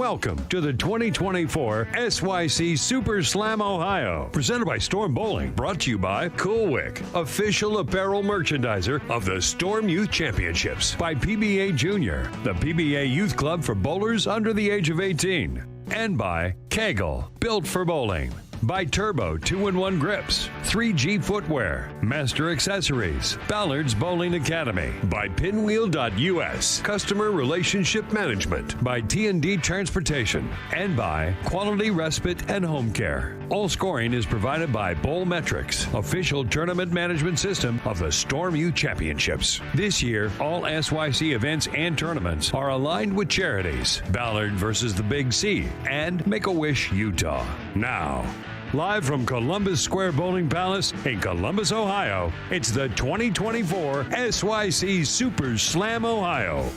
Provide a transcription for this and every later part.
Welcome to the 2024 SYC Super Slam Ohio, presented by Storm Bowling, brought to you by Cool Wick, official apparel merchandiser of the Storm Youth Championships, by PBA Junior, the PBA Youth Club for bowlers under the age of 18, and by KEGEL, built for bowling. By Turbo 2-in-1 Grips, 3G Footwear, Master Accessories, Ballard's Bowling Academy, by Pinwheel.us, Customer Relationship Management, by T&D Transportation, and by Quality Respite and Home Care. All scoring is provided by Bowlmetrics, official tournament management system of the Storm Youth Championships. This year, all SYC events and tournaments are aligned with charities, Ballard versus the Big C, and Make-A-Wish Utah. Now, live from Columbus Square Bowling Palace in Columbus, Ohio, it's the 2024 SYC Super Slam Ohio.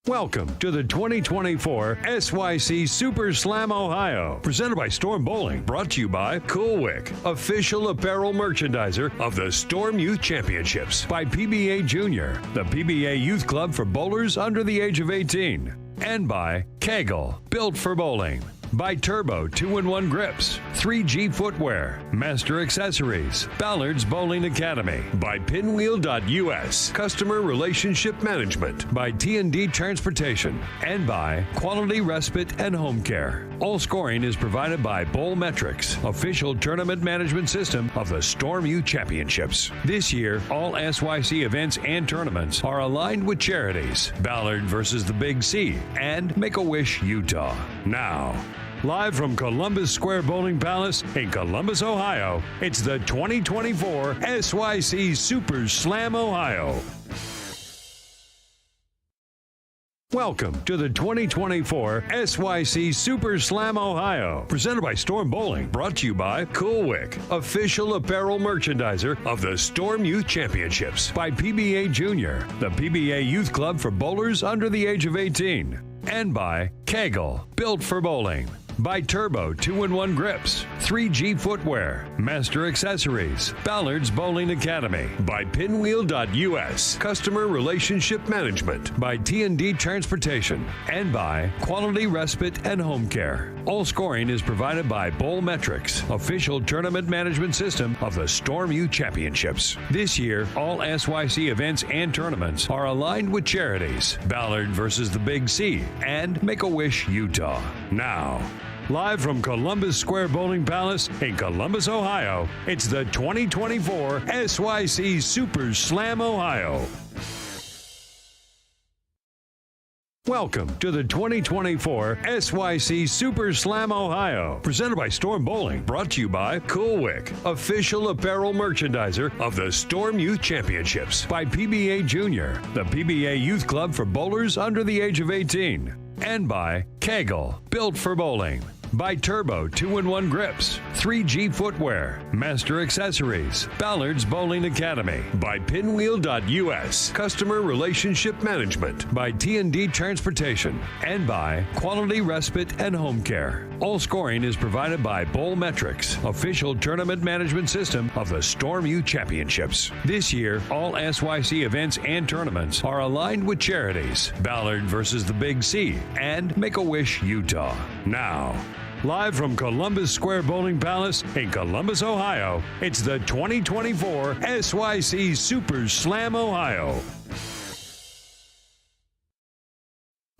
Welcome to the 2024 SYC Super Slam Ohio, presented by Storm Bowling, brought to you by Cool Wick, official apparel merchandiser of the Storm Youth Championships, by PBA Junior, the PBA Youth Club for bowlers under the age of 18, and by KEGEL, built for bowling. By Turbo 2-in-1 Grips, 3G Footwear, Master Accessories, Ballard's Bowling Academy, by Pinwheel.us, Customer Relationship Management, by T&D Transportation, and by Quality Respite and Home Care. All scoring is provided by Bowlmetrics, official tournament management system of the Storm Youth Championships. This year, all SYC events and tournaments are aligned with charities, Ballard versus the Big C, and Make-A-Wish Utah. Now, live from Columbus Square Bowling Palace in Columbus, Ohio, it's the 2024 SYC Super Slam Ohio. Welcome to the 2024 SYC Super Slam Ohio, presented by Storm Bowling, brought to you by Cool Wick, official apparel merchandiser of the Storm Youth Championships, by PBA Junior, the PBA Youth Club for bowlers under the age of 18, and by KEGEL, built for bowling. By Turbo 2-in-1 Grips, 3G Footwear, Master Accessories, Ballard's Bowling Academy, by Pinwheel.us, Customer Relationship Management, by T&D Transportation, and by Quality Respite and Home Care. All scoring is provided by Bowlmetrics, official tournament management system of the Storm Youth Championships. This year, all SYC events and tournaments are aligned with charities, Ballard versus the Big C, and Make-A-Wish Utah. Now, live from Columbus Square Bowling Palace in Columbus, Ohio, it's the 2024 SYC Super Slam Ohio. Welcome to the 2024 SYC Super Slam Ohio, presented by Storm Bowling, brought to you by Cool Wick, official apparel merchandiser of the Storm Youth Championships, by PBA Junior, the PBA Youth Club for bowlers under the age of 18, and by KEGEL, built for bowling. By Turbo 2-in-1 Grips, 3G Footwear, Master Accessories, Ballard's Bowling Academy, by Pinwheel.us, Customer Relationship Management, by T&D Transportation, and by Quality Respite and Home Care. All scoring is provided by Bowlmetrics, official tournament management system of the Storm Youth Championships. This year, all SYC events and tournaments are aligned with charities, Ballard versus the Big C, and Make-A-Wish Utah. Now, live from Columbus Square Bowling Palace in Columbus, Ohio, it's the 2024 SYC Super Slam Ohio.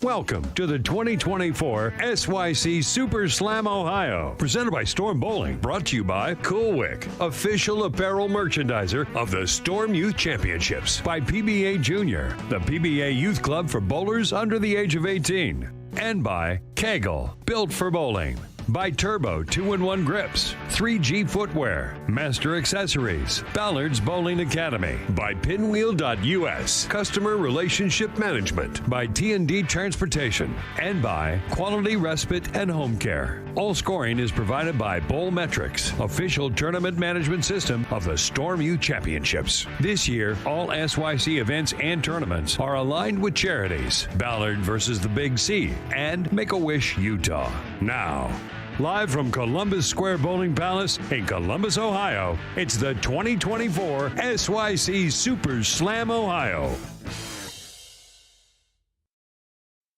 Welcome to the 2024 SYC Super Slam Ohio, presented by Storm Bowling, brought to you by Cool Wick, official apparel merchandiser of the Storm Youth Championships, by PBA Junior, the PBA Youth Club for bowlers under the age of 18, and by KEGEL, built for bowling. By Turbo 2-in-1 Grips, 3G Footwear, Master Accessories, Ballard's Bowling Academy, by Pinwheel.us, Customer Relationship Management, by T&D Transportation, and by Quality Respite and Home Care. All scoring is provided by Bowlmetrics, official tournament management system of the Storm Youth Championships. This year, all SYC events and tournaments are aligned with charities, Ballard versus the Big C, and Make-A-Wish Utah. Now, live from Columbus Square Bowling Palace in Columbus, Ohio, it's the 2024 SYC Super Slam Ohio.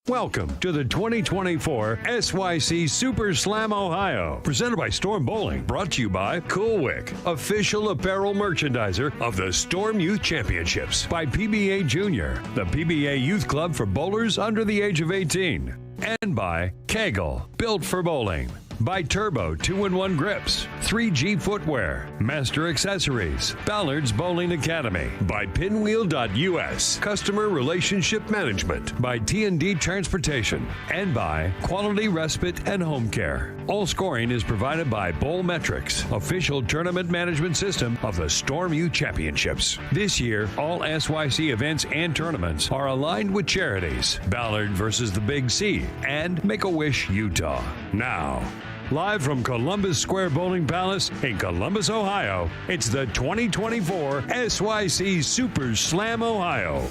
Welcome to the 2024 SYC Super Slam Ohio, presented by Storm Bowling, brought to you by Cool Wick, official apparel merchandiser of the Storm Youth Championships, by PBA Junior, the PBA Youth Club for bowlers under the age of 18, and by KEGEL, built for bowling. By Turbo 2-in-1 Grips, 3G Footwear, Master Accessories, Ballard's Bowling Academy, by Pinwheel.us, Customer Relationship Management, by T&D Transportation, and by Quality Respite and Home Care. All scoring is provided by Bowl Metrics, official tournament management system of the Storm Youth Championships. This year, all SYC events and tournaments are aligned with charities, Ballard versus the Big C, and Make-A-Wish Utah. Now, live from Columbus Square Bowling Palace in Columbus, Ohio, it's the 2024 SYC Super Slam Ohio.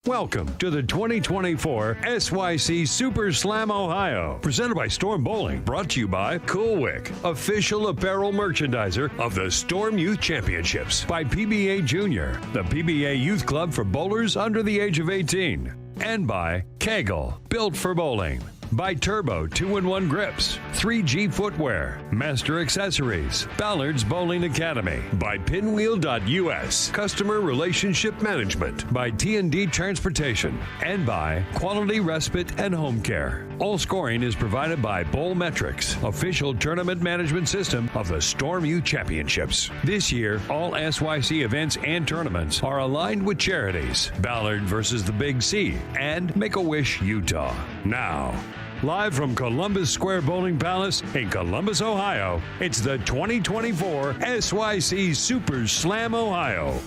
Welcome to the 2024 SYC Super Slam Ohio, presented by Storm Bowling, brought to you by Cool Wick, official apparel merchandiser of the Storm Youth Championships, by PBA Junior, the PBA Youth Club for bowlers under the age of 18, and by KEGEL, built for bowling. By Turbo 2-in-1 Grips, 3G Footwear, Master Accessories, Ballard's Bowling Academy, by Pinwheel.us, Customer Relationship Management, by T&D Transportation, and by Quality Respite and Home Care. All scoring is provided by Bowl Metrics, official tournament management system of the Storm Youth Championships. This year, all SYC events and tournaments are aligned with charities, Ballard versus the Big C, and Make-A-Wish Utah. Now, live from Columbus Square Bowling Palace in Columbus, Ohio, it's the 2024 SYC Super Slam Ohio.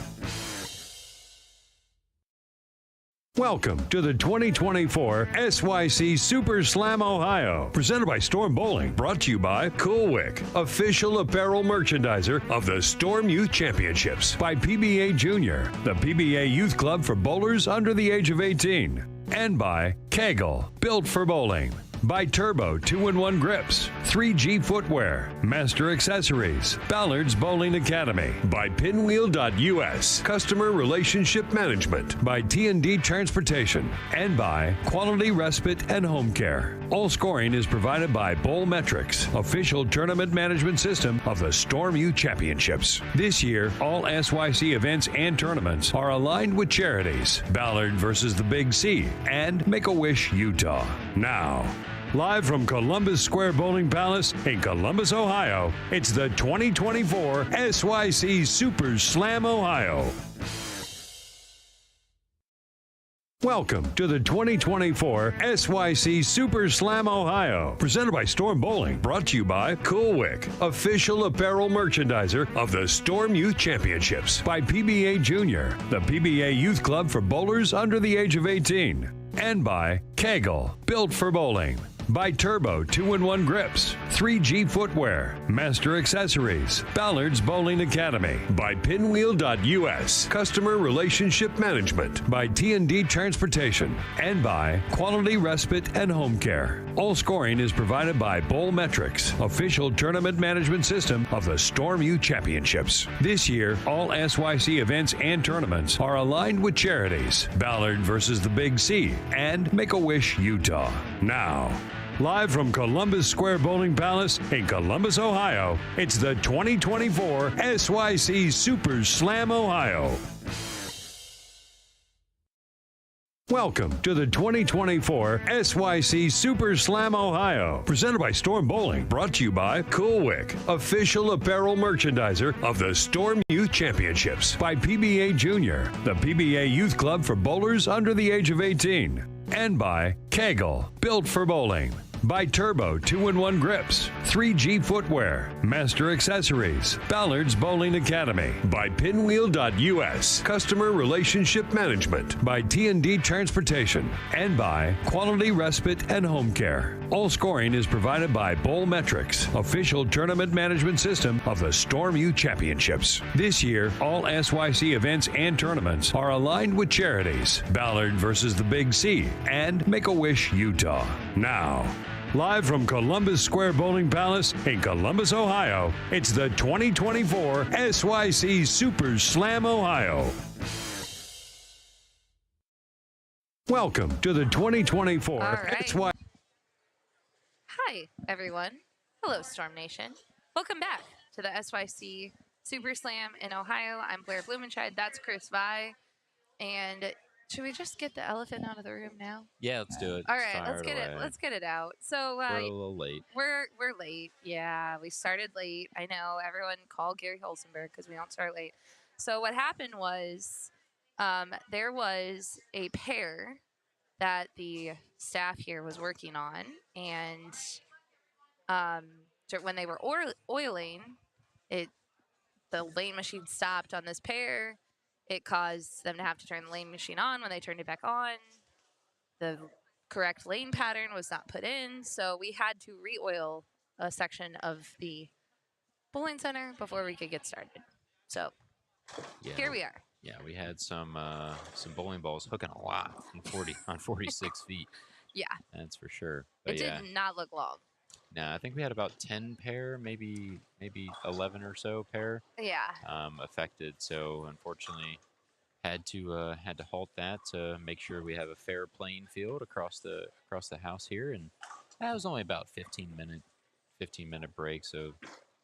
Welcome to the 2024 SYC Super Slam Ohio, presented by Storm Bowling, brought to you by Cool Wick, official apparel merchandiser of the Storm Youth Championships, by PBA Junior, the PBA Youth Club for bowlers under the age of 18, and by KEGEL, built for bowling. By Turbo 2-in-1 Grips, 3G Footwear, Master Accessories, Ballard's Bowling Academy, by Pinwheel.us, Customer Relationship Management, by T&D Transportation, and by Quality Respite and Home Care. All scoring is provided by Bowl Metrics, official tournament management system of the Storm Youth Championships. This year, all SYC events and tournaments are aligned with charities, Ballard versus the Big C, and Make-A-Wish Utah. Now, live from Columbus Square Bowling Palace in Columbus, Ohio, it's the 2024 SYC Super Slam Ohio. Welcome to the 2024 SYC Super Slam Ohio, presented by Storm Bowling, brought to you by Cool Wick, official apparel merchandiser of the Storm Youth Championships, by PBA Junior, the PBA Youth Club for bowlers under the age of 18, and by KEGEL, built for bowling. By Turbo 2-in-1 Grips, 3G Footwear, Master Accessories, Ballard's Bowling Academy, by Pinwheel.us, Customer Relationship Management, by T&D Transportation, and by Quality Respite and Home Care. All scoring is provided by Bowl Metrics, official tournament management system of the Storm Youth Championships. This year, all SYC events and tournaments are aligned with charities, Ballard versus the Big C, and Make-A-Wish Utah. Now, live from Columbus Square Bowling Palace in Columbus, Ohio, it's the 2024 SYC Super Slam Ohio. Welcome to the 2024 SYC Super Slam Ohio, presented by Storm Bowling, brought to you by Cool Wick, official apparel merchandiser of the Storm Youth Championships, by PBA Junior, the PBA Youth Club for bowlers under the age of 18, and by KEGEL, built for bowling. By Turbo 2-in-1 Grips, 3G Footwear, Master Accessories, Ballard's Bowling Academy, by Pinwheel.us, Customer Relationship Management, by T&D Transportation, and by Quality Respite and Home Care. All scoring is provided by Bowl Metrics, official tournament management system of the Storm Youth Championships. This year, all SYC events and tournaments are aligned with charities, Ballard versus the Big C, and Make-A-Wish Utah. Now, live from Columbus Square Bowling Palace in Columbus, Ohio, it's the 2024 SYC Super Slam Ohio. Welcome to the 2024 All right. SY. Hi, everyone. Hello, Storm Nation. Welcome back to the SYC Super Slam in Ohio. I'm Blair Blumenscheid. That's Chris Vi. And should we just get the elephant out of the room now? Yeah, let's do it. All right, Fire let's get it. away. Let's get it out. So We're a little late. we're late. Yeah, we started late. I know. Everyone call Gary Holzenberg because we don't start late. So what happened was, there was a pair that the staff here was working on, and when they were oiling, the lane machine stopped on this pair. It caused them to have to turn the lane machine on. When they turned it back on, the correct lane pattern was not put in, so we had to re-oil a section of the bowling center before we could get started. So here we are. Yeah, we had some bowling balls hooking a lot on 46 feet. Yeah, That's for sure. But it did not look long. No, I think we had about 10 pair, maybe 11 or so pair. Yeah. Affected. So unfortunately, had to halt that to make sure we have a fair playing field across the house here. And that was only about 15 minute break. So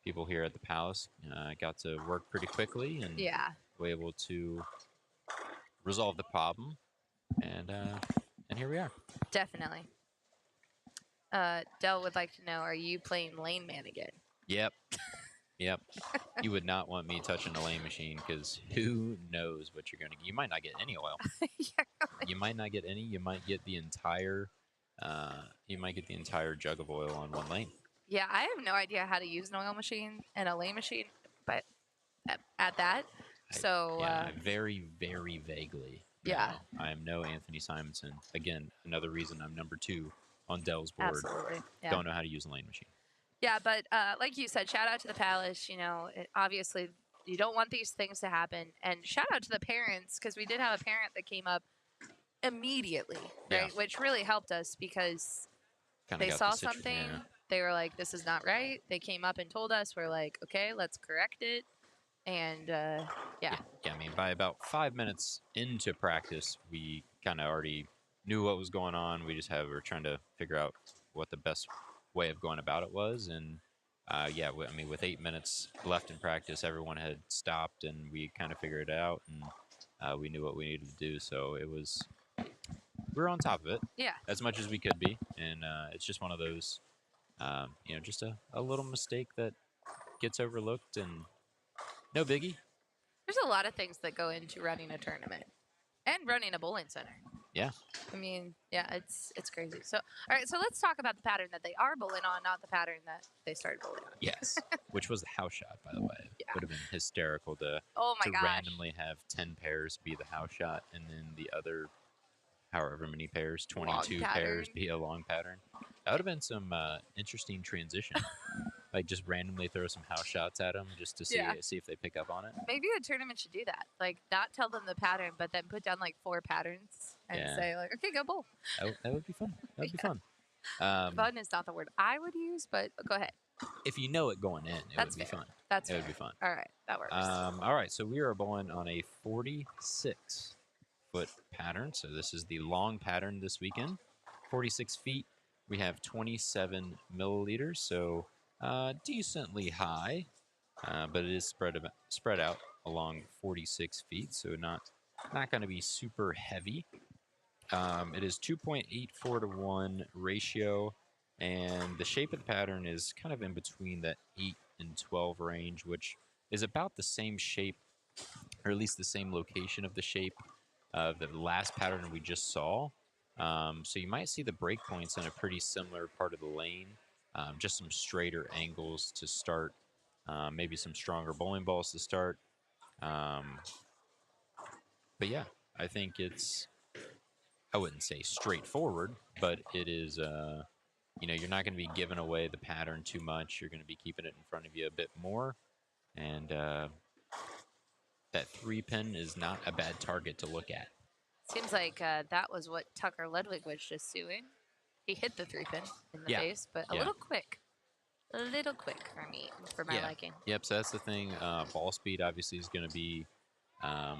people here at the Palace got to work pretty quickly and were able to resolve the problem. And here we are. Definitely. Dell would like to know, are you playing Lane Man again? Yep. You would not want me touching a lane machine because who knows what you're going to get. You might not get any oil. Yeah. You might not get any. You might get the entire jug of oil on one lane. Yeah, I have no idea how to use an oil machine and a lane machine, but at that. So very, very vaguely. Yeah. No, I am no Anthony Simonson. Again, another reason I'm number 2 on Dell's board. Absolutely. Yeah. Don't know how to use a lane machine. Yeah, but like you said, shout out to the Palace. Obviously, you don't want these things to happen. And shout out to the parents, because we did have a parent that came up immediately, right? Which really helped us because they saw something. Yeah. They were like, this is not right. They came up and told us. We're like, okay, let's correct it. And yeah, I mean, by about 5 minutes into practice, we kind of already knew what was going on. We were trying to figure out what the best way of going about it was. And with 8 minutes left in practice, everyone had stopped and we kind of figured it out, and we knew what we needed to do. So we were on top of it as much as we could be. And it's just one of those, just a little mistake that gets overlooked, and no biggie. There's a lot of things that go into running a tournament and running a bowling center. Yeah. I mean, it's crazy. So, all right, so let's talk about the pattern that they are bowling on, not the pattern that they started bowling on. Yes, which was the house shot, by the way. Yeah. Would have been hysterical to randomly have 10 pairs be the house shot, and then the other, however many pairs, 22 pairs be a long pattern. That would have been some interesting transition. Like just randomly throw some house shots at them just to see if they pick up on it. Maybe a tournament should do that. Like not tell them the pattern, but then put down like 4 patterns and say like, okay, go bowl. That would be fun. That would be fun. Fun is not the word I would use, but go ahead. If you know it going in, it would be fun. It would be fun. All right, that works. All right, so we are bowling on a 46-foot pattern. So this is the long pattern this weekend. 46 feet. We have 27 milliliters, so decently high, but it is spread out along 46 feet, so not going to be super heavy. It is 2.84 to 1 ratio, and the shape of the pattern is kind of in between that 8 and 12 range, which is about the same shape, or at least the same location of the shape of the last pattern we just saw. So you might see the break points in a pretty similar part of the lane, just some straighter angles to start, maybe some stronger bowling balls to start. But yeah, I think I wouldn't say straightforward, but it is, you're not going to be giving away the pattern too much. You're going to be keeping it in front of you a bit more. And that 3-pin is not a bad target to look at. Seems like that was what Tucker Ludwig was just doing. He hit the 3-pin in the face, but a little quick. A little quick for my liking. Yep, so that's the thing. Ball speed obviously is going to be, I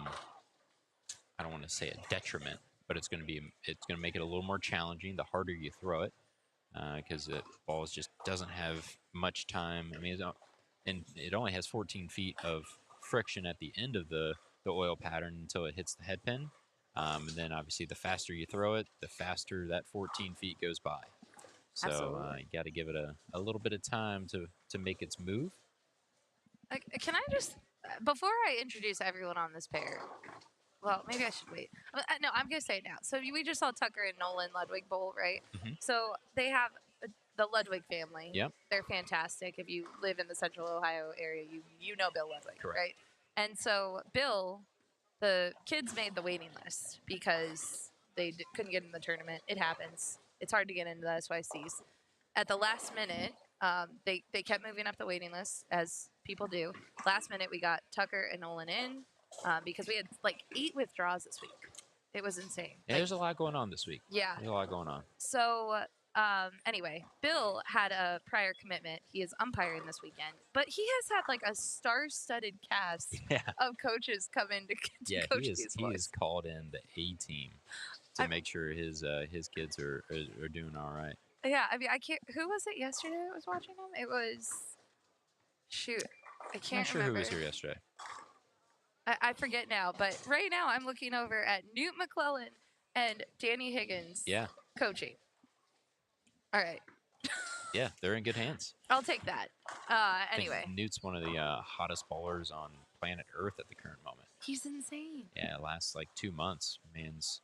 don't want to say a detriment, but it's going to make it a little more challenging the harder you throw it, because the ball just doesn't have much time. I mean, and it only has 14 feet of friction at the end of the oil pattern until it hits the head pin. And then obviously the faster you throw it, the faster that 14 feet goes by. So you got to give it a little bit of time to make its move. Can I just, before I introduce everyone on this pair, well, maybe I should wait. No, I'm going to say it now. So we just saw Tucker and Nolan Ludwig bowl, right? Mm-hmm. So they have the Ludwig family. Yep. They're fantastic. If you live in the central Ohio area, you know Bill Ludwig, Correct. right? And so Bill, the kids made the waiting list because they couldn't get in the tournament. It happens. It's hard to get into the SYCs. At the last minute, they kept moving up the waiting list, as people do. Last minute, we got Tucker and Nolan in because we had like 8 withdrawals this week. It was insane. Yeah, there's a lot going on this week. Yeah. There's a lot going on. So anyway, Bill had a prior commitment. He is umpiring this weekend, but he has had like a star-studded cast of coaches come in to coach these boys. He has called in the A team to make sure his kids are doing all right. Yeah, I mean, I can't. Who was it yesterday that was watching him? It was, shoot, I can't I'm not sure remember. who was here yesterday. I forget now, but right now I'm looking over at Newt McClellan and Danny Higgins. Yeah. Coaching. All right. Yeah, they're in good hands. I'll take that. Anyway. Newt's one of the hottest bowlers on planet Earth at the current moment. He's insane. Yeah, last like 2 months, man's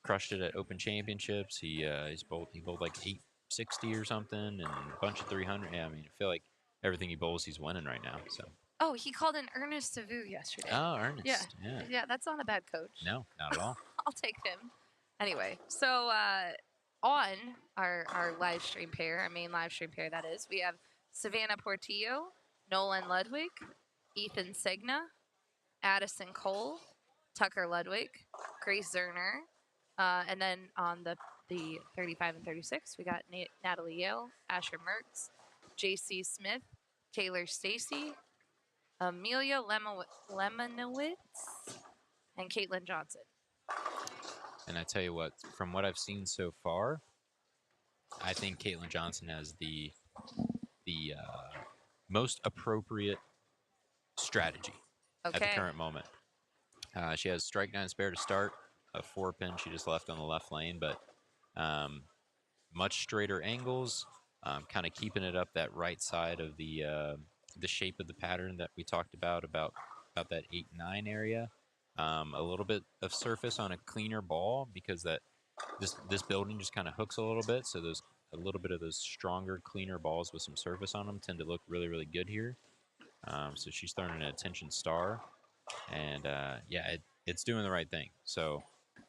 crushed it at Open Championships. He's bowled like 860 or something, and a bunch of 300. Yeah, I mean, I feel like everything he bowls, he's winning right now. So. Oh, he called in Ernest Savu yesterday. Oh, Ernest. Yeah, that's not a bad coach. No, not at all. I'll take him. Anyway, so on our live stream pair, our main live stream pair, that is, we have Savannah Portillo, Nolan Ludwig, Ethan Segna, Addison Cole, Tucker Ludwig, Grace Zerner, and then on the 35 and 36, we got Natalie Yale, Asher Mertz, J.C. Smith, Taylor Stacy, Amelia Lemonowitz, and Caitlin Johnson. And I tell you what, from what I've seen so far, I think Caitlin Johnson has the most appropriate strategy at the current moment. She has strike 9 spare to start, a 4-pin she just left on the left lane, but much straighter angles, kind of keeping it up that right side of the shape of the pattern that we talked about that 8-9 area. A little bit of surface on a cleaner ball because this building just kind of hooks a little bit, so there's a little bit of those stronger, cleaner balls with some surface on them tend to look really, really good here. So she's throwing an attention star, and it's doing the right thing. So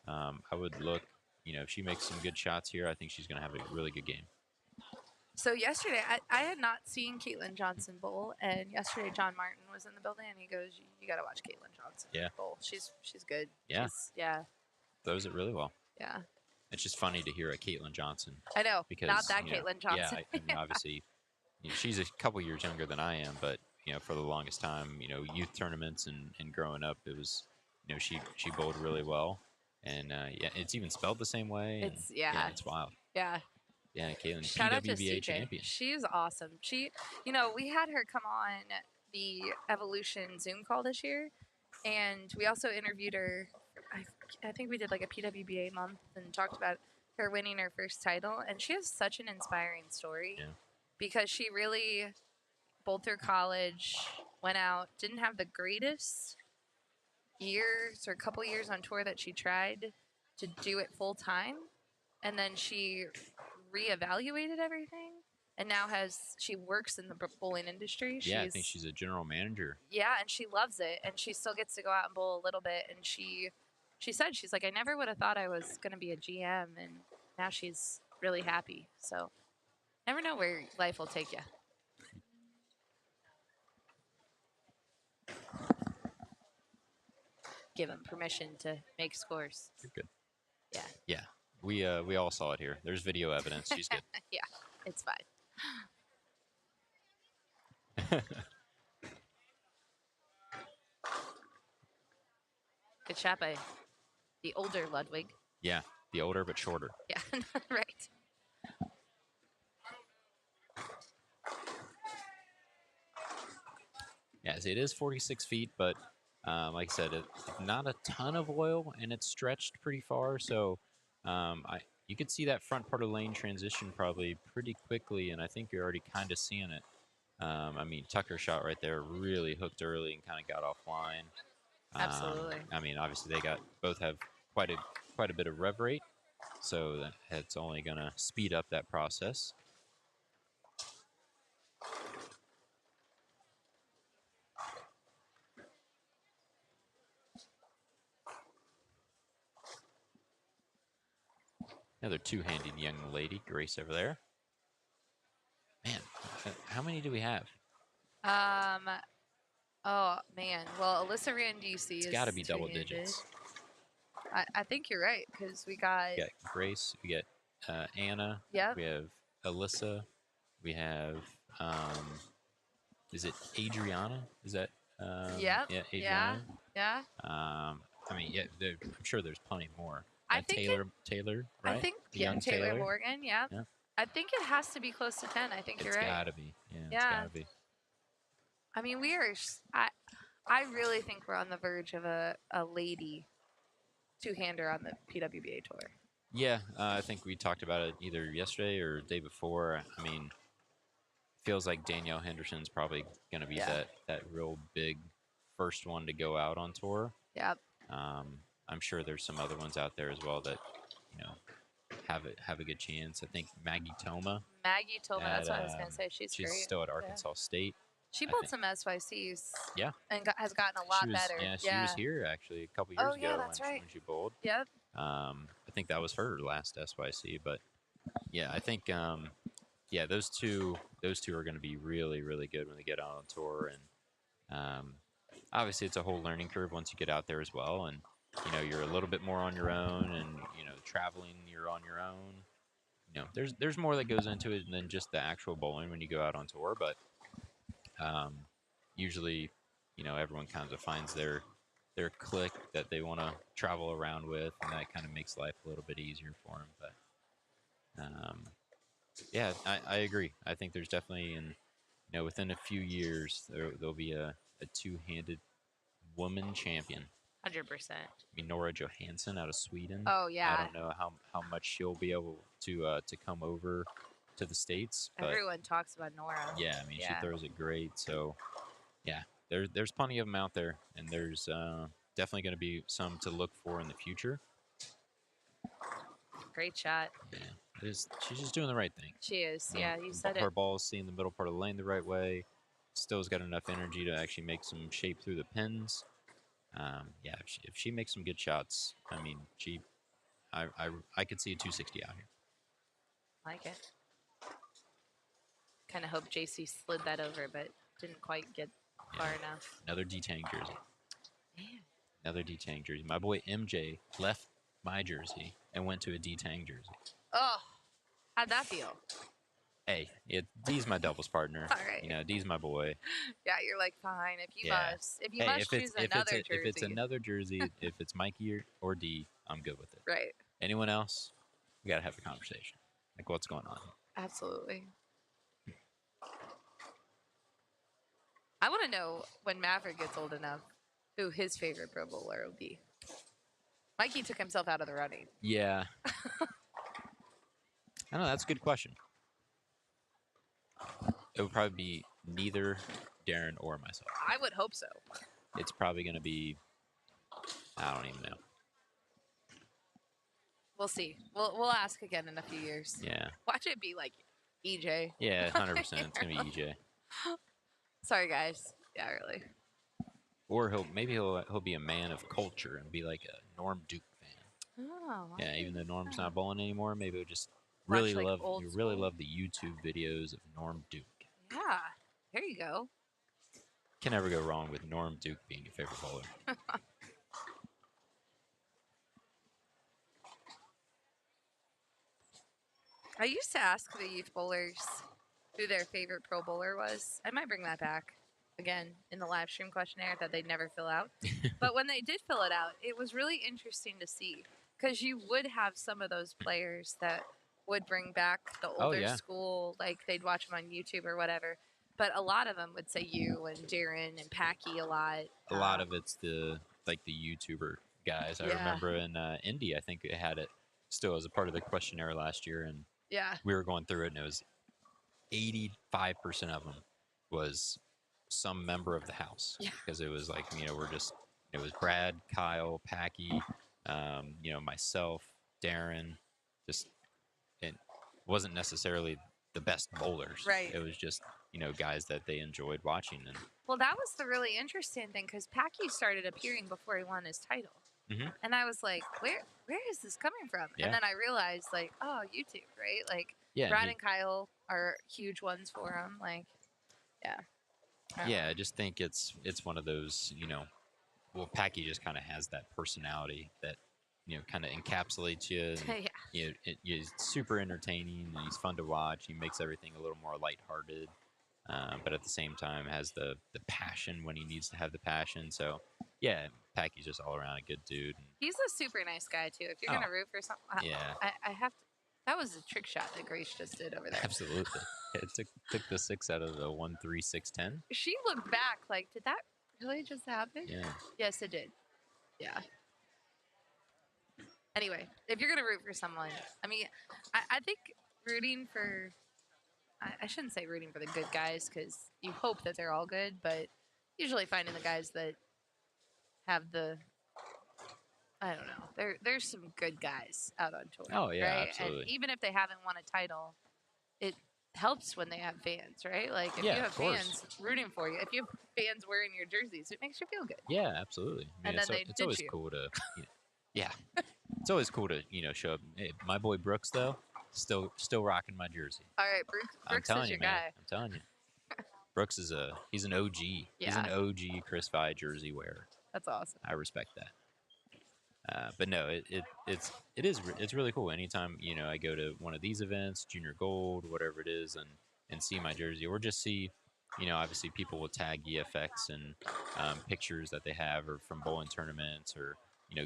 I would look, if she makes some good shots here, I think she's going to have a really good game. So yesterday, I had not seen Caitlin Johnson bowl, and yesterday John Martin was in the building, and he goes, "You got to watch Caitlin Johnson bowl. She's good. Yeah, throws it really well. Yeah, it's just funny to hear a Caitlin Johnson. I know, because not that Caitlin Johnson. Yeah, I mean, obviously, she's a couple years younger than I am, but for the longest time, youth tournaments and growing up, it was, she bowled really well, and it's even spelled the same way. It's it's wild. Yeah. Yeah, Caitlin, Shout out to PWBA CJ. champion. She's awesome. She, we had her come on the Evolution Zoom call this year, and we also interviewed her. I think we did like a PWBA month and talked about her winning her first title, and she has such an inspiring story because she really bowled through college, went out, didn't have the greatest years or couple years on tour that she tried to do it full time, and then she reevaluated everything, and now she works in the bowling industry. I think she's a general manager. Yeah, and she loves it, and she still gets to go out and bowl a little bit. And she said, she's like, I never would have thought I was going to be a GM, and now she's really happy. So never know where life will take you. Give him permission to make scores. You're good. Yeah. Yeah. We all saw it here. There's video evidence. She's good. Yeah, it's fine. Good shot by the older Ludwig. Yeah, the older but shorter. Yeah, right. Yes, it is 46 feet, but like I said, not a ton of oil, and it's stretched pretty far. So you could see that front part of the lane transition probably pretty quickly, and I think you're already kind of seeing it. I mean, Tucker shot right there really hooked early and kind of got offline. Absolutely. I mean, obviously they both have quite a bit of rev rate, so that's only going to speed up that process. Another two-handed young lady, Grace over there. Man, how many do we have? Oh man. Well, Alyssa Randisi It's is got to be double two-handed. digits. I think you're right because we got Grace, we got Anna. Yep. We have Alyssa. We have is it Adriana? Is that Yep. yeah, Adriana? Yeah. I mean, yeah, I'm sure there's plenty more. I think Taylor, right? I think The young Taylor Morgan. Yeah. Yeah. I think it has to be close to 10. I think you're It's right. gotta be. Yeah, it's Yeah. gotta be. I mean, we are. I really think we're on the verge of a lady two-hander on the PWBA tour. Yeah, I think we talked about it either yesterday or the day before. I mean, feels like Danielle Henderson's probably going to be that real big first one to go out on tour. Yep. I'm sure there's some other ones out there as well that have a good chance. I think Maggie Toma. That's what I was going to say. She's great. Still at Arkansas State. She pulled some SYCs. Yeah. And has gotten a lot better. Yeah, she was here actually a couple years ago when she bowled. Yep. I think that was her last SYC, but yeah, I think those two are going to be really, really good when they get out on tour, and obviously it's a whole learning curve once you get out there as well, and you're a little bit more on your own, and traveling you're on your own. There's more that goes into it than just the actual bowling when you go out on tour, but usually everyone kind of finds their clique that they want to travel around with, and that kind of makes life a little bit easier for them. But yeah, I agree. I think there's definitely, within a few years, there'll be a two-handed woman champion. 100%. I mean, Nora Johansson out of Sweden. Oh yeah. I don't know how much she'll be able to come over to the States. But everyone talks about Nora. Yeah, I mean, she throws it great. So yeah, there's plenty of them out there, and there's definitely going to be some to look for in the future. Great shot. Yeah, she's just doing the right thing. She is. Yeah, you said it. Her ball's seeing the middle part of the lane the right way. Still's got enough energy to actually make some shape through the pins. Yeah, if she makes some good shots, I mean, I could see a 260 out here. Like it. Kind of hope JC slid that over, but didn't quite get far enough. Another D-Tang jersey. Man. Another D-Tang jersey. My boy MJ left my jersey and went to a D-Tang jersey. Oh, how'd that feel? Hey, D's my doubles partner. All right. D's my boy. Yeah, you're like, fine. If you must choose another jersey. If it's another jersey, if it's Mikey or D, I'm good with it. Right. Anyone else, we got to have a conversation. Like, what's going on? Absolutely. I want to know when Maverick gets old enough, who his favorite Pro Bowler will be. Mikey took himself out of the running. Yeah. I know, that's a good question. It would probably be neither Darren or myself. I would hope so. It's probably going to be, I don't even know. We'll see. We'll ask again in a few years. Yeah. Watch it be like EJ. Yeah, 100%. It's going to be EJ. Sorry, guys. Yeah, really. Or he'll be a man of culture and be like a Norm Duke fan. Oh. Yeah, even though Norm's not bowling anymore, maybe he'll just really love the YouTube videos of Norm Duke. Yeah, there you go. Can never go wrong with Norm Duke being your favorite bowler. I used to ask the youth bowlers who their favorite Pro Bowler was. I might bring that back again in the live stream questionnaire that they'd never fill out. But when they did fill it out, it was really interesting to see because you would have some of those players that would bring back the Oh, older yeah. school, like they'd watch them on YouTube or whatever. But a lot of them would say you and Darren and Packy a lot. A lot of it's the YouTuber guys. I Yeah. remember in Indy, I think it had it still as a part of the questionnaire last year, and Yeah. we were going through it, and it was 85% of them was some member of the house. Yeah. Because it was like, it was Brad, Kyle, Packy, myself, Darren. Just, it wasn't necessarily the best bowlers. Right. It was just, guys that they enjoyed watching. And Well, that was the really interesting thing because Packy started appearing before he won his title. Mhm. And I was like, where is this coming from? Yeah. And then I realized, like, oh, YouTube, right? Like, yeah, Brad and Kyle are huge ones for him. Like, yeah. yeah, I just think it's one of those, well, Packy just kind of has that personality that, kind of encapsulates you. And, Yeah. He's super entertaining and he's fun to watch. He makes everything a little more lighthearted, but at the same time has the passion when he needs to have the passion. So, yeah, Packy's just all around a good dude. He's a super nice guy, too. If you're going to root for something, Yeah. I have to. That was a trick shot that Grace just did over there. Absolutely. It took the 6 out of the 1, 3, 6, 10. She looked back like, did that really just happen? Yeah. Yes, it did. Yeah. Anyway, if you're going to root for someone, I mean, I think rooting for, I shouldn't say rooting for the good guys because you hope that they're all good, but usually finding the guys that have the, I don't know, there's some good guys out on tour. Oh, yeah, right? absolutely. And even if they haven't won a title, it helps when they have fans, right? Like if Yeah, you have of course. fans rooting for you, if you have fans wearing your jerseys, it makes you feel good. Yeah, absolutely. I mean, And then they it's ditch always you. cool to, yeah, it's always cool to show up. Hey, my boy Brooks though, still rocking my jersey. All right, Brooks I'm telling is you, your man. guy. I'm telling you, Brooks is he's an OG. He's an Yeah. OG Chris Vi jersey wearer. That's awesome. I respect that. But no, it's really cool. Anytime I go to one of these events, Junior Gold, whatever it is, and see my jersey, or just see, obviously people will tag EFX and pictures that they have, or from bowling tournaments, or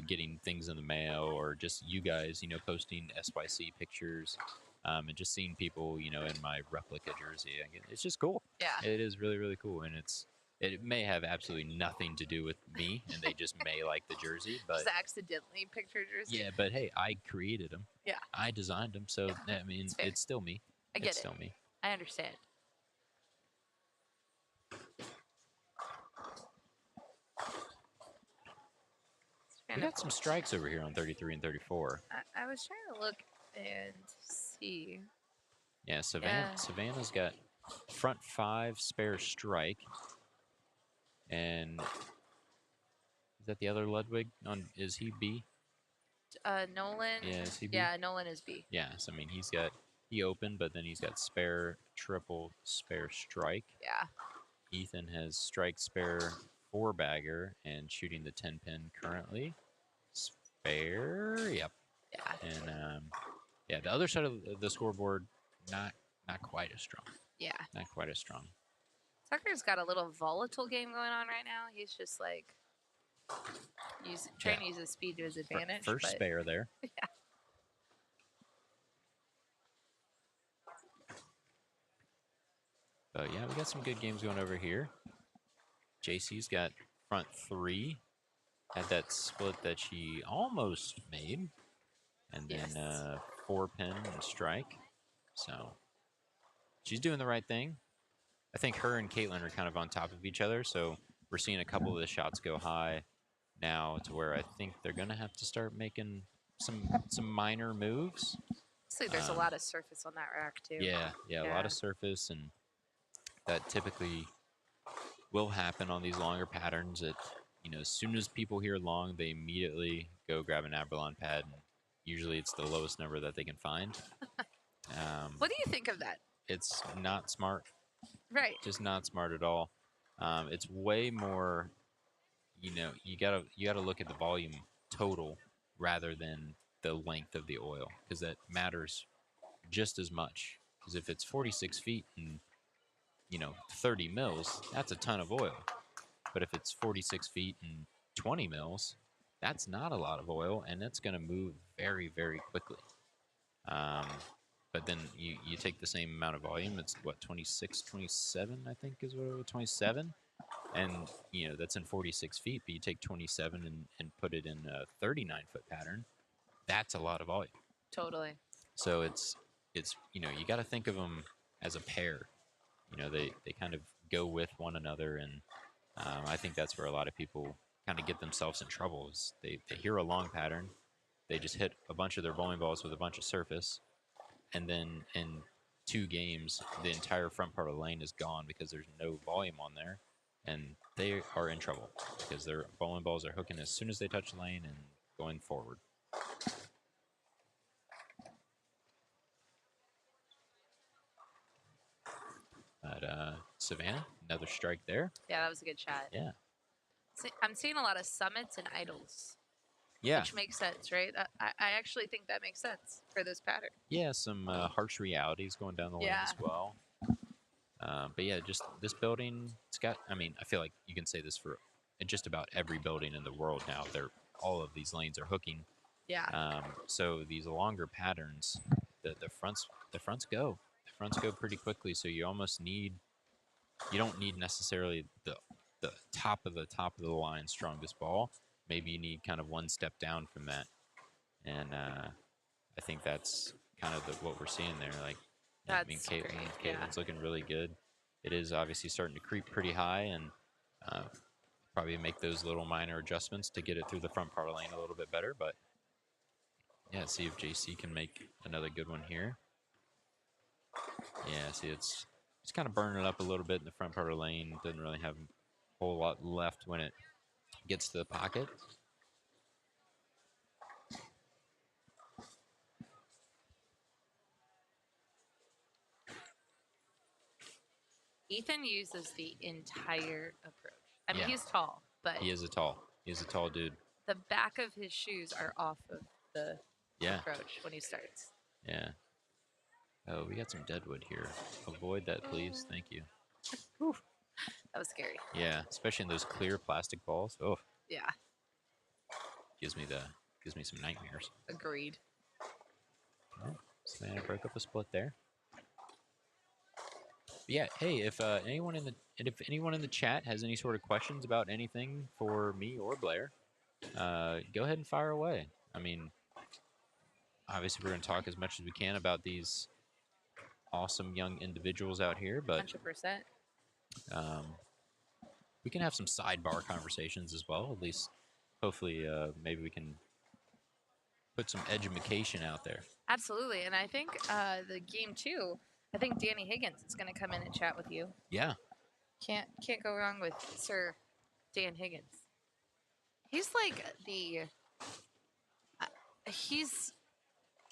getting things in the mail, or just you guys, posting SYC pictures, and just seeing people, in my replica jersey. It's just cool. Yeah. It is really, really cool, and it may have absolutely nothing to do with me, and they just may like the jersey, but Just accidentally picture jersey. yeah, but hey, I created them. Yeah. I designed them, so I mean, It's fair. it's still me. I get it's it. still me. I understand. We got some strikes over here on 33 and 34. I was trying to look and see. Yeah, Yeah. Savannah's got front 5 spare strike, and is that the other Ludwig? Is he B? Nolan. Yeah, is he B? Yeah, Nolan is B. Yeah, so I mean, he opened, but then he's got spare triple spare strike. Yeah. Ethan has strike spare 4-bagger and shooting the 10-pin currently. Spare, yep. Yeah. And yeah, the other side of the scoreboard, not quite as strong. Yeah. Not quite as strong. Tucker's got a little volatile game going on right now. He's just like trying to use his speed to his advantage. First but spare there. Yeah. But yeah, we got some good games going over here. JC's got front 3. Had that split that she almost made. And then Yes. 4-pin and strike. So she's doing the right thing. I think her and Caitlin are kind of on top of each other. So we're seeing a couple of the shots go high now, to where I think they're going to have to start making some minor moves. So there's a lot of surface on that rack too. Yeah, a Yeah. lot of surface, and that typically will happen on these longer patterns. That as soon as people hear long, they immediately go grab an Aberlon pad, and usually it's the lowest number that they can find. What do you think of that? It's not smart, Right. just not smart at all. It's way more. You gotta look at the volume total rather than the length of the oil, because that matters just as much. Because if it's 46 feet and 30 mils, that's a ton of oil. But if it's 46 feet and 20 mils, that's not a lot of oil, and it's going to move very, very quickly. But then you take the same amount of volume. It's what, 26, 27, I think is what it was, 27. And, that's in 46 feet, but you take 27 and put it in a 39-foot pattern. That's a lot of volume. Totally. So it's you got to think of them as a pair. They kind of go with one another, and I think that's where a lot of people kind of get themselves in trouble. Is they hear a long pattern, they just hit a bunch of their bowling balls with a bunch of surface, and then in 2 games, the entire front part of the lane is gone because there's no volume on there, and they are in trouble because their bowling balls are hooking as soon as they touch the lane and going forward. But Savannah, another strike there. Yeah, that was a good shot. Yeah. I'm seeing a lot of summits and idols. Yeah. Which makes sense, right? I actually think that makes sense for this pattern. Yeah, some harsh realities going down the lane as well. But yeah, just this building, it's got, I feel like you can say this for just about every building in the world now. All of these lanes are hooking. Yeah. So these longer patterns, the fronts go. The fronts go pretty quickly, so you don't need necessarily the top of the line strongest ball. Maybe you need kind of one step down from that. And I think that's kind of what we're seeing there. Like, Caitlin's looking really good. It is obviously starting to creep pretty high, and probably make those little minor adjustments to get it through the front part of the lane a little bit better. But yeah, see if JC can make another good one here. Yeah, see, it's kind of burning it up a little bit in the front part of the lane. Doesn't really have a whole lot left when it gets to the pocket. Ethan uses the entire approach. He's tall, but He is a tall dude. The back of his shoes are off of the approach when he starts. Yeah. Oh, we got some deadwood here. Avoid that, please. Thank you. Ooh, that was scary. Yeah, especially in those clear plastic balls. Oh. Yeah. Gives me some nightmares. Agreed. Oh, Savannah broke up a split there. But yeah, hey, if anyone in the chat has any sort of questions about anything for me or Blair, go ahead and fire away. Obviously we're going to talk as much as we can about these awesome young individuals out here, but 100%. We can have some sidebar conversations as well. At least, hopefully, maybe we can put some education out there. Absolutely, and I think the game 2, I think Danny Higgins is going to come in and chat with you. Yeah. Can't go wrong with Sir Dan Higgins. He's like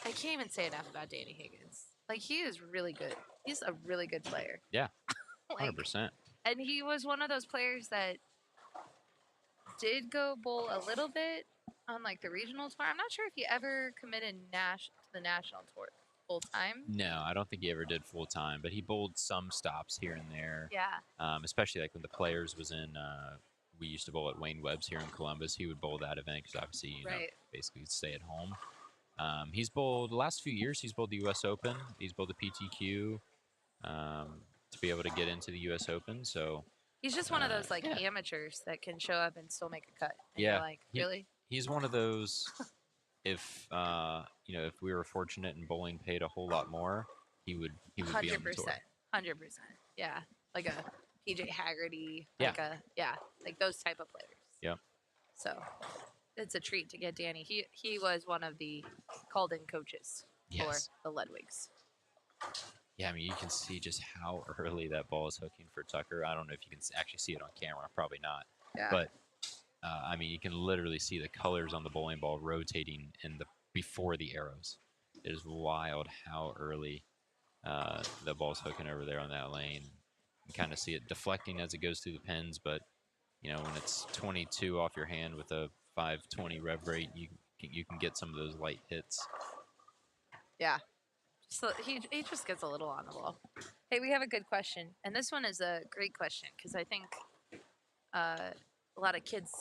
I can't even say enough about Danny Higgins. Like, he is really good. He's a really good player. Yeah, 100%. And he was one of those players that did go bowl a little bit on, like, the regional tour. I'm not sure if he ever committed to the national tour full time. No, I don't think he ever did full time, but he bowled some stops here and there. Yeah. Especially, like, when the Players was in, we used to bowl at Wayne Webb's here in Columbus. He would bowl that event because, obviously, you know, basically stay at home. He's bowled the last few years. He's bowled the U.S. Open. He's bowled the PTQ to be able to get into the U.S. Open. So he's just one of those amateurs that can show up and still make a cut. And yeah, you're like, really? He's one of those. If if we were fortunate and bowling paid a whole lot more, he would be on the tour. 100%. Yeah, like a PJ Haggerty. Like like those type of players. Yep. So it's a treat to get Danny. He was one of the called-in coaches for the Ludwigs. Yeah, you can see just how early that ball is hooking for Tucker. I don't know if you can actually see it on camera. Probably not. Yeah. But, you can literally see the colors on the bowling ball rotating before the arrows. It is wild how early the ball's hooking over there on that lane. You can kind of see it deflecting as it goes through the pins, but, when it's 22 off your hand with a 520 rev rate, you can get some of those light hits. Yeah. So he just gets a little on the ball. Hey, we have a good question. And this one is a great question because I think a lot of kids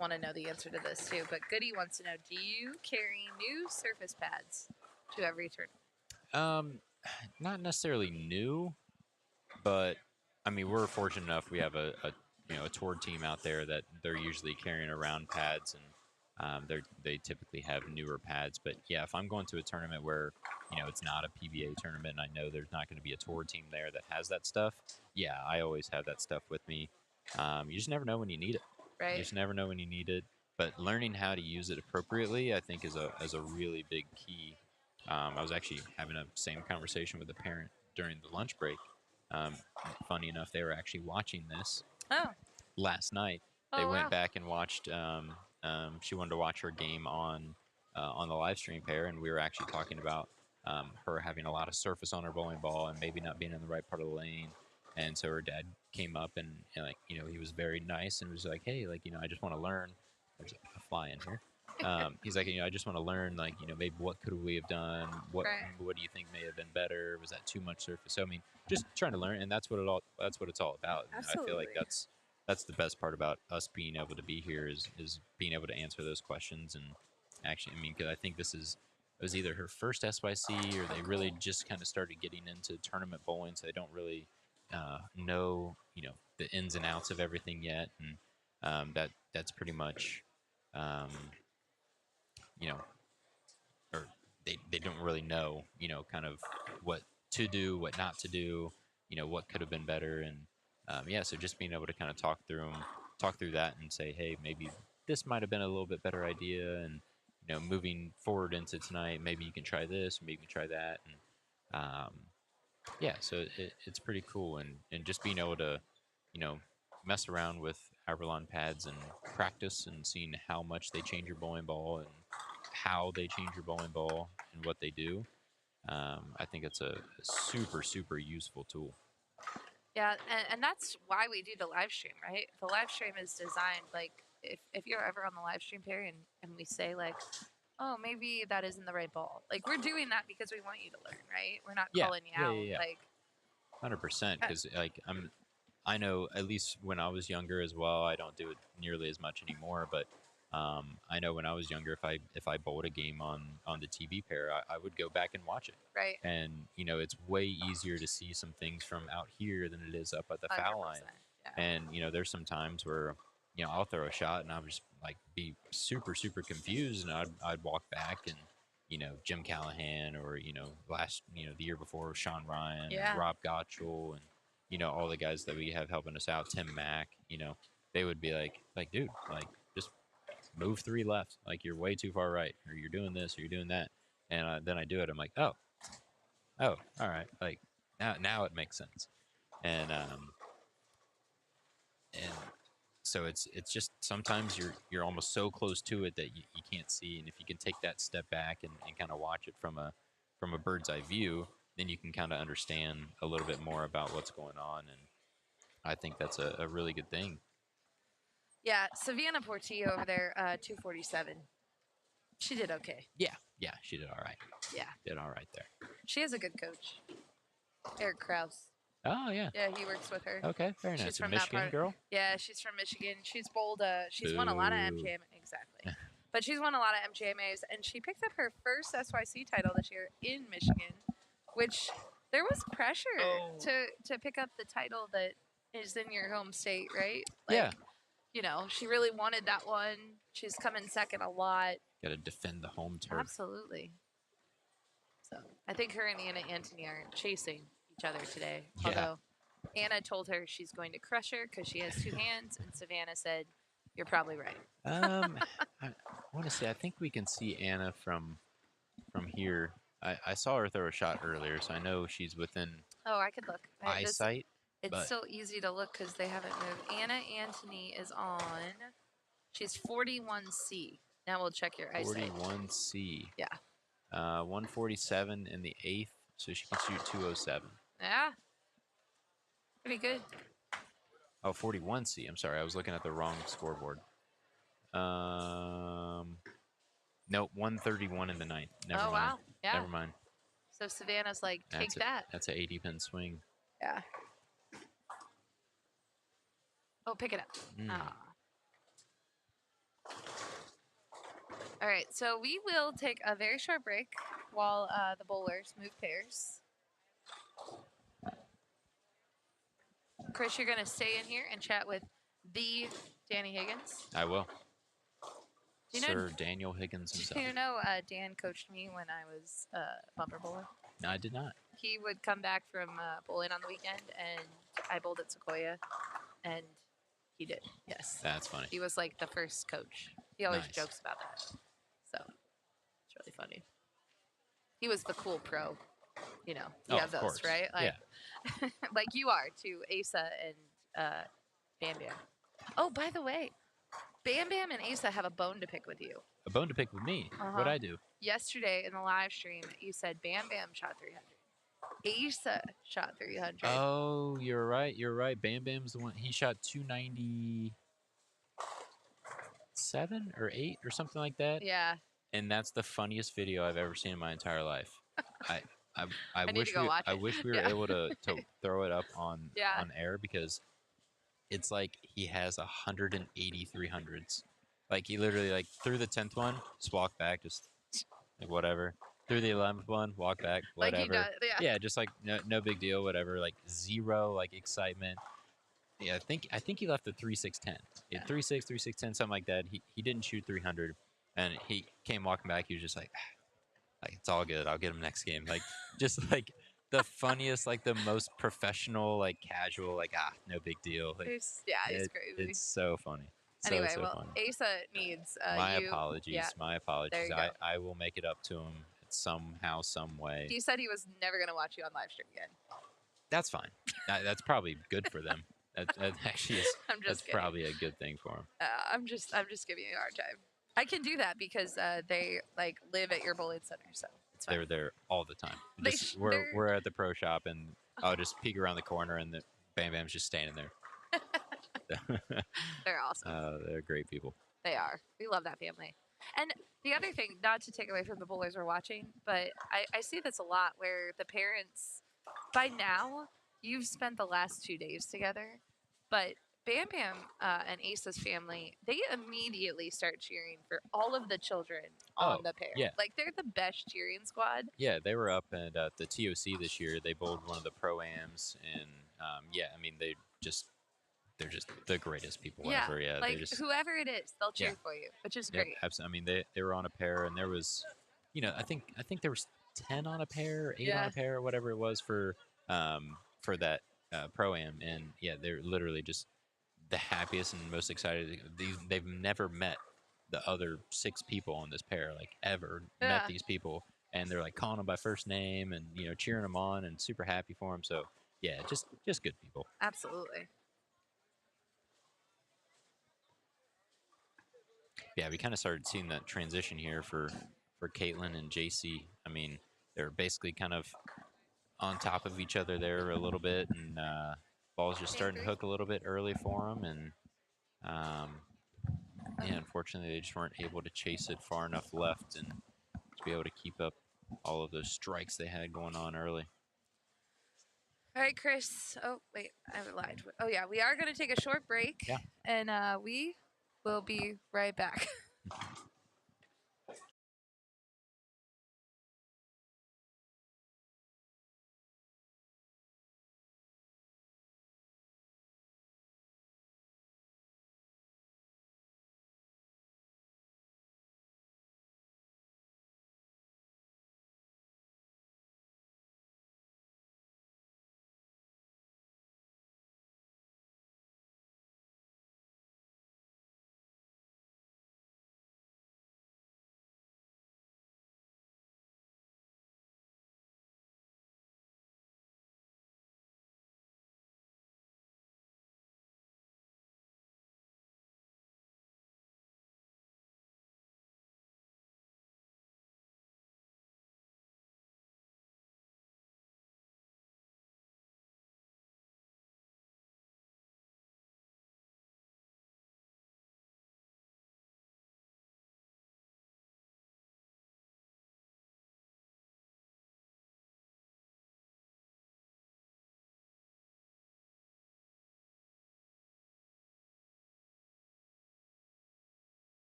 want to know the answer to this too. But Goody wants to know: do you carry new surface pads to every tournament? Not necessarily new, but I mean we're fortunate enough. We have a a tour team out there that they're usually carrying around pads, and they typically have newer pads. But yeah, if I'm going to a tournament where it's not a PBA tournament, and I know there's not going to be a tour team there that has that stuff, yeah, I always have that stuff with me. You just never know when you need it. Right. You just never know when you need it. But learning how to use it appropriately, I think, is a really big key. I was actually having a same conversation with a parent during the lunch break. Um, Funny enough, they were actually watching this last night. They went back and watched. She wanted to watch her game on the live stream pair, and we were actually talking about her having a lot of surface on her bowling ball and maybe not being in the right part of the lane. And so her dad came up and like he was very nice and was like, hey, like I just want to learn. There's a fly in here. He's like, I just want to learn, like, maybe what could we have done? What do you think may have been better? Was that too much surface? So I mean, just trying to learn, and that's what it's all about. I feel like that's the best part about us being able to be here is being able to answer those questions. And actually, I mean, because I think it was either her first SYC or they really just kind of started getting into tournament bowling, so they don't really know the ins and outs of everything yet, and that's pretty much. Or they don't really know, kind of what to do, what not to do, what could have been better. And yeah, so just being able to kind of talk through that and say, hey, maybe this might have been a little bit better idea. And, moving forward into tonight, maybe you can try this, maybe you can try that. And yeah, so it's pretty cool. And just being able to, mess around with Avalon pads and practice and seeing how much they change your bowling ball and how they change your bowling ball and what they do. I think it's a super, super useful tool. Yeah, and that's why we do the live stream, right? The live stream is designed, like, if you're ever on the live stream, Perry, and we say, like, oh, maybe that isn't the right ball. Like, we're doing that because we want you to learn, right? We're not calling you out. Yeah. Like, 100%. Because, like, I know, at least when I was younger as well, I don't do it nearly as much anymore, but I know when I was younger, if I bowled a game on the TV pair, I would go back and watch it. Right. And it's way easier to see some things from out here than it is up at the foul line. Yeah. And there's some times where I'll throw a shot and I'll just like be super, super confused, and I'd walk back and Jim Callahan, or the year before, Sean Ryan, Rob Gottschall, and all the guys that we have helping us out, Tim Mack, they would be like, dude, like, just move 3 left. Like, you're way too far right, or you're doing this, or you're doing that. And then I do it. I'm like, oh, all right. Like, now it makes sense. And so it's just sometimes you're almost so close to it that you can't see. And if you can take that step back and kind of watch it from a bird's eye view, then you can kind of understand a little bit more about what's going on. And I think that's a really good thing. Yeah, Savannah Portillo over there, 247. She did okay. Yeah, she did all right. Yeah. Did all right there. She has a good coach, Eric Krause. Oh, yeah. Yeah, he works with her. Okay, very nice. She's A from Michigan girl? Yeah, she's from Michigan. She's bowled. She's won a lot of MGMA. Exactly. But she's won a lot of MGMAs, and she picked up her first SYC title this year in Michigan, which there was pressure to pick up the title that is in your home state, right? Like, yeah. She really wanted that one. She's come in second a lot. Got to defend the home turf. Absolutely. So I think her and Anna Antony are chasing each other today. Yeah. Although Anna told her she's going to crush her because she has 2 hands, and Savannah said, "You're probably right." I want to say, I think we can see Anna from here. I saw her throw a shot earlier, so I know she's within I could look. eyesight. It's still easy to look because they haven't moved. Anna Antony is on. She's 41C. Now we'll check your eyesight. 41C. Yeah. 147 in the 8th, so she can shoot 207. Yeah. Pretty good. Oh, 41C. I'm sorry, I was looking at the wrong scoreboard. Nope, 131 in the 9th. Never mind. Wow. Yeah. Never mind. So Savannah's like, take that. That's an 80-pin swing. Yeah. Oh, pick it up. All right, so we will take a very short break while the bowlers move pairs. Chris, you're going to stay in here and chat with the Danny Higgins. I will. You know, Sir Daniel Higgins himself. You know, Dan coached me when I was a bumper bowler. No, I did not. He would come back from bowling on the weekend, and I bowled at Sequoia, and he did. Yes, That's funny. he was like the first coach. He always Nice. jokes about that, so it's really funny. He was the cool pro, you know. You have those, course. right? Like, yeah. like you are to Asa and Bam Bam. Oh, by the way, Bam Bam and Asa have a bone to pick with you. A bone to pick with me. What'd I do? Yesterday in the live stream, you said Bam Bam shot 300. Asa shot 300. Oh, you're right. You're right. Bam Bam's the one. He shot 297 or 8 or something like that. Yeah. And that's the funniest video I've ever seen in my entire life. I wish we were able to throw it up on air, because it's like he has 180 300s. Like he literally like threw the 10th one, just walked back, just like whatever. Threw the 11th one, walked back, whatever. Like he does, yeah, just like no big deal, whatever. Like zero like excitement. Yeah, I think he left the 3-6-10. Yeah, 3-6, 3-6-10, something like that. He didn't shoot 300, and he came walking back. He was just like it's all good. I'll get him next game. Like just like the funniest, like the most professional, like casual, like no big deal. Like, he's crazy. It's so funny. Anyway, so well, funny. Asa needs my you. apologies. Yeah. My apologies. There you go. I will make it up to him somehow, some way. He said he was never going to watch you on live stream again. That's fine. That's probably good for them. That actually is. I'm just that's kidding. probably a good thing for him. I'm just giving you a hard time. I can do that because they like live at your bowling center, so it's fine. They're there all the time. They Just, we're at the pro shop, and I'll just peek around the corner, and the Bam Bam's just standing there. They're awesome. They're great people. They are. We love that family. And the other thing, not to take away from the bowlers we're watching, but I see this a lot where the parents, by now, you've spent the last 2 days together, but Bam Bam and Asa's family, they immediately start cheering for all of the children on the pair. Yeah. Like, they're the best cheering squad. Yeah, they were up at the TOC this year. They bowled one of the pro-ams, and I mean, they're just the greatest people ever. Yeah, like just, whoever it is, they'll cheer for you, which is great. Absolutely. I mean, they were on a pair, and there was, I think there was 10 on a pair, 8 on a pair, or whatever it was for that pro-am, and they're literally just the happiest and most excited. They've never met the other 6 people on this pair, like ever met these people, and they're like calling them by first name and cheering them on and super happy for them. So yeah, just good people. Absolutely. Yeah, we kind of started seeing that transition here for Caitlin and JC. I mean, they're basically kind of on top of each other there a little bit, and ball's just starting to hook a little bit early for them, and unfortunately they just weren't able to chase it far enough left and to be able to keep up all of those strikes they had going on early. All right, Chris. Oh, wait, I lied. Oh, yeah, we are going to take a short break, and we will be right back.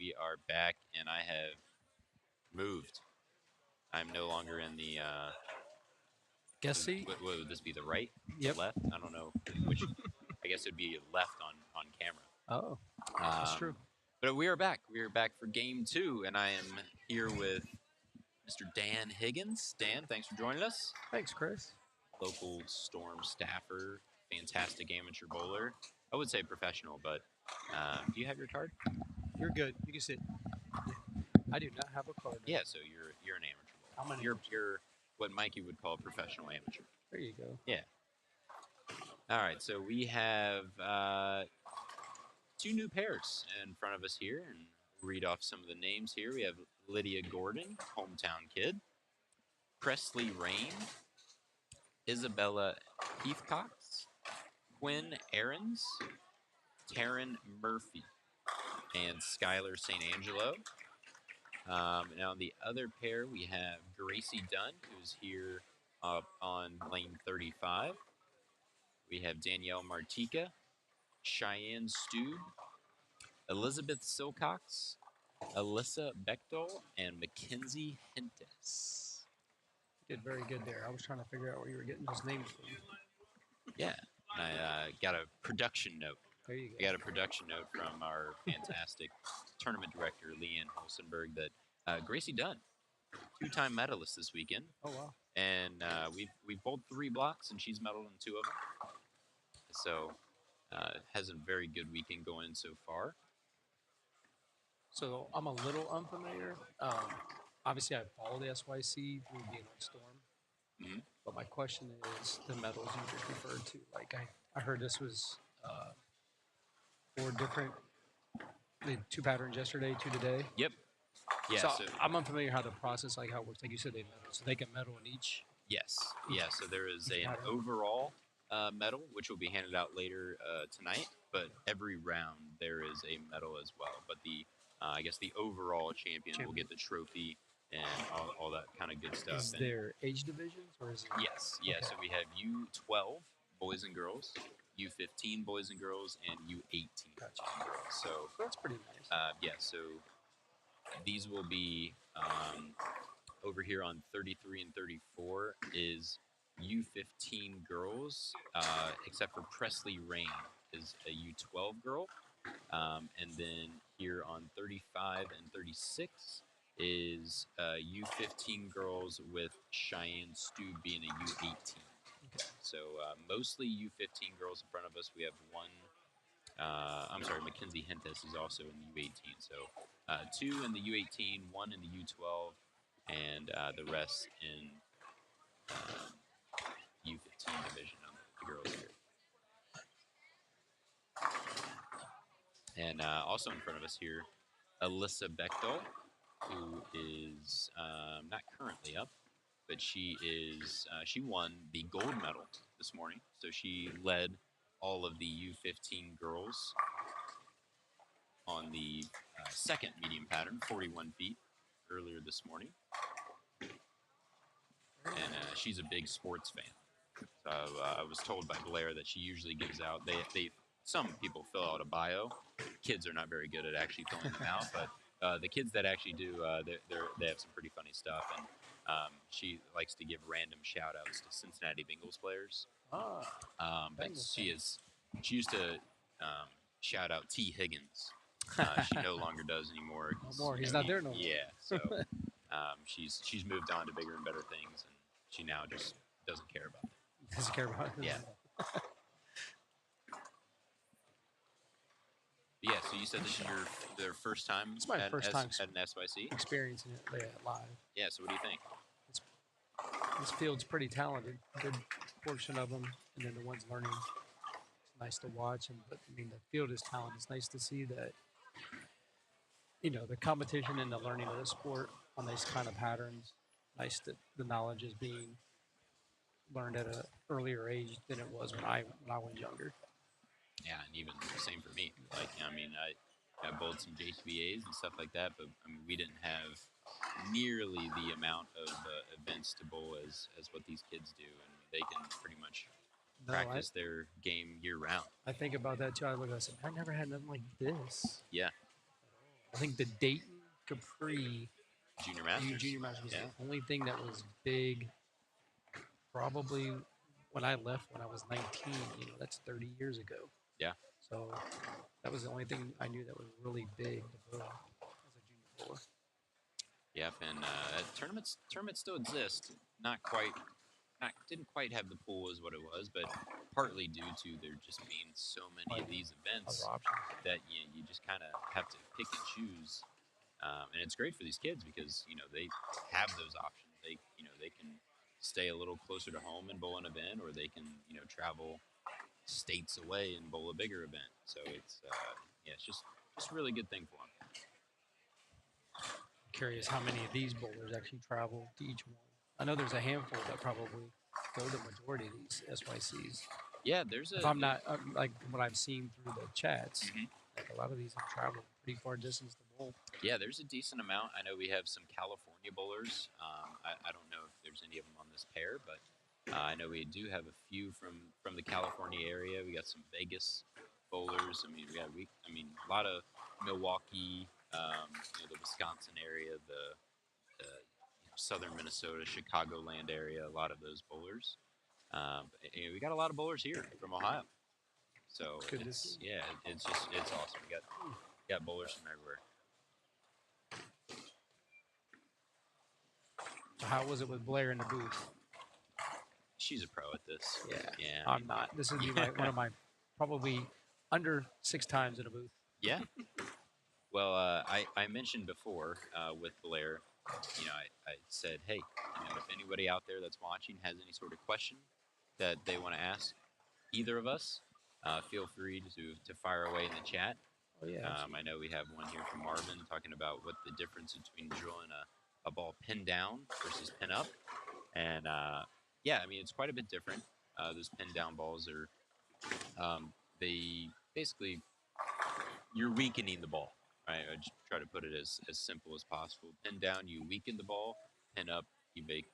we are back, and I have moved. I'm no longer in the. Guest seat? What would this be? The right? Yep. Left? I don't know which. I guess it'd be left on camera. Oh, that's true. But we are back. We are back for game 2, and I am here with Mr. Dan Higgins. Dan, thanks for joining us. Thanks, Chris. Local Storm staffer, fantastic amateur bowler. I would say professional, but do you have your card? You're good. You can sit. I do not have a card. Yeah, so you're an amateur bowler. I'm an You're what Mikey would call a professional amateur. There you go. Yeah. All right, so we have 2 new pairs in front of us here, and read off some of the names here. We have Lydia Gordon, hometown kid, Presley Rain, Isabella Heathcox, Quinn Aarons, Taryn Murphy, and Skylar St. Angelo. And on the other pair, we have Gracie Dunn, who's here on lane 35. We have Danielle Martika, Cheyenne Stube, Elizabeth Silcox, Alyssa Bechtel, and Mackenzie Hintis. You did very good there. I was trying to figure out where you were getting those names from. Yeah, I got a production note. There you go. I got a production note from our fantastic tournament director, Leanne Holstenberg, that Gracie Dunn, 2-time medalist this weekend. Oh, wow. And we've bowled 3 blocks, and she's medaled in 2 of them. So has a very good weekend going so far. So I'm a little unfamiliar. Obviously, I follow the SYC through being on Storm. Mm-hmm. But my question is the medals you just referred to. Like, I heard this was 4 different, they had 2 patterns yesterday, 2 today. Yep. Yeah. So, So I'm unfamiliar how the process, like how it works. Like you said, they medal. So they can medal in each. yes. Yeah. So there is Each an pattern. overall medal, which will be handed out later tonight. But every round there is a medal as well. But the I guess the overall champion will get the trophy and all that kind of good stuff. Is And there age divisions or is it? yes. Yeah. Okay. So we have U12 boys and girls, U15 boys and girls, and U18 Gotcha. boys and girls. So That's pretty nice. yeah. So these will be over here on 33 and 34 is U15 girls, except for Presley Rain is a U12 girl. And then here on 35 and 36 is U15 girls with Cheyenne Stube being a U18. Okay. So mostly U15 girls in front of us. We have one. I'm sorry, Mackenzie Hintis is also in the U18. So 2 in the U18, 1 in the U12, and the rest in U15 division of the girls here. And also in front of us here, Alyssa Bechtel, who is not currently up, but she won the gold medal this morning. So she led all of the U15 girls on the second medium pattern, 41 feet, earlier this morning. And she's a big sports fan. So I was told by Blair that she usually gives out, some people fill out a bio. Kids are not very good at actually filling them out, but the kids that actually do, they have some pretty funny stuff. And she likes to give random shout outs to Cincinnati Bengals players. But she used to shout out T. Higgins. She no longer does anymore. No more. He's not there no more. Yeah. So she's moved on to bigger and better things, and she now just doesn't care about it. Doesn't care about it. Yeah. Yeah, so you said this is their first time It's my first time at an SYC? experiencing it live. Yeah, so what do you think? This field's pretty talented. Good portion of them, and then the ones learning. It's nice to watch, but I mean the field is talented. It's nice to see that. The competition and the learning of the sport on these kind of patterns. Nice that the knowledge is being learned at an earlier age than it was when I was younger. Yeah, and even the same for me. Like, I mean, I bowled some JCBAs and stuff like that, but I mean, we didn't have nearly the amount of events to bowl as what these kids do, and they can pretty much practice their game year round. I think about that too. I look at it and say, I never had nothing like this. Yeah. I think the Dayton Capri Junior Masters. Junior Masters was Yeah. the only thing that was big. Probably when I left when I was 19. That's 30 years ago. Yeah. So that was the only thing I knew that was really big to bowl as a junior bowler. Yep, and tournaments still exist. Didn't quite have the pool as what it was, but partly due to there just being so many of these events Other options. that you just kind of have to pick and choose. And it's great for these kids because they have those options. They can stay a little closer to home and bowl an event, or they can travel states away and bowl a bigger event. So it's just a really good thing for them. Curious how many of these bowlers actually travel to each one. I know there's a handful that probably bowl the majority of these SYCs. Yeah, there's a. If I'm not like what I've seen through the chats, Mhm. like a lot of these have traveled pretty far distance to bowl. Yeah, there's a decent amount. I know we have some California bowlers. I don't know if there's any of them on this pair, but I know we do have a few from the California area. We got some Vegas bowlers. I mean, a lot of Milwaukee, the Wisconsin area, the southern Minnesota, Chicagoland area. A lot of those bowlers. We got a lot of bowlers here from Ohio. So it's awesome. We got bowlers from everywhere. How was it with Blair in the booth? She's a pro at this. Yeah. I'm not. This would be one of my probably under 6 times in a booth. Yeah. Well, I mentioned before with Blair, I said, hey, if anybody out there that's watching has any sort of question that they want to ask either of us, feel free to fire away in the chat. Oh, yeah. I know we have one here from Marvin talking about what the difference between drilling a ball pin down versus pin up. And, it's quite a bit different. Those pin down balls are, they basically, you're weakening the ball, right? I just try to put it as simple as possible. Pin down, you weaken the ball. Pin up, you make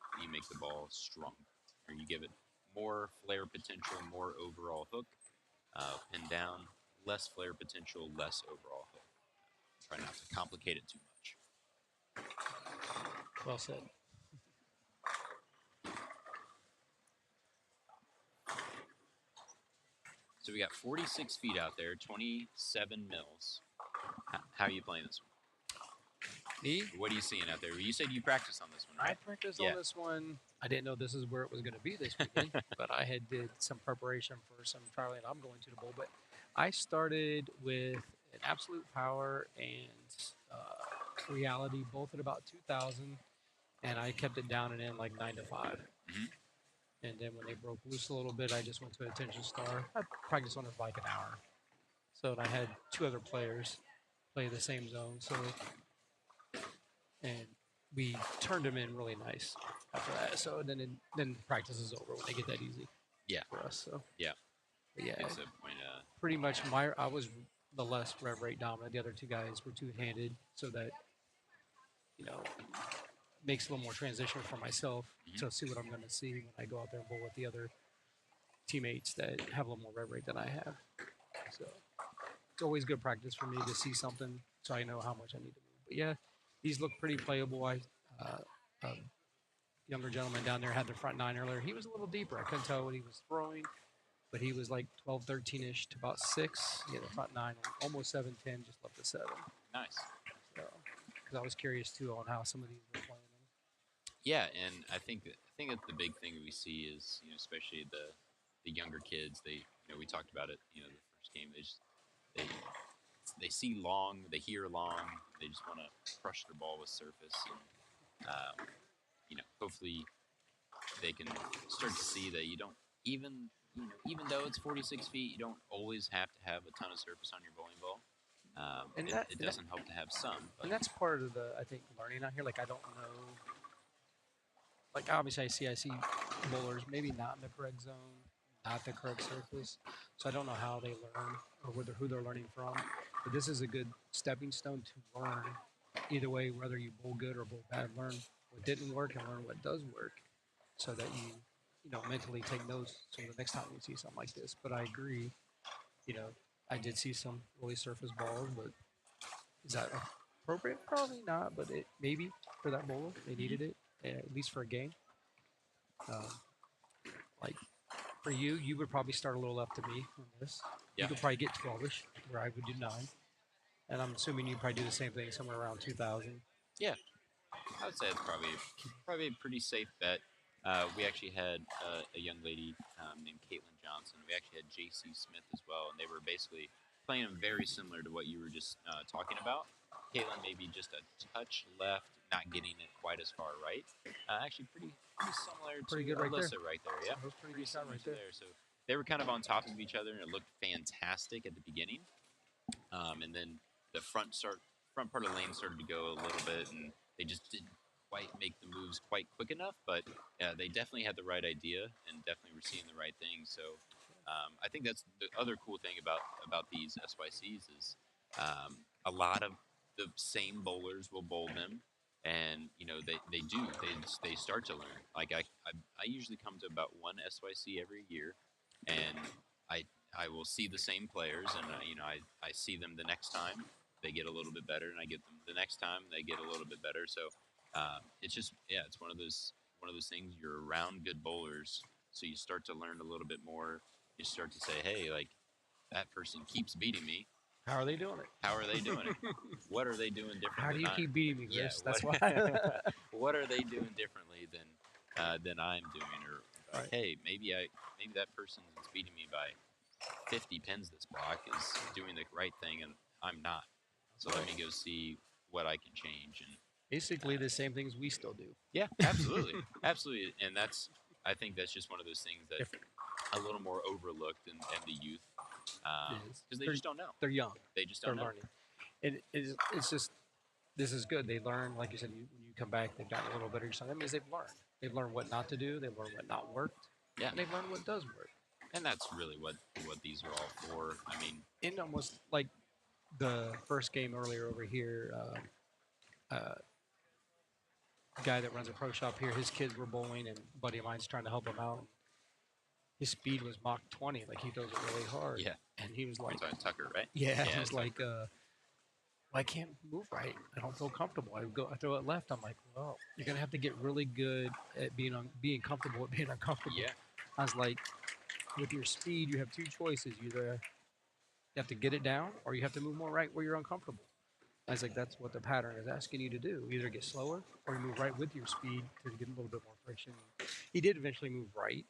the ball stronger, or you give it more flare potential, more overall hook. Pin down, less flare potential, less overall hook. Try not to complicate it too much. Well said. So we got 46 feet out there, 27 mils. How are you playing this one? Me? What are you seeing out there? You said you practiced on this one, right? I practiced on this one. I didn't know this is where it was going to be this weekend, but I had did some preparation for some trialing I'm going to the bowl. But I started with an absolute power and reality, both at about 2,000, and I kept it down and in like 9 to 5. Mm-hmm. And then when they broke loose a little bit, I just went to attention star. I practiced on it for like an hour. So I had 2 other players play the same zone. And we turned them in really nice after that. So then practice is over when they get that easy. Yeah. For us. So yeah. But yeah. It's a point, pretty much I was the less rev rate dominant. The other 2 guys were 2-handed, so that makes a little more transition for myself to see what I'm going to see when I go out there and bowl with the other teammates that have a little more rev rate than I have. So it's always good practice for me to see something so I know how much I need to move. But yeah, these look pretty playable. A younger gentleman down there had the front 9 earlier. He was a little deeper. I couldn't tell what he was throwing, but he was like 12, 13-ish to about 6. He had the front 9, almost 7, 10, just left the 7. nice. So, because I was curious too on how some of these were playing them. Yeah, and I think that the big thing that we see is, especially the younger kids. We talked about it. The first game, they see long, they hear long, they just want to crush their ball with surface, and hopefully they can start to see that you don't even though it's 46 feet, you don't always have to have a ton of surface on your bowling ball. It doesn't help to have some. But. And that's part of the, I think, learning out here. Like, I don't know. Like, obviously, I see bowlers maybe not in the correct zone, not the correct surface. So I don't know how they learn or who they're learning from. But this is a good stepping stone to learn either way, whether you bowl good or bowl bad. Learn what didn't work and learn what does work so that you mentally take notes so the next time you see something like this. But I agree, I did see some really surface balls, but is that appropriate? Probably not, but it maybe for that bowler they needed it at least for a game. Um, like for you, you would probably start a little up to me on this. Yeah. You could probably get 12ish, where I would do 9, and I'm assuming you probably do the same thing somewhere around 2,000. Yeah, I would say it's probably a pretty safe bet. We actually had a young lady named Caitlin Johnson. We actually had J.C. Smith as well, and they were basically playing them very similar to what you were just talking about. Caitlin maybe just a touch left, not getting it quite as far right. Actually, pretty similar Pretty to good right Alyssa there. right there. Yeah, That was pretty good shot similar right to there. So they were kind of on top of each other, and it looked fantastic at the beginning. And then the front part of the lane started to go a little bit, and they just didn't quite make the moves quite quick enough. But they definitely had the right idea and definitely were seeing the right things. So I think that's the other cool thing about these SYCs is a lot of the same bowlers will bowl them. And they start to learn. Like I usually come to about one SYC every year, and I will see the same players, and I see them the next time they get a little bit better, and I get them the next time they get a little bit better. So it's just it's one of those things. You're around good bowlers, so you start to learn a little bit more. You start to say, hey, like that person keeps beating me. How are they doing it? How are they doing it? What are they doing differently? How do you keep beating me, Chris? That's why. What are they doing differently than I'm doing? Or Right. hey, maybe that person that's beating me by 50 pins this block is doing the right thing, and I'm not. So let me go see what I can change. And Basically, the same things we still do. yeah, absolutely, absolutely. And I think that's just one of those things that Different. a little more overlooked in the youth because they just don't know. They're young. They just They're don't know. learning. It's just this is good. They learn, like you said, when you come back, they've gotten a little better. So that means they've learned. They've learned what not to do. They've learned what not worked. Yeah, And they've learned what does work. and that's really what these are all for. I mean, And almost like the first game earlier over here, guy that runs a pro shop here, his kids were bowling, and a buddy of mine's trying to help him out. His speed was Mach 20, like he throws it really hard. yeah. And he was like, You're talking Tucker, right? yeah, he Yeah, was like, I can't move right. I don't feel comfortable. I throw it left. I'm like, well, you're gonna have to get really good at being comfortable at being uncomfortable. Yeah. I was like, with your speed, you have 2 choices. You have to get it down, or you have to move more right where you're uncomfortable. I was like, that's what the pattern is asking you to do. Either get slower, or you move right with your speed to get a little bit more friction. He did eventually move right,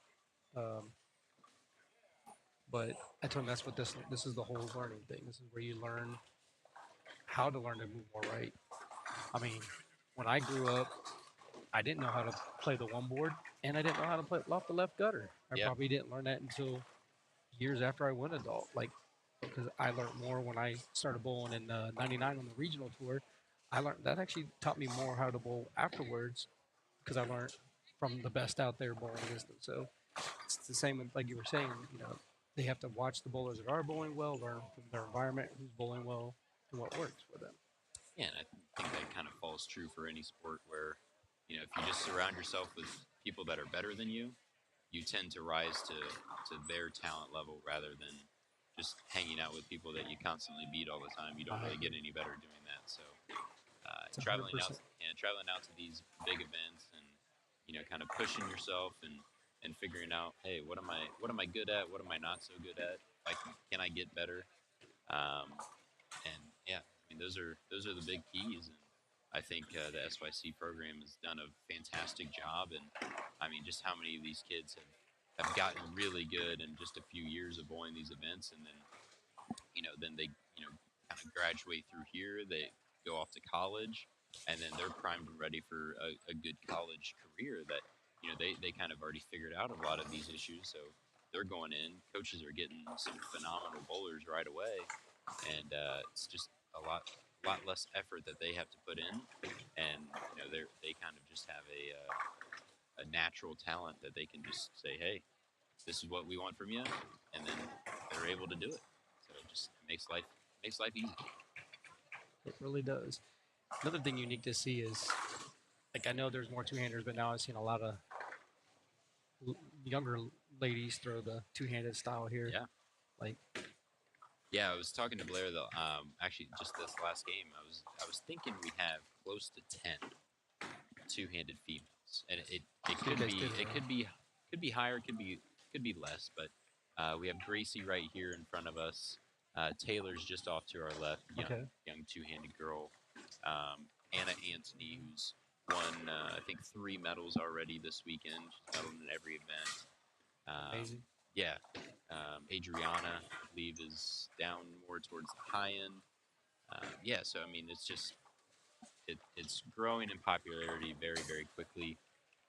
but I told him that's what this is the whole learning thing. This is where you learn how to learn to move more right. I mean, when I grew up, I didn't know how to play the one board, and I didn't know how to play off the left gutter. I Yeah. probably didn't learn that until years after I went adult. Like, because I learned more when I started bowling in '99 on the regional tour. I learned that actually taught me more how to bowl afterwards because I learned from the best out there bowling against them. So it's the same with, like you were saying, they have to watch the bowlers that are bowling well, learn from their environment, who's bowling well, and what works for them. Yeah, and I think that kind of falls true for any sport where, if you just surround yourself with people that are better than you, you tend to rise to their talent level rather than just hanging out with people that you constantly beat all the time. You don't really get any better doing that. So traveling 100%. out to these big events and kind of pushing yourself and figuring out, hey, what am I good at? What am I not so good at? Can I get better? And yeah, I mean those are the big keys. And I think the SYC program has done a fantastic job. And I mean, just how many of these kids have gotten really good in just a few years of bowling these events, and then they kind of graduate through here. They go off to college, and then they're primed and ready for a good college career. That they kind of already figured out a lot of these issues, so they're going in. Coaches are getting some phenomenal bowlers right away, and it's just a lot less effort that they have to put in, and they kind of just have a natural talent that they can just say, hey, this is what we want from you, and then they're able to do it. So it just makes life easy. It really does. Another thing unique to see is, like, I know there's more two-handers, but now I've seen a lot of younger ladies throw the two-handed style here. Yeah. Like, Yeah, I was talking to Blair though. Actually, just this last game, I was thinking we have close to 10 two-handed females, and it you could guys be did it well. could be higher, could be less, but we have Gracie right here in front of us. Taylor's just off to our left, Okay. young two-handed girl. Anna Anthony, who's won I think 3 medals already this weekend. She's medaled in every event. Amazing. Yeah. Adriana, I believe, is down more towards the high end. Yeah, so I mean, it's just it's growing in popularity very, very quickly.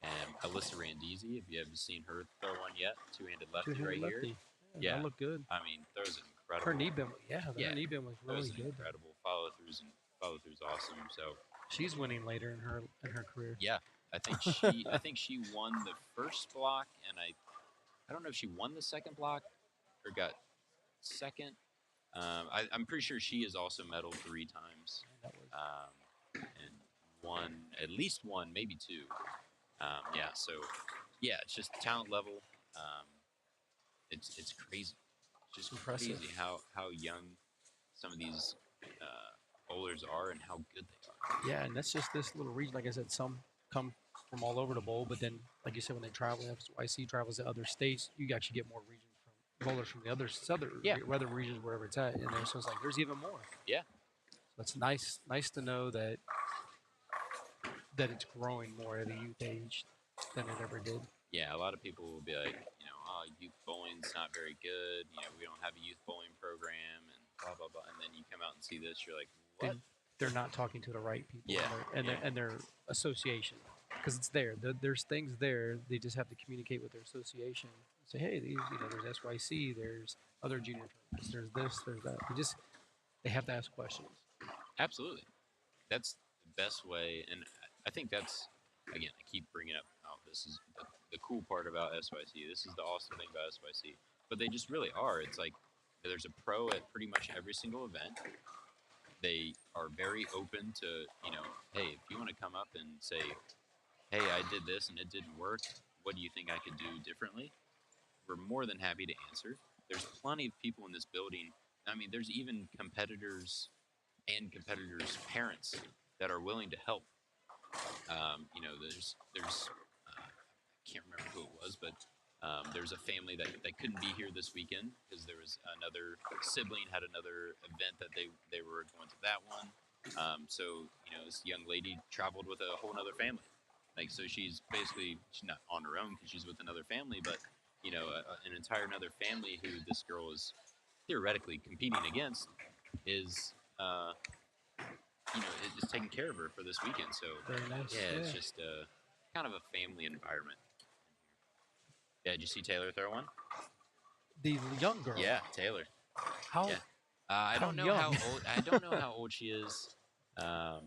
And Alyssa Randisi, if you haven't seen her throw one yet, two-handed lefty Two-handed right lefty. here. Yeah, Yeah, that looked good. I mean, throws it incredible. Her knee bend, Yeah, her knee bend was throws really it good. incredible. Follow through's awesome. So She's winning later in her career. yeah, I think she won the first block, and I don't know if she won the second block or got second. I'm pretty sure she has also medaled 3 times, That was and won at least one, maybe 2. Yeah, so yeah, it's just talent level. It's crazy. It's just impressive. crazy how young some of these bowlers are and how good they are. Yeah, and that's just this little region. Like I said, some come from all over the bowl, but then, like you said, when they travel, SYC travels to other states, you actually get more regions from bowlers from the other regions wherever it's at. And there, so it's like there's even more. Yeah, So it's nice to know that it's growing more at a youth age than it ever did. yeah. A lot of people will be like, oh, youth bowling's not very good. We don't have a youth bowling program, and blah blah blah. And then you come out and see this, you're like, what? They're not talking to the right people. Yeah, and their association, because it's there. There's things there. They just have to communicate with their association. Say, hey, there's SYC. There's other junior tournaments. There's this. There's that. They have to ask questions. Absolutely. That's the best way. And I think that's, again, I keep bringing up, this is the cool part about SYC. This is the awesome thing about SYC. But they just really are. It's like there's a pro at pretty much every single event. They are very open to, hey, if you want to come up and say, hey, I did this and it didn't work, what do you think I could do differently? We're more than happy to answer. There's plenty of people in this building. I mean, there's even competitors and competitors' parents that are willing to help. There's I can't remember who it was, but there's a family that couldn't be here this weekend because there was another sibling had another event that they were going to that one. So this young lady traveled with a whole other family. Like, so she's not on her own because she's with another family, but an entire another family who this girl is theoretically competing against is is taking care of her for this weekend. So Very nice. yeah, it's just kind of a family environment. Yeah, did you see Taylor throw one? The young girl. Yeah, Taylor. How? Yeah. I How don't know young? how old. I don't know how old she is. How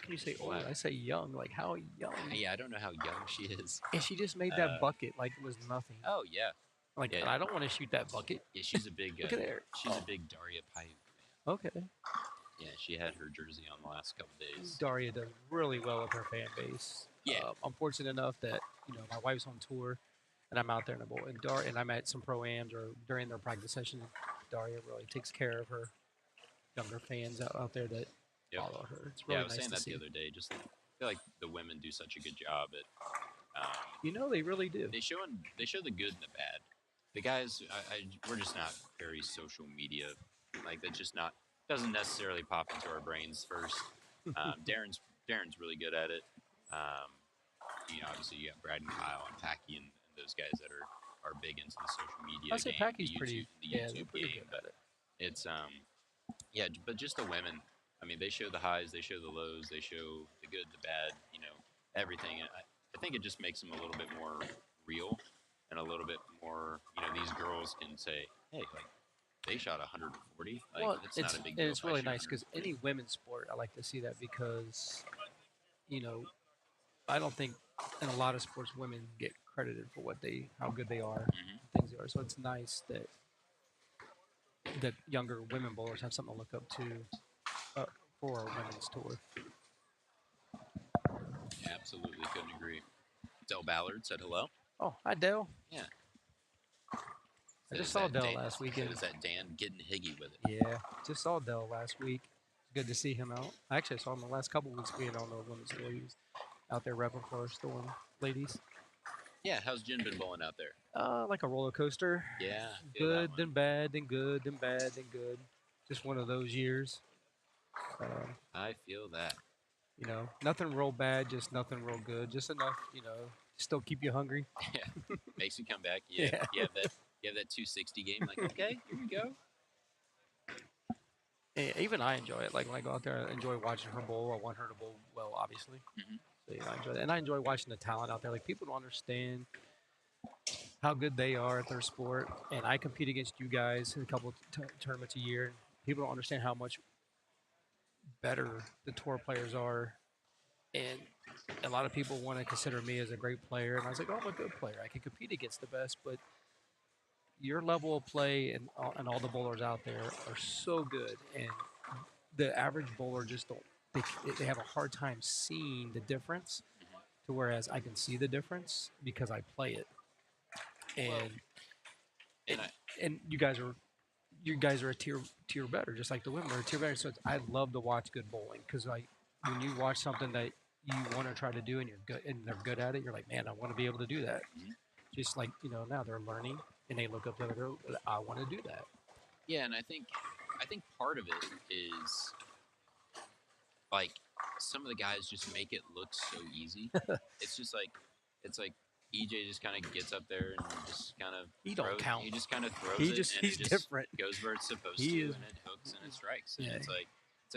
can you say old? Wow. I say young. Like how young? Yeah, I don't know how young she is. And she just made that bucket like it was nothing. Oh yeah. Like, yeah. and I don't want to shoot that bucket. Yeah, she's a big. Look at there. She's a big Daria Paiute fan. Okay. Yeah, she had her jersey on the last couple days. Daria does really well with her fan base. Yeah. I'm fortunate enough that my wife's on tour, and I'm out there in the bowl, and I'm at some pro-ams or during their practice session. Daria really takes care of her younger fans out there that follow her. It's really I was nice saying to that see. the other day. Just I feel like the women do such a good job at. They really do. They show the good and the bad. The guys, we're just not very social media. Like, that's just not doesn't necessarily pop into our brains first. Darren's really good at it. Obviously you got Brad and Kyle and Packy and those guys that are big into the social media. I say game, Packy's the pretty. YouTube They're pretty game. good at it. It's but just the women. I mean, they show the highs, they show the lows, they show the good, the bad. Everything. And I think it just makes them a little bit more real and a little bit more. These girls can say, hey, like, they shot 140. Like, Well, it's not a big deal. and it's if I really shoot nice because 140. any women's sport, I like to see that because, I don't think in a lot of sports women get credited for how good they are, things they are. So it's nice that younger women bowlers have something to look up to for our women's tour. Absolutely couldn't agree. Del Ballard said hello. Oh, hi Dale. Yeah. I just saw Dell last weekend. Is that Dan getting higgy with it? Yeah, just saw Dell last week. Good to see him out. Actually, I saw him the last couple weeks being on the women's tour. He was out there repping for our Storm ladies. Yeah, how's Jen been bowling out there? Like a roller coaster. Yeah. Good, then bad, then good, then bad, then good. Just one of those years. I feel that. You know, nothing real bad, just nothing real good. Just enough, still keep you hungry. Yeah, makes you come back. Yeah, Yeah. you have that 260 game. Like, okay, here we go. Yeah, even I enjoy it. Like when I go out there, I enjoy watching her bowl. I want her to bowl well, obviously. Mhm. So yeah, I enjoy that, and I enjoy watching the talent out there. Like people don't understand how good they are at their sport, and I compete against you guys in a couple tournaments a year. People don't understand how much better the tour players are, and a lot of people want to consider me as a great player, and I was like, oh, I'm a good player. I can compete against the best, but your level of play and all the bowlers out there are so good, and the average bowler just don't. They have a hard time seeing the difference, to whereas I can see the difference because I play it, and you guys are a tier better, just like the women are a tier better. So I love to watch good bowling because when you watch something that you want to try to do and you're good and they're good at it, you're like, man, I want to be able to do that. Mhm. Just like now they're learning and they look up to the other girl, I want to do that. Yeah, and I think part of it is like some of the guys just make it look so easy. It's like EJ just kind of gets up there and just kind of He don't count. He just kind of throws He it just and he's it just different. goes where it's supposed He to is- and it hooks and it strikes and Yeah. it's like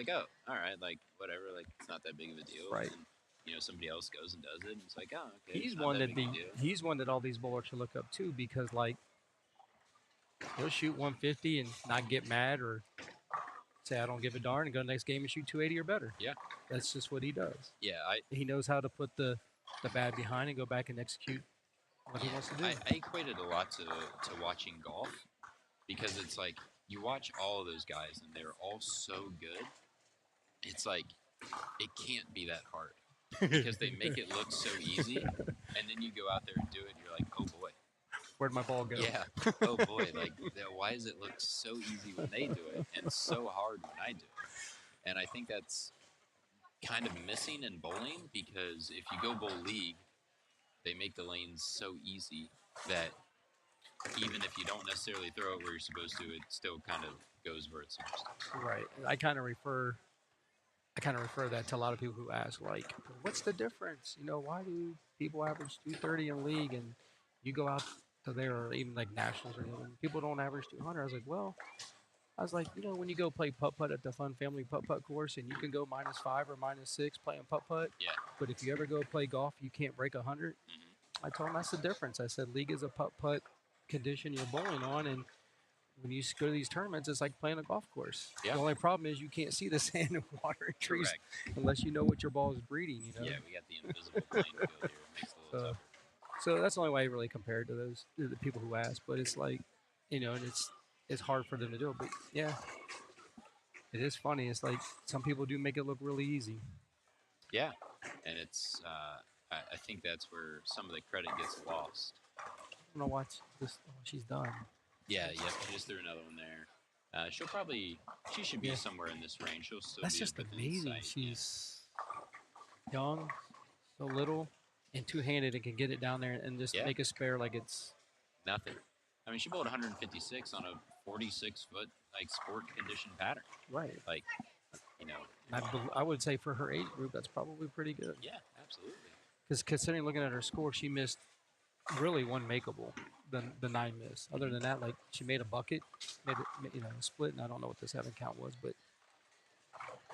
oh, all right, like whatever, like it's not that big of a deal. Right. And, somebody else goes and does it and it's like, oh, okay. He's it's not one that that big a deal. he's one that all these bowlers should look up to because like he'll shoot 150 and not get mad or say I don't give a darn and go next game and shoot 280 or better. Yeah. That's just what he does. Yeah, He knows how to put the bad behind and go back and execute what he wants to do. I equate it a lot to watching golf because it's like you watch all of those guys and they're all so good. It's like it can't be that hard because they make it look so easy, and then you go out there and do it, and you're like, oh boy, Where'd my ball go? yeah, oh boy, like why does it look so easy when they do it and so hard when I do it? And I think that's kind of missing in bowling because if you go bowl league, they make the lanes so easy that even if you don't necessarily throw it where you're supposed to, it still kind of goes where it's supposed to. Right. I kind of refer that to a lot of people who ask, like, what's the difference? Why do people average 230 in league and you go out to there or even like nationals or anything, people don't average 200? I was like, when you go play putt-putt at the Fun Family putt-putt course and you can go -5 or -6 playing putt-putt, Yeah. but if you ever go play golf, you can't break 100. Mm-hmm. I told them that's the difference. I said, league is a putt-putt condition you're bowling on, and when you go to these tournaments, it's like playing a golf course. Yeah. The only problem is you can't see the sand and water and trees Correct. unless you know what your ball is breeding. Yeah, we got the invisible playing field here. It makes it a little tougher. So that's the only way I really compared to the people who ask. But it's like, and it's hard for them to do it. But yeah, it is funny. It's like some people do make it look really easy. Yeah, and it's I think that's where some of the credit gets lost. I'm gonna watch this. Oh, she's done. Yeah, yep. She just threw another one there. She should be somewhere in this range. She'll still That's be just within amazing. sight, She's young, so little, and two-handed, and can get it down there and just make a spare like it's nothing. I mean, she bowled 156 on a 46-foot like sport condition pattern. right. Like, I would say for her age group, that's probably pretty good. yeah, absolutely. Because considering looking at her score, she missed really one makeable, the 9 miss. Other than that, like she made a bucket, made it, a split, and I don't know what the 7 count was, but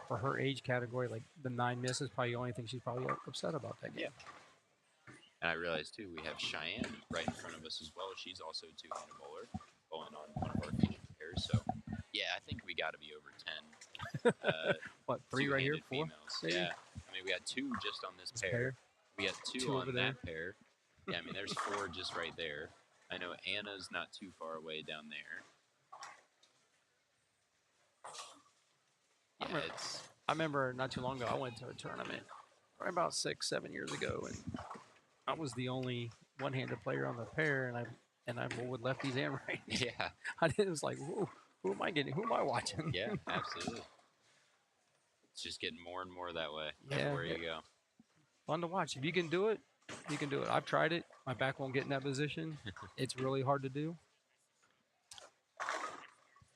for her age category, like the 9 miss is probably the only thing she's probably upset about that game. Yeah. And I realized too, we have Cheyenne right in front of us as well. She's also a two-handed bowler, bowling on one of our featured pairs. So, yeah, I think we got to be over 10. What, 3 right here, 4? Females. Maybe? Yeah, I mean we got 2 just on this This pair. We got 2 Two on over that pair. Yeah, I mean there's 4 just right there. I know Anna's not too far away down there. Yeah, I remember not too long ago, I went to a tournament, probably about 6-7 years ago, and I was the only one-handed player on the pair, and and I roll with lefties and righties. Yeah. It was like, whoa, who am I getting? Who am I watching? Yeah, absolutely. It's just getting more and more that way. Yeah. Everywhere you go. Fun to watch. If you can do it, you can do it. I've tried it. My back won't get in that position. It's really hard to do.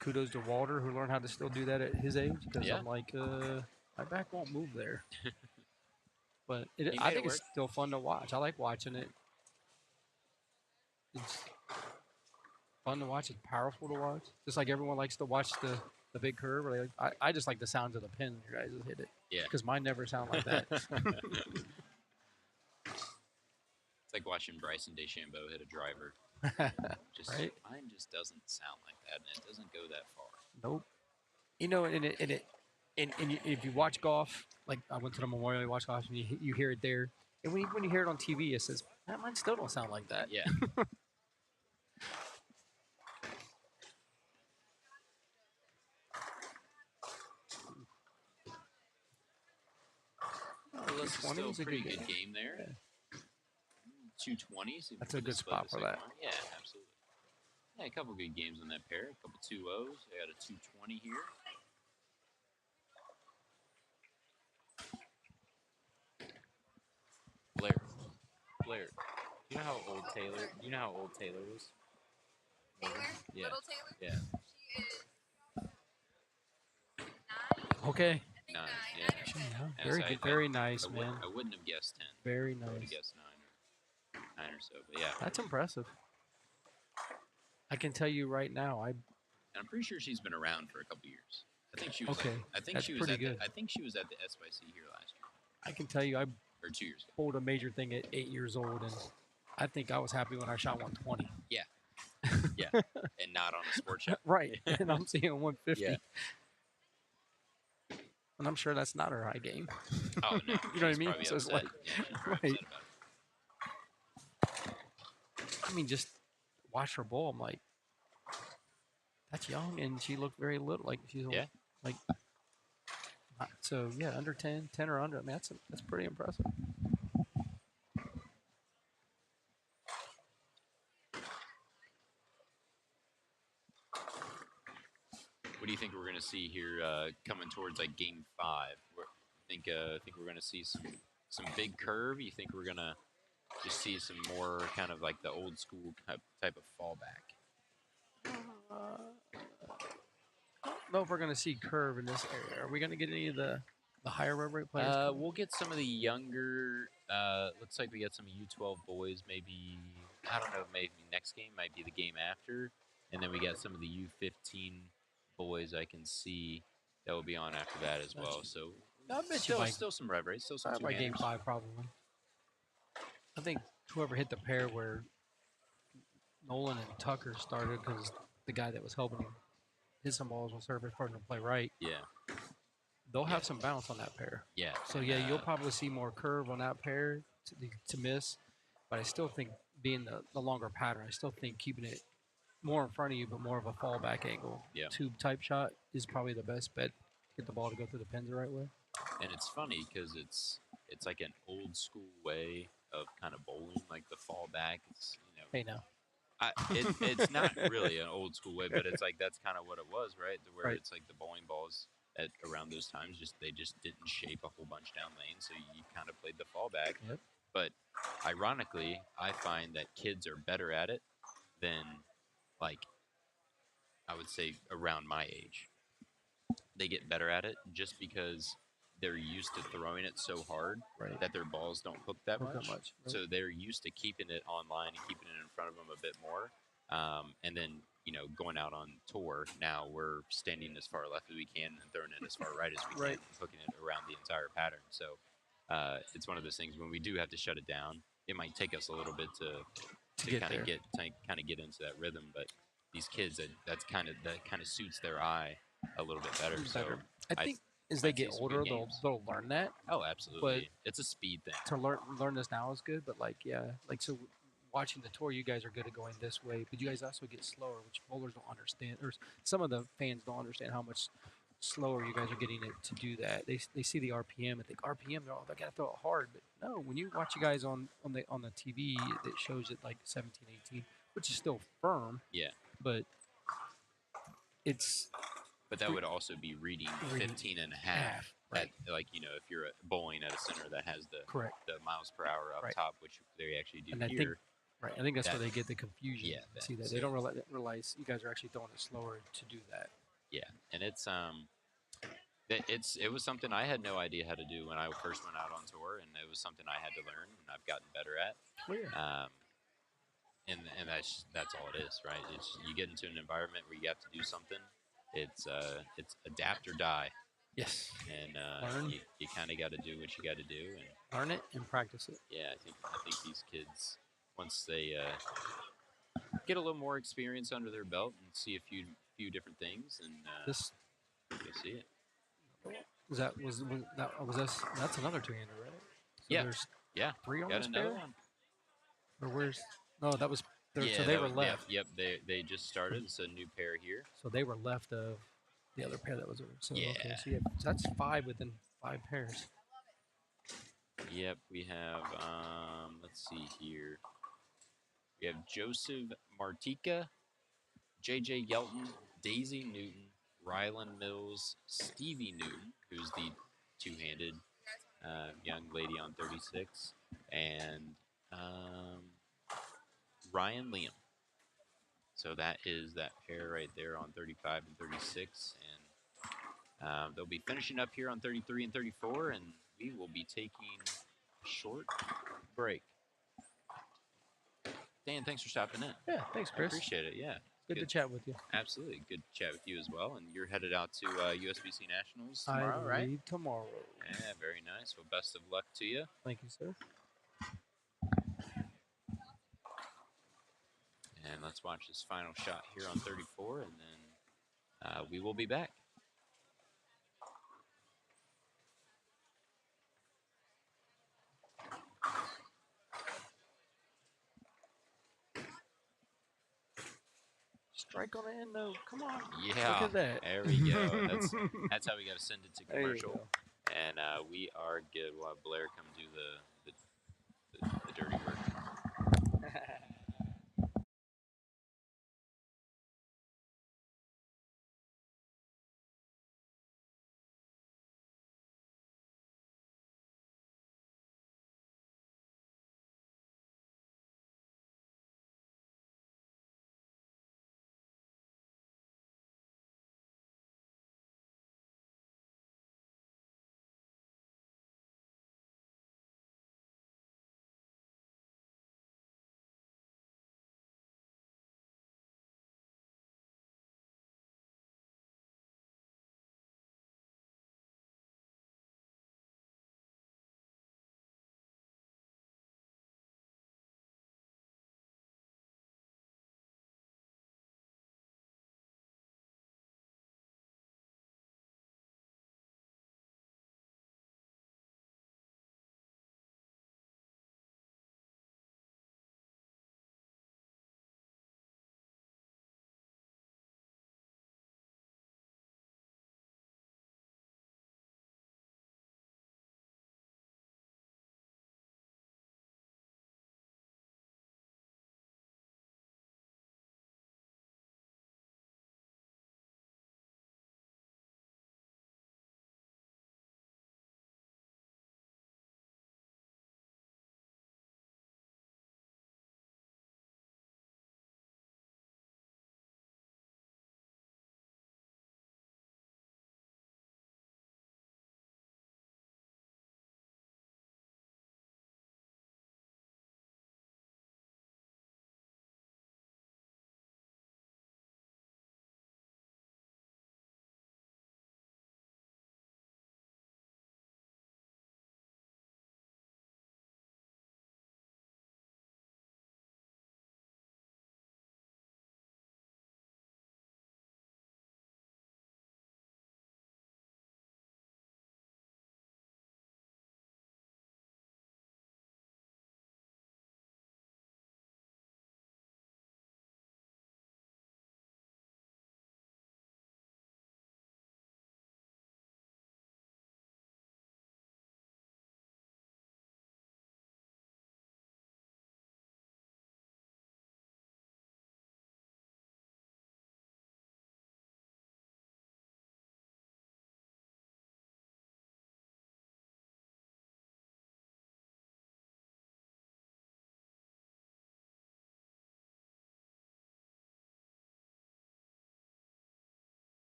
Kudos to Walter, who learned how to still do that at his age, because Yeah. I'm like, my back won't move there. But He I made think it it's work. still fun to watch. I like watching it. It's fun to watch. It's powerful to watch. Just like everyone likes to watch the big curve. Or I just like the sounds of the pin when your guys hit it. Yeah. Because mine never sound like that. It's like watching Bryson DeChambeau hit a driver. Just Right? Mine just doesn't sound like that, and it doesn't go that far. Nope. You know, and if you watch golf, like I went to the Memorial to watch golf, and you hear it there, and when you hear it on TV, it says, "Man, mine still don't sound like that." Yeah. Well, this is still 220 a is a pretty good good game there. 220s. That's a good spot for that. Yeah, absolutely. Yeah, a couple good games on that pair. A couple 2-0s. They got a 220 here. Blair. Do you know how old Taylor? Do you know how old Taylor is? Taylor? Yeah. Little Taylor? Yeah. She is 9. Okay. I think 9. 9. Yeah. 9 or 10. Yeah, Very so good. Very nice, I man. wouldn't have guessed 10. Very I would have nice. guessed 9 or so. But yeah. That's impressive. I can tell you right now, And I'm pretty sure she's been around for a couple years. I think she was. Okay, I think that's she was pretty at good. I think she was at the SYC here last year I can tell you, I or 2 years ago. pulled a major thing at 8 years old, and I think I was happy when I shot 120. Yeah, and not on a sports shop. Right, and I'm seeing 150. Yeah. And I'm sure that's not her high game. Oh no, You know what I she's mean? probably So it's upset. like- Yeah, she's probably right. upset about it. I mean, just watch her bowl. I'm like, that's young, and she looked very little. Like she's Yeah. like. So yeah, under 10 or under. I mean, that's pretty impressive. What do you think we're going to see here coming towards like Game 5? Think we're going to see some big curve? You think we're going to just see some more kind of like the old school type of fallback? I don't know if we're going to see curve in this area. Are we going to get any of the higher rev rate players? coming? We'll get some of the younger. Looks like we got some U12 boys. Maybe I don't know. Maybe next game might be the game after, and then we got some of the U15 boys. I can see that will be on after that as well. So I bet you still some rev rates. Still some by game two-handers. 5 probably. I think whoever hit the pair where Nolan and Tucker started, because the guy that was helping him hit some balls on surface starting to play right. Yeah, They'll have some bounce on that pair. yeah. So and, yeah, you'll probably see more curve on that pair to miss. But I still think being the longer pattern, I still think keeping it more in front of you, but more of a fallback angle, Yeah. tube type shot is probably the best bet. Get the ball to go through the pins the right way. And it's funny because it's like an old school way of kind of bowling, like the fallback. It's Hey now, it's not really an old school way, but it's like that's kind of what it was, right? To where Right. it's like the bowling balls at around those times they just didn't shape a whole bunch down lane, so you kind of played the fallback. Yep. But ironically, I find that kids are better at it than like I would say around my age. They get better at it just because they're used to throwing it so hard right? that their balls don't hook that Hook much. that much, right. So they're used to keeping it online and keeping it in front of them a bit more. And then, going out on tour, now we're standing as far left as we can and throwing it as far right as we Right. can and hooking it around the entire pattern. So it's one of those things when we do have to shut it down, it might take us a little bit to get kind there. of get into that rhythm. But these kids, that kind of suits their eye a little bit better. So Better. I I think as they I'd say get some older, good games. they'll learn that. oh, absolutely, it's a speed thing. To learn this now is good, but so watching the tour, you guys are good at going this way, but you guys also get slower, which bowlers don't understand, or some of the fans don't understand how much slower you guys are getting it to do that. They see the RPM and think RPM, they gotta throw it hard, but no, when you watch you guys on the TV, it shows it like 17, 18. which is still firm, Yeah. but it's But that would also be reading 15 and a half. Right. Like, if you're bowling at a center that has the miles per hour up top, which they actually do and here. I think that's where they get the confusion. Yeah. See that they don't realize you guys are actually throwing it slower to do that. Yeah, and it was something I had no idea how to do when I first went out on tour, and it was something I had to learn, and I've gotten better at. Oh, yeah. And that's all it is, right? It's you get into an environment where you have to do something. It's adapt or die. Yes. And you kind of got to do what you got to do, and learn it and practice it. Yeah, I think these kids, once they get a little more experience under their belt and see a few different things, and you'll see it. That's another two-hander, right? So Yeah. There's Yeah. 3 on Got this another pair? one. Or where's? No, that was. Yeah, so they were left. Yep. They just started. It's a new pair here. So they were left of the other pair that was over. So Yeah. okay, so that's 5 within 5 pairs. Yep, we have. Let's see here. We have Joseph Martika, J.J. Yelton, Daisy Newton, Rylan Mills, Stevie Newton, who's the two-handed young lady on 36, and Ryan Liam. So that is that pair right there on 35 and 36, and they'll be finishing up here on 33 and 34, and we will be taking a short break. Dan, thanks for stopping in. Yeah, thanks, Chris. I appreciate it. Yeah. Good to chat with you. Absolutely. Good to chat with you as well. And you're headed out to USBC Nationals tomorrow, right? I leave tomorrow. Yeah, very nice. Well, best of luck to you. Thank you, sir. And let's watch this final shot here on 34, and then we will be back. Strike on the end, though. Come on. Yeah. Look at that. There we go. That's how we got to send it to commercial. There you go. And we are good. We'll have Blair come do the dirty work.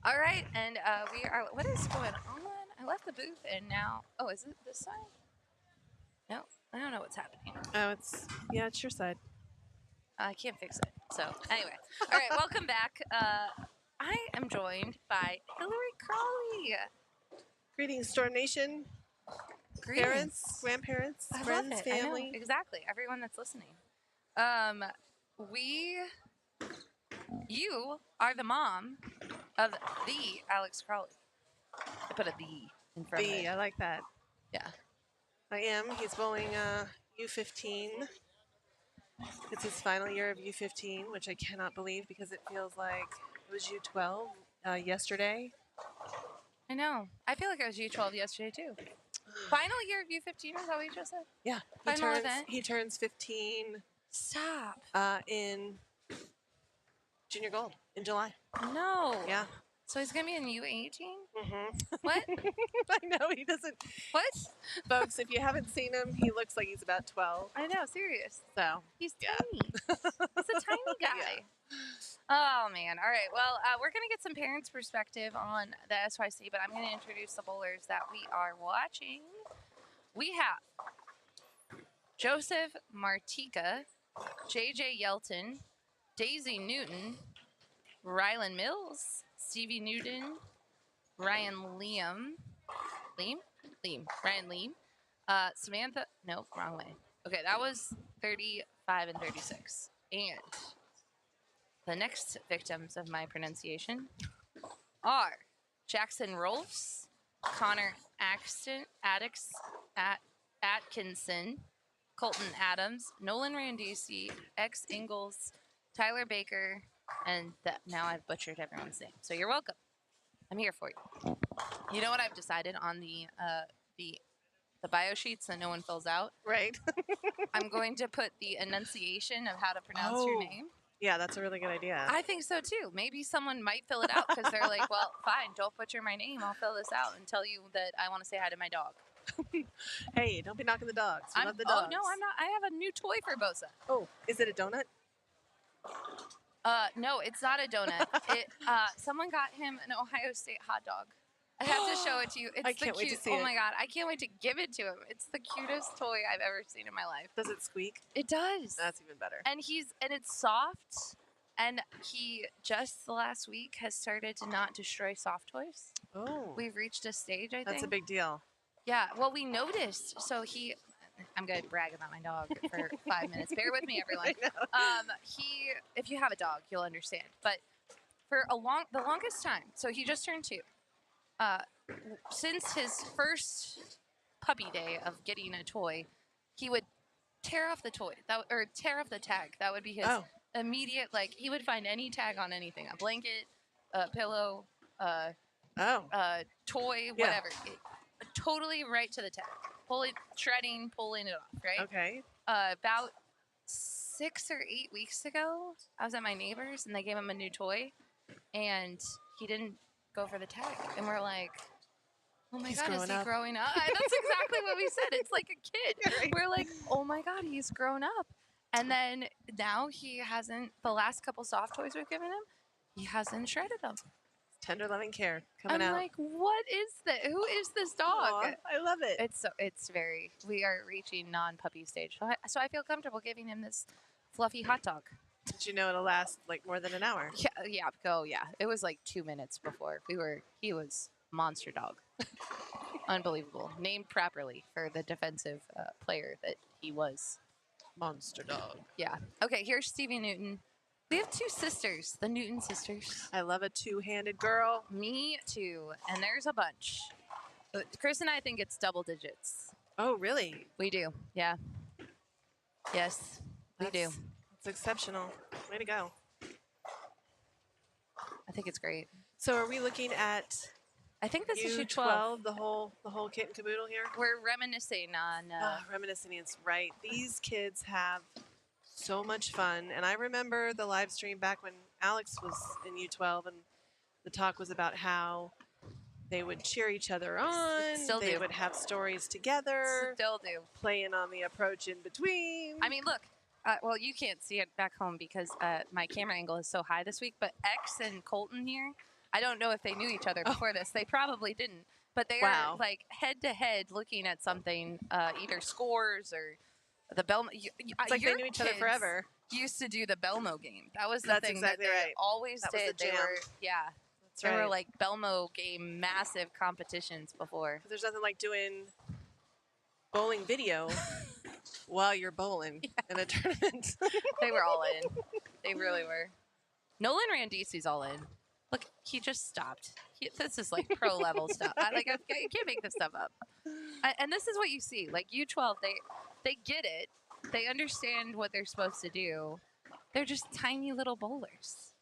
All right, and we are. What is going on? I left the booth, and now. Oh, is it this side? No, I don't know what's happening. Oh, it's your side. I can't fix it. So anyway, all right, welcome back. I am joined by Hillary Crawley. Greetings, Storm Nation. Greetings. Parents, grandparents, I friends, love it. I know, family. exactly. Everyone that's listening. You are the mom of the Alex Crawley. I put a "the" in front of it. I like that. Yeah. I am. He's bowling U15. It's his final year of U15, which I cannot believe because it feels like it was U12 yesterday. I know. I feel like I was U12 yesterday too. Final year of U15 is that what you just said? Yeah. Final event? He turns 15 Stop. in junior gold in July. No. Yeah. So he's gonna be in U18? Mm-hmm. What? I know he doesn't. What? Folks, if you haven't seen him, he looks like he's about 12. I know. Serious. So He's Yeah. tiny. He's a tiny guy. Oh man. All right. Well, we're gonna get some parents' perspective on the SYC, but I'm gonna introduce the bowlers that we are watching. We have Joseph Martika, JJ Yelton, Daisy Newton, Rylan Mills, Stevie Newton, Ryan Ryan Leam, Samantha, no, wrong way. Okay, that was 35 and 36. And the next victims of my pronunciation are Jackson Rolfs, Connor Atkinson, Colton Adams, Nolan Randisi, X Ingalls, Tyler Baker, and now I've butchered everyone's name. So you're welcome. I'm here for you. You know what I've decided on the bio sheets that no one fills out? right. I'm going to put the enunciation of how to pronounce your name. Yeah, that's a really good idea. I think so too. Maybe someone might fill it out because they're like, well, fine, don't butcher my name. I'll fill this out and tell you that I want to say hi to my dog. Hey, don't be knocking the dogs. We love the dogs. Oh, no, I'm not. I have a new toy for Bosa. Oh, is it a donut? No, it's not a donut. Someone got him an Ohio State hot dog. I have to show it to you. It's I can't wait to see Oh it. my god, I can't wait to give it to him. It's the cutest toy I've ever seen in my life. Does it squeak? It does. That's even better. And it's soft. And he just the last week has started to not destroy soft toys. Oh, We've reached a stage, I think. that's a big deal. Yeah, well, we noticed. So I'm going to brag about my dog for 5 minutes. Bear with me, everyone. I know. If you have a dog, you'll understand. But for the longest time, so he just turned 2. Since his first puppy day of getting a toy, he would tear off the toy, or tear off the tag. That would be his immediate, like, he would find any tag on anything, a blanket, a pillow, toy, whatever. Totally right to the tag. Pulling it off, right? Okay. About 6 or 8 weeks ago, I was at my neighbor's and they gave him a new toy, and he didn't go for the tag. And we're like, oh my God, is he growing up? That's exactly what we said. It's like a kid. Right. We're like, oh my God, he's grown up. And then now he hasn't, the last couple soft toys we've given him, he hasn't shredded them. Tender loving care coming out. I'm like, what is that? Who is this dog? Aw, I love it. We are reaching non-puppy stage. So I feel comfortable giving him this fluffy hot dog. Did you know it'll last like more than an hour? Yeah. It was like 2 minutes before he was monster dog. Unbelievable. Named properly for the defensive player that he was. Monster dog. Yeah. Okay, here's Stevie Newton. We have 2 sisters, the Newton sisters. I love a two-handed girl. Me too. And there's a bunch. Chris and I think it's double digits. Oh, really? We do. Yeah. Yes, we do. It's exceptional. Way to go. I think it's great. So are we looking at I think this is U12, U12. the whole kit and caboodle here? We're reminiscing on. Reminiscing is right. These kids have so much fun. And I remember the live stream back when Alex was in U12, and the talk was about how they would cheer each other on. Still they do. would have stories together. Still do. Playing on the approach in between. I mean, look. Well, you can't see it back home because my camera angle is so high this week. But X and Colton here I don't know if they knew each other before this. They probably didn't. But they Wow. are like head to head looking at something, either scores or the Belmo. It's like they knew each other forever. Used to do the Belmo game. That was the That's thing exactly that they right. always That was did. the They jam. were, yeah. That's There right. were like Belmo game massive competitions before. There's nothing like doing bowling video while you're bowling in a tournament. They were all in. They really were. Nolan Randisi's all in. Look, he just stopped. This is like pro level stuff. I can't make this stuff up. And this is what you see. Like U12, they get it. They understand what they're supposed to do. They're just tiny little bowlers.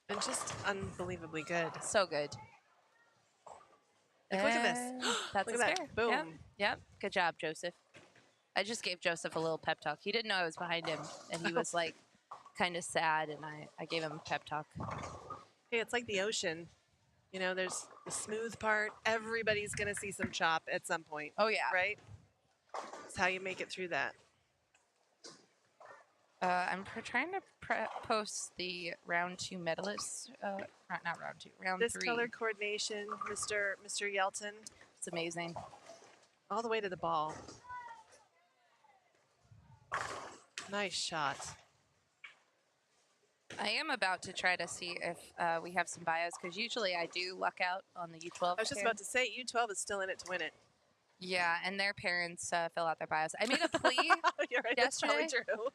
And just unbelievably good. So good. Like, look at this. That's Look a at that. spare. Boom. Yep. Good job, Joseph. I just gave Joseph a little pep talk. He didn't know I was behind him, and he was like kind of sad, and I gave him a pep talk. Hey, it's like the ocean. You know, there's the smooth part. Everybody's going to see some chop at some point. Oh, yeah. Right? It's how you make it through that. I'm trying to post the round 2 medalists. Not round 2, round 3. This color coordination, Mr. Yelton, It's amazing. all the way to the ball. Nice shot. I am about to try to see if we have some bios, because usually I do luck out on the U12. I was just about to say, U12 is still in it to win it. Yeah, and their parents fill out their bios. I made a plea You're right, that's probably yesterday. true.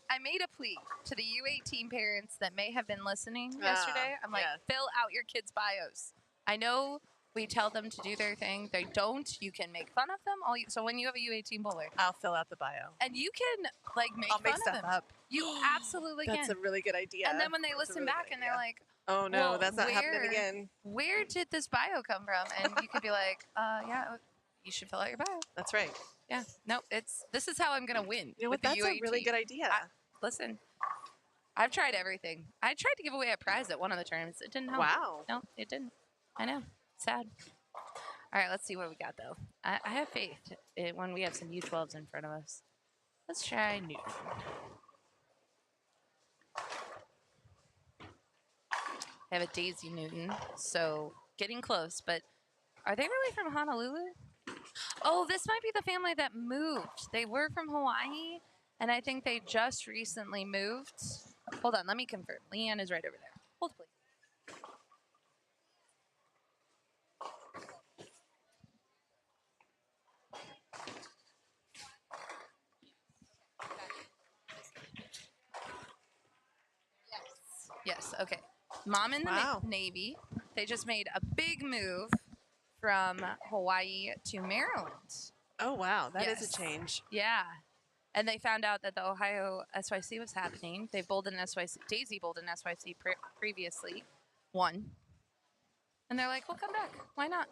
I made a plea to the U18 parents that may have been listening yesterday. I'm like, yeah. fill out your kids' bios. I know we tell them to do their thing. They don't. You can make fun of them. So when you have a U18 bowler, I'll fill out the bio. and you can like make I'll fun make of stuff them. up. You absolutely That's can. a really good idea. And then when they That's a listen really back good and they're idea. like, oh no, well, that's not happening again. where did this bio come from? And you could be like, yeah, you should fill out your bio. That's right. Yeah. No, this is how I'm gonna win. You know with what? the That's U18. a really good idea. Listen, I've tried everything. I tried to give away a prize at one of the tournaments. It didn't help. Wow. No, it didn't. I know. Sad. All right, let's see what we got, though. I have faith when we have some U12s in front of us. Let's try Newton. I have a Daisy Newton, so getting close. But are they really from Honolulu? Oh, this might be the family that moved. They were from Hawaii, and I think they just recently moved. Hold on, let me confirm. Leanne is right over there. Hold, please. Yes, okay. Mom in the Wow. Navy. They just made a big move from Hawaii to Maryland. Oh wow, that is Yes. a change. Yeah. And they found out that the Ohio SYC was happening. They bowled in SYC. Daisy bowled in SYC previously. Won. And they're like, we'll come back. Why not?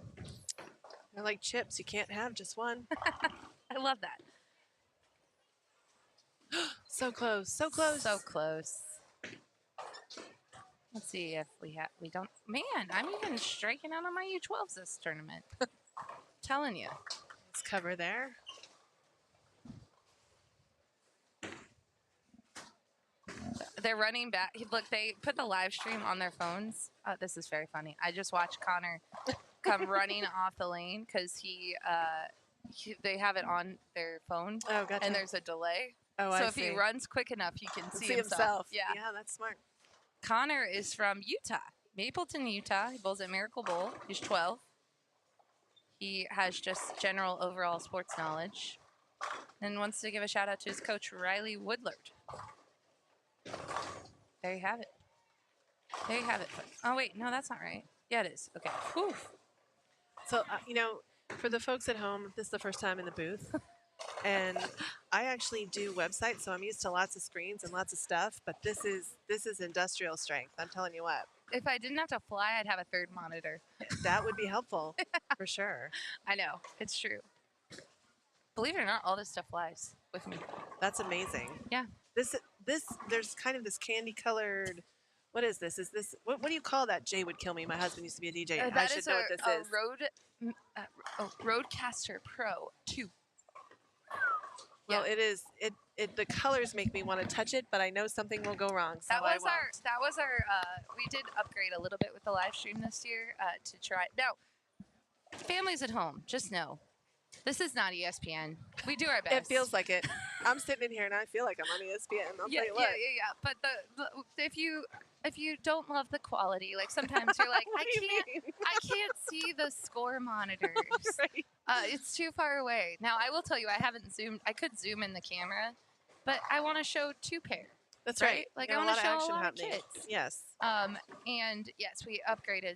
They're like chips. You can't have just one. I love that. So close. So close. So close. Let's see if we don't. Man, I'm even striking out on my U12s this tournament. Telling you. Let's cover there. They're running back. Look, they put the live stream on their phones. Oh, this is very funny. I just watched Connor come running off the lane because they have it on their phone, Oh, gotcha. and there's a delay. oh, So I if see. he runs quick enough, he can see, See himself. Yeah. Yeah, that's smart. Connor is from Utah, Mapleton, Utah. He bowls at Miracle Bowl. He's 12. He has just general overall sports knowledge and wants to give a shout out to his coach, Riley Woodlard. There you have it. There you have it. Oh, wait. No, that's not right. Yeah, it is. Okay. Whew. So, for the folks at home, this is the first time in the booth. And I actually do websites, so I'm used to lots of screens and lots of stuff. But this is industrial strength. I'm telling you what. If I didn't have to fly, I'd have a third monitor. That would be helpful for sure. I know. It's true. Believe it or not, all this stuff flies with me. That's amazing. Yeah. This there's kind of this candy colored. What is this? Is this what do you call that? Jay would kill me. My husband used to be a DJ. I That should is know what this is. Roadcaster Pro 2. Well, Yeah. it the colors make me want to touch it, but I know something will go wrong. So That was I we did upgrade a little bit with the live stream this year to try. Now, families at home, just know, this is not ESPN. We do our best. It feels like it. I'm sitting in here and I feel like I'm on ESPN. I'll tell you what. Yeah. But if you don't love the quality, like sometimes you're like, What do you mean? I can't see the score monitors. Right. It's too far away. Now I will tell you, I haven't zoomed. I could zoom in the camera, but I want to show two pair. That's Right? right. Like, You I got wanna show a action lot of happening. kids. Yes. And yes, we upgraded.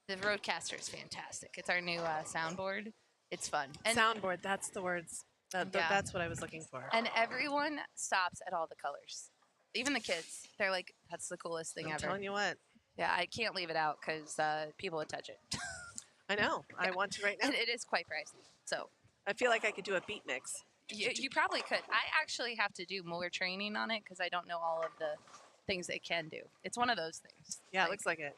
The Roadcaster is fantastic. It's our new soundboard. It's fun. And Soundboard. That's the words. Yeah. That's what I was looking for. And everyone stops at all the colors. Even the kids. They're like, that's the coolest thing I'm ever. telling you what. Yeah, I can't leave it out because people would touch it. I know. I want to right now. And it is quite pricey. So I feel like I could do a beat mix. you probably could. I actually have to do more training on it because I don't know all of the things it can do. It's one of those things. Yeah, it looks like it.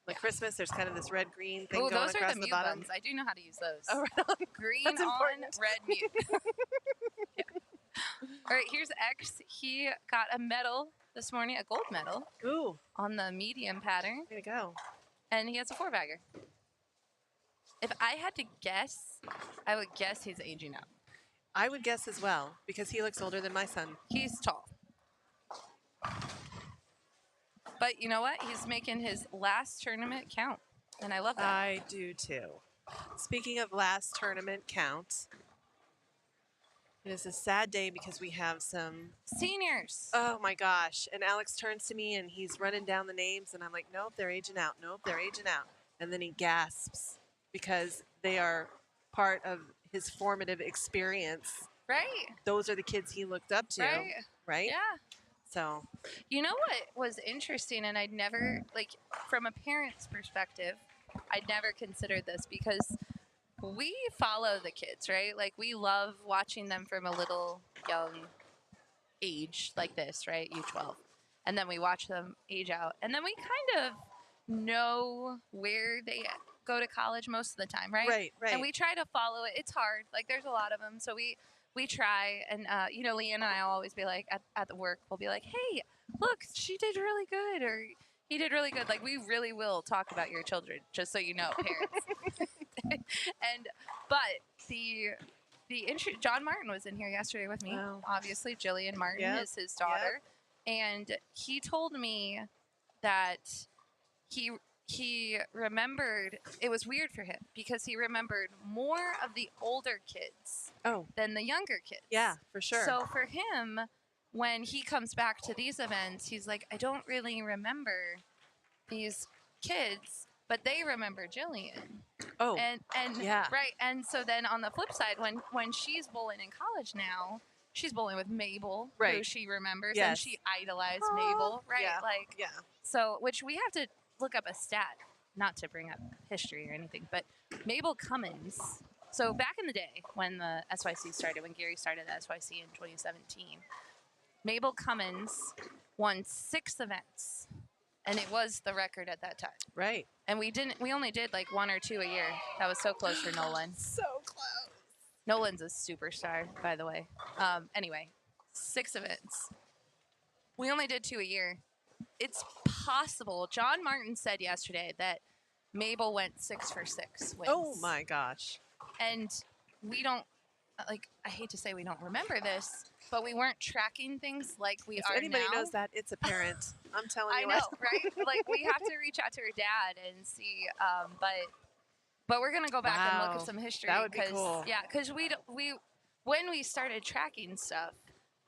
Like Christmas, there's kind of this red-green thing Oh, going those are across the the mute bottom. buttons. I do know how to use those. Oh, right on. Green That's on, important. red mute. Yeah. All right, here's X. He got a medal this morning, a gold medal Ooh, on the medium pattern, way to go. and he has a 4-bagger. If I had to guess, I would guess he's aging out. I would guess as well, because he looks older than my son. He's tall. But you know what? He's making his last tournament count, and I love that. I do too. Speaking of last tournament count, it is a sad day because we have some, Seniors. oh my gosh. And Alex turns to me and he's running down the names and I'm like, nope, they're aging out. Nope, they're aging out. And then he gasps because they are part of his formative experience. Right? Those are the kids he looked up to, Right. right? Yeah. So, You know what was interesting, and I'd never, like, from a parent's perspective, I'd never considered this because we follow the kids, right? Like, we love watching them from a little young age like this, right? U12. And then we watch them age out. And then we kind of know where they go to college most of the time, right? right. And we try to follow it. It's hard. Like, there's a lot of them. So we try. And, Leanne and I will always be like, at the work, we'll be like, hey, look, she did really good. Or he did really good. Like, we really will talk about your children, just so you know, parents. But John Martin was in here yesterday with me. Wow. Obviously, Jillian Martin Yep. is his daughter. And he told me that he remembered, it was weird for him because he remembered more of the older kids Oh, than the younger kids. yeah, for sure. So for him, when he comes back to these events, he's like, I don't really remember these kids, but they remember Jillian. oh, And yeah. right. And so then on the flip side, when she's bowling in college now, she's bowling with Mabel, who Right. she remembers, and Yes. she idolized Mabel, right? Yeah. Like, yeah. so, which we have to look up a stat, not to bring up history or anything, but Mabel Cummins. So back in the day when the SYC started, when Gary started the SYC in 2017, Mabel Cummins won 6 events, and it was the record at that time. Right. And we only did like 1 or 2 a year. That was so close for Nolan. So close. Nolan's a superstar, by the way. Anyway, 6 events. We only did 2 a year. It's possible. John Martin said yesterday that Mabel went 6 for 6 wins. Oh my gosh. And we don't, like, I hate to say we don't remember this, but we weren't tracking things like we If are anybody now. knows that, it's a parent. I'm telling I you. know, what. right? Like, we have to reach out to her dad and see. But we're gonna go back and look Wow. at some history. That would be 'cause- cool. Yeah, because when we started tracking stuff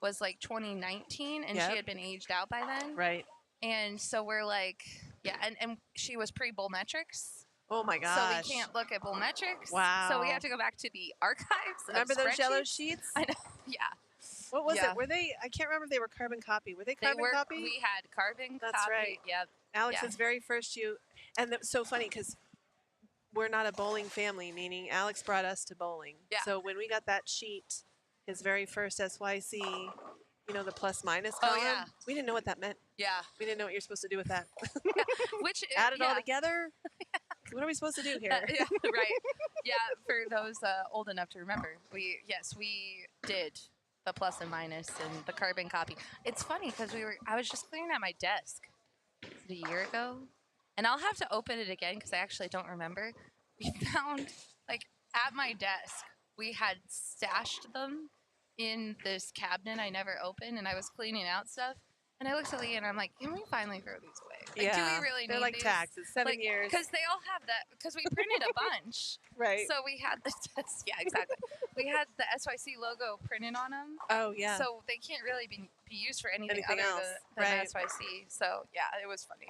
was like 2019, and Yep. she had been aged out by then. Right. And so we're like, yeah, and she was pre-bull metrics. Oh my gosh. So we can't look at bull metrics. Wow. So we have to go back to the archives. Remember of those yellow spreadsheets. sheets? I know. Yeah. What was Yeah. it? Were they? I can't remember if they were carbon copy. Were they They carbon were. copy? We had carbon That's copy. right. Yep. Alex's very first and it's so funny because we're not a bowling family, meaning Alex brought us to bowling. Yeah. So when we got that sheet, his very first SYC, the plus minus Oh, column, yeah. we didn't know what that meant. Yeah. We didn't know what you're supposed to do with that. Which Add it all yeah. together. What are we supposed to do here? Yeah, right. Yeah, for those old enough to remember, we did the plus and minus and the carbon copy. It's funny because I was just clearing out my desk a year ago, and I'll have to open it again because I actually don't remember. We found, like, at my desk, we had stashed them in this cabinet I never opened, and I was cleaning out stuff. And I looked at Lee and I'm like, can we finally throw these away? Like, do we really they're need like these? taxes, 7 years. Because they all have that, because we printed a bunch. Right. So we had the, yeah, exactly. We had the SYC logo printed on them. Oh, yeah. So they can't really be used for anything Anything other else, than right. SYC. So, yeah, it was funny.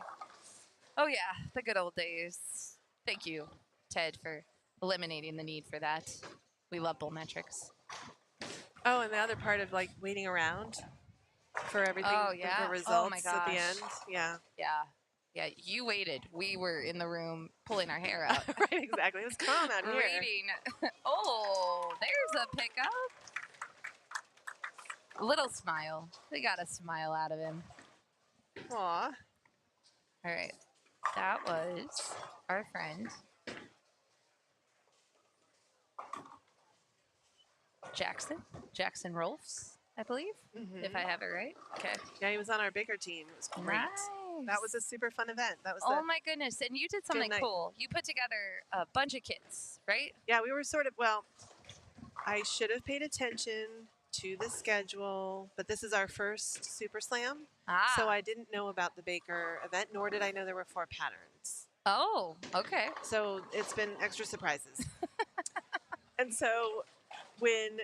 Oh, yeah, the good old days. Thank you, Ted, for eliminating the need for that. We love bull metrics. Oh, and the other part of, like, waiting around for everything, Oh, yeah. for results Oh, my at the gosh. end. Yeah. Yeah. Yeah, you waited. We were in the room pulling our hair out. Right, exactly. It was calm out here. Reading. Oh, there's a pickup. Little smile. We got a smile out of him. Aw. All right. That was our friend Jackson Rolfs, I believe, if I have it right. Okay. Yeah, he was on our bigger team. It was great. Nice. That was a super fun event. That was Oh my goodness. And you did something night. cool. You put together a bunch of kits, right? Yeah, we were sort of, well, I should have paid attention to the schedule, but this is our first Super Slam. Ah. So I didn't know about the Baker event, nor did I know there were 4 patterns. Oh, okay. So it's been extra surprises. And so when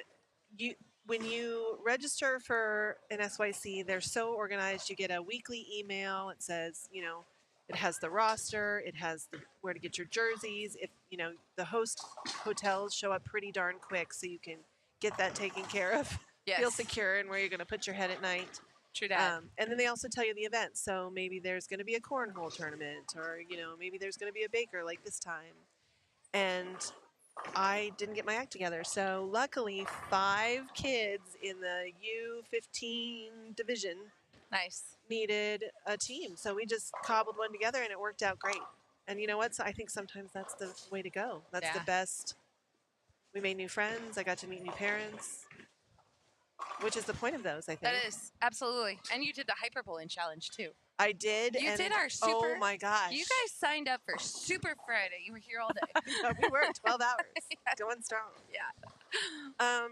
you register for an SYC, they're so organized. You get a weekly email. It says, you know, it has the roster. It has where to get your jerseys. If, you know, the host hotels show up pretty darn quick, so you can get that taken care of. Yes. Feel secure and where you're going to put your head at night. True that. And then they also tell you the event. So maybe there's going to be a cornhole tournament, or, you know, maybe there's going to be a Baker like this time. And I didn't get my act together. So luckily, 5 kids in the U15 division Nice. needed a team. So we just cobbled one together and it worked out great. And you know what? So I think sometimes that's the way to go. That's the best. We made new friends. I got to meet new parents, which is the point of those, I think. That is. Absolutely. And you did the hyperbowling challenge, too. I did. You and did our super. Oh my gosh. You guys signed up for Super Friday. You were here all day. We were 12 hours. Yeah. Going strong. Yeah.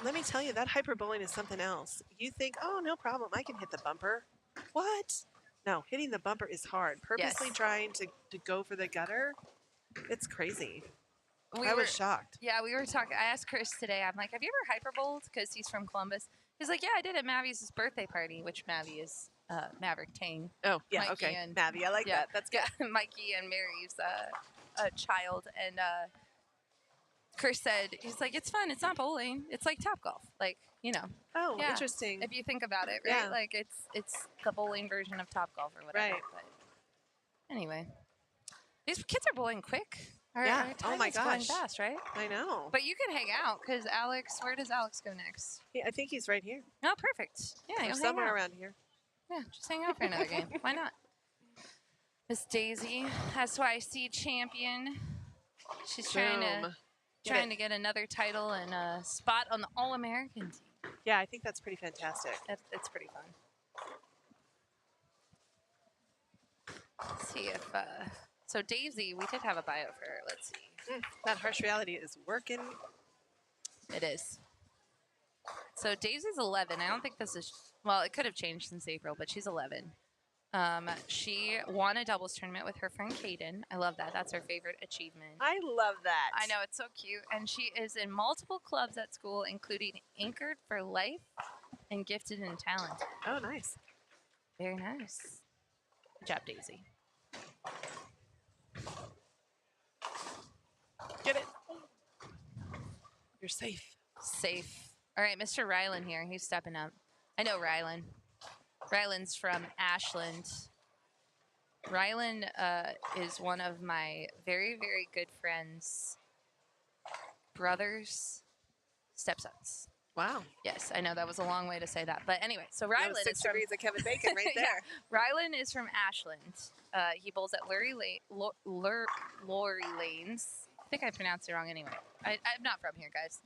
Let me tell you, that hyperbowling is something else. You think, oh, no problem, I can hit the bumper. What? No, hitting the bumper is hard. Purposely Yes. trying to go for the gutter, it's crazy. We I were, was shocked. Yeah, we were talking. I asked Chris today, I'm like, have you ever hyperbowled? Because he's from Columbus. He's like, yeah, I did at Mavi's birthday party, which Mavi is Maverick Tang. Oh, yeah, Mikey okay. and- Mavi, I like yeah, that. That's good. Yeah, Mikey and Mary's child. And Chris said, he's like, it's fun. It's not bowling. It's like Topgolf. Like, you know. Oh, Yeah. interesting. If you think about it, right? Yeah. Like it's the bowling version of Topgolf or whatever. Right. But anyway, these kids are bowling quick. Our Yeah. time Oh my is going gosh. fast, right? I know. But you can hang out because Alex. Where does Alex go next? I think he's right here. Oh, perfect. Yeah, Or you'll somewhere hang out. around here. Yeah, just hang out for another game. Why not? Miss Daisy, SYC champion. She's trying Boom. to get another title and a spot on the All-American team. Yeah, I think that's pretty fantastic. It's pretty fun. Let's see if so Daisy, we did have a bio for her. Let's see. That harsh reality is working. It is. So Daisy's 11. I don't think this is, well, it could have changed since April, but she's 11. She won a doubles tournament with her friend Kaden. I love that. That's her favorite achievement. I love that. I know, it's so cute. And she is in multiple clubs at school, including Anchored for Life and Gifted and Talented. Oh, nice. Very nice. Good job, Daisy. Get it. You're safe. Safe. All right, Mr. Rylan here. He's stepping up. I know Rylan. Rylan's from Ashland. Rylan is one of my very, very good friends' brother's stepsons. Wow. Yes, I know that was a long way to say that. But anyway, so That Rylan was 6 is from, degrees of Kevin Bacon right Yeah. there. Rylan is from Ashland. He bowls at Lori Lanes think I pronounced it wrong anyway. I'm not from here, guys.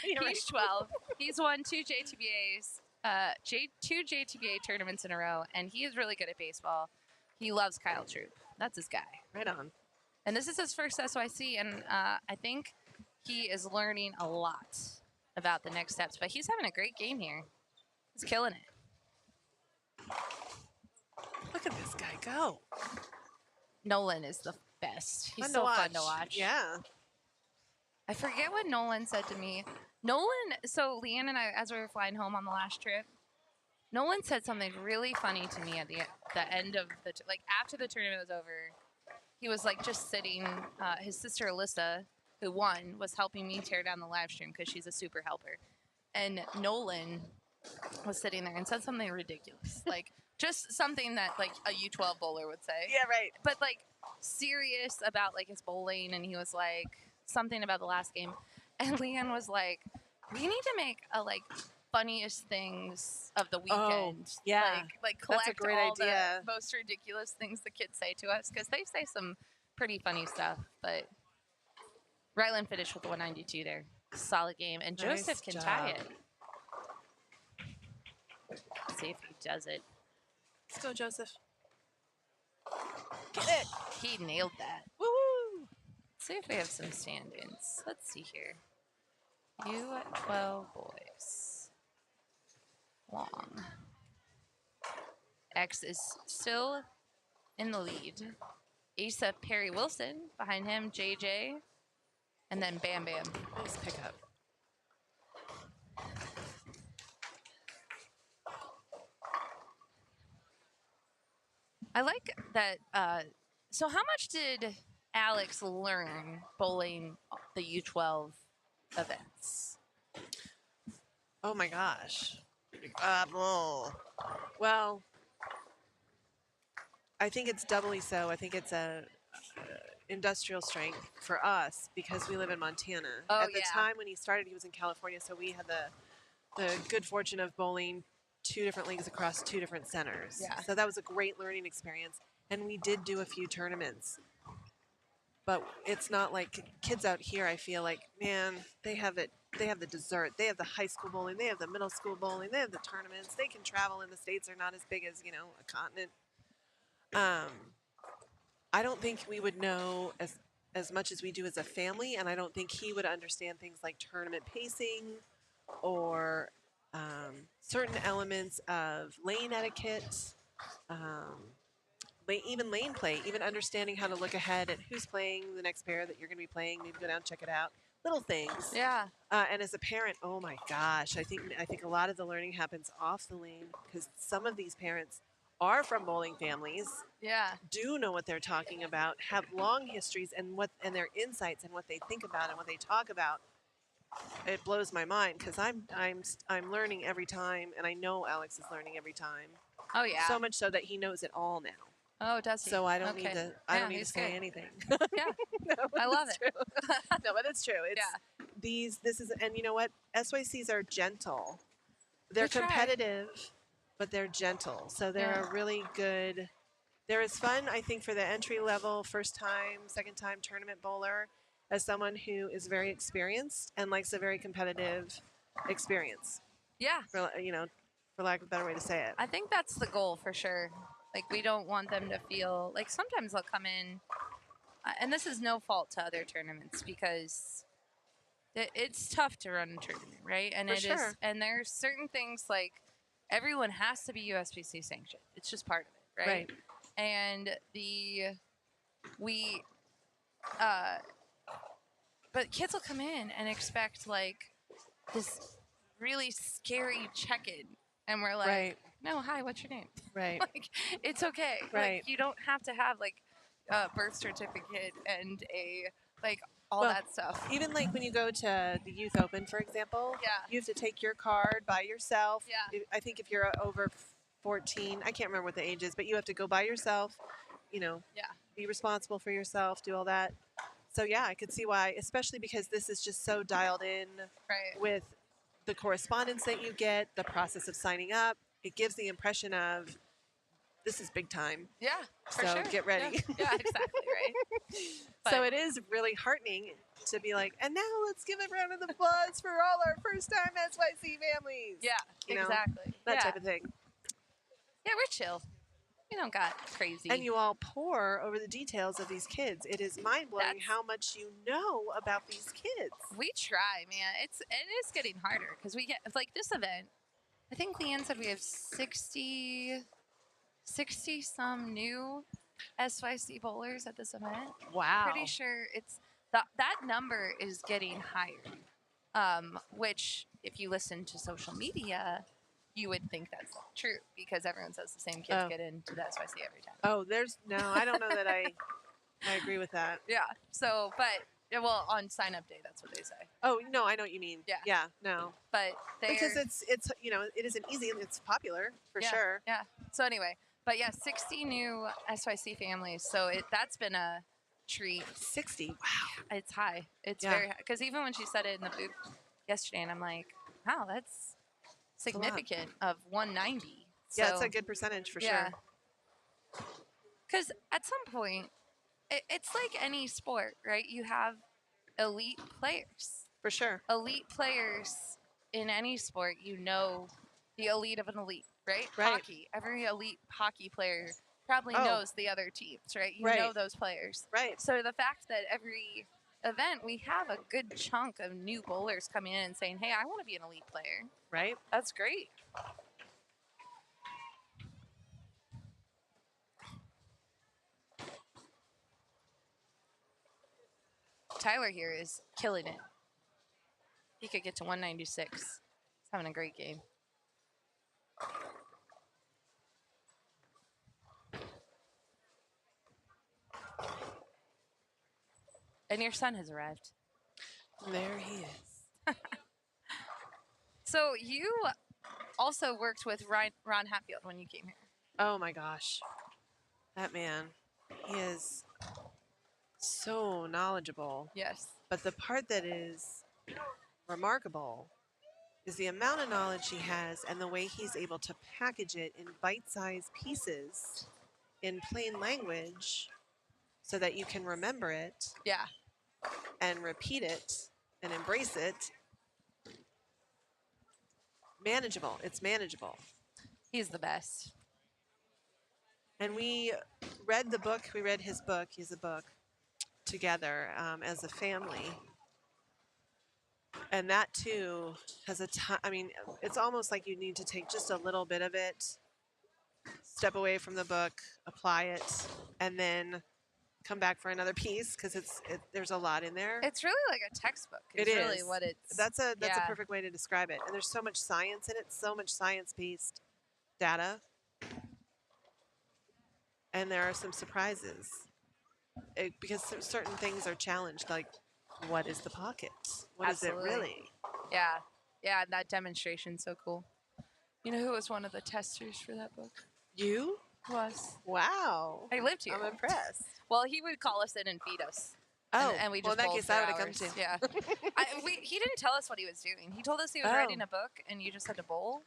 You're right. He's 12. He's won 2 JTBA tournaments in a row, and he is really good at baseball. He loves Kyle Troop. That's his guy. Right on. And this is his first SYC, and I think he is learning a lot about the next steps. But he's having a great game here. He's killing it. Look at this guy go. Nolan is the best. He's Fun so to fun to watch. Yeah. I forget what Nolan said to me. So Leanne and I, as we were flying home on the last trip, Nolan said something really funny to me at the end of after the tournament was over. He was like just sitting. His sister Alyssa, who won, was helping me tear down the live stream because she's a super helper. And Nolan was sitting there and said something ridiculous, like just something that like a U12 bowler would say. Yeah, right. But like serious about like his bowling, and he was like something about the last game. And Leanne was like, "We need to make a like funniest things of the weekend." yeah. Like collect That's a great all idea. the most ridiculous things the kids say to us, because they say some pretty funny stuff. But Rylan finished with the 192 there. Solid game, and Nice Joseph can tie job. it. Let's see if he does it. Let's go, Joseph. Get it. He nailed that. Woo! Let's see if we have some stand-ins. Let's see here. U12 boys. Long. X is still in the lead. Asa Perry Wilson behind him, JJ, and then Bam Bam. Nice pickup. I like that. So how much did Alex learn bowling the U12 events? Oh my gosh. Well, I think it's doubly so. I think it's a industrial strength for us because we live in Montana. Oh, At the yeah. time when he started, he was in California, so we had the good fortune of bowling 2 different leagues across 2 different centers. Yeah. So that was a great learning experience, and we did do a few tournaments. But it's not like kids out here, I feel like, man, they have it. They have the dessert. They have the high school bowling. They have the middle school bowling. They have the tournaments. They can travel in the States. They're not as big as, a continent. I don't think we would know as much as we do as a family, and I don't think he would understand things like tournament pacing or certain elements of lane etiquette, even lane play, even understanding how to look ahead at who's playing the next pair that you're going to be playing, maybe go down and check it out. Little things. Yeah. And as a parent, oh my gosh, I think a lot of the learning happens off the lane because some of these parents are from bowling families, Yeah. do know what they're talking about, have long histories and their insights and what they think about and what they talk about. It blows my mind because I'm learning every time, and I know Alex is learning every time. Oh yeah. So much so that he knows it all now. Oh, does he? So I don't need Okay. to. I don't need to he's say good. anything. Yeah. No, I love it's it. true. No, but it's true. It's Yeah. this is, and you know what? SYCs are gentle. They're They try. competitive, but they're gentle. So they're Yeah. a really good. They're as fun, I think, for the entry level, first time, second time tournament bowler, as someone who is very experienced and likes a very competitive experience. Yeah. For lack of a better way to say it. I think that's the goal for sure. Like, we don't want them to feel like sometimes they'll come in, and this is no fault to other tournaments because it's tough to run a tournament, right? And For it is, sure. and there's certain things like everyone has to be USPC sanctioned. It's just part of it, right? Right. And but kids will come in and expect like this really scary check-in, and we're like, Right. no, hi, what's your name? Right. Like, it's okay. Right. Like, you don't have to have like a birth certificate and all Well, that stuff. Even like when you go to the Youth Open, for example, Yeah. you have to take your card by yourself. Yeah. I think if you're over 14, I can't remember what the age is, but you have to go by yourself, Yeah. be responsible for yourself, do all that. So yeah, I could see why, especially because this is just so dialed in Right. with the correspondence that you get, the process of signing up. It gives the impression of this is big time. Yeah, for So sure. get ready. Yeah, exactly, right? So But- it is really heartening to be like, and now let's give a round of applause for all our first-time SYC families. Yeah, You know, exactly. That yeah. type of thing. Yeah, we're chill. We don't got crazy. And you all pour over the details of these kids. It is mind-blowing That's- how much you know about these kids. We try, man. It is getting harder because we get like this event. I think Leanne said we have 60 some new SYC bowlers at this event. Wow. Pretty sure it's that number is getting higher. Which, if you listen to social media, you would think that's true because everyone says the same kids Oh. get into the SYC every time. Oh, I don't know that I agree with that. Yeah. So, but well, on sign up day, that's what they say. Oh, no, I know what you mean. Yeah. Yeah, no. But Because it's it isn't easy and it's popular for yeah, sure. Yeah. So anyway, but yeah, 60 new SYC families. So that's been a treat. 60. Wow. It's high. It's Yeah. very high. Because even when she said it in the booth yesterday, and I'm like, wow, that's a lot. significant of 190. Yeah, So, it's a good percentage for yeah. sure. Because at some point, it's like any sport, right? You have elite players. For sure. Elite players in any sport, you know the elite of an elite, right? Right. Hockey. Every elite hockey player probably Oh. knows the other teams, right? You Right. know those players. Right. So the fact that every event we have a good chunk of new bowlers coming in and saying, hey, I want to be an elite player. Right. That's great. Tyler here is killing it. He could get to 196. He's having a great game. And your son has arrived. There he is. So you also worked with Ron Hatfield when you came here. Oh my gosh. That man. He is so knowledgeable. Yes. But the part that is remarkable is the amount of knowledge he has and the way he's able to package it in bite-sized pieces in plain language so that you can remember it Yeah. and repeat it and embrace it. Manageable. It's manageable. He's the best. And we read the book. We read his book. He's a book together as a family. And that too has a ton. I mean, it's almost like you need to take just a little bit of it, step away from the book, apply it, and then come back for another piece because there's a lot in there. It's really like a textbook. It It's really is. what it's. That's a yeah. perfect way to describe it. And there's so much science in it, so much science-based data. And there are some surprises because certain things are challenged, like what is the pocket? What Absolutely. is it really? Yeah. Yeah, that demonstration's so cool. You know who was one of the testers for that book? You? Was. Wow. I lived here. I'm impressed. Well, he would call us in and feed us. Oh, and we just well, in that bowled case, for I would have come hours. too. Yeah. He didn't tell us what he was doing. He told us he was Oh. writing a book and you just had to bowl.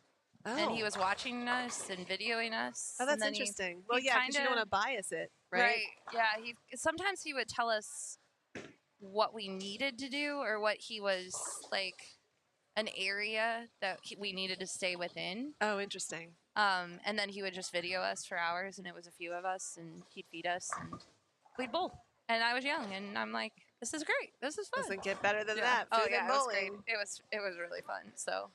Oh. And he was watching us and videoing us. Oh, and that's then he- interesting. Well, he yeah, because you don't kinda- want to bias it, right? Right. Yeah. Sometimes he would tell us what we needed to do or what he was like an area that we needed to stay within. Oh, interesting. And then he would just video us for hours and it was a few of us and he'd feed us and we'd bowl. And I was young and I'm like, this is great. This is fun. Doesn't get better than Yeah. that. Oh Food yeah, and it was great. bowling. It was really fun. So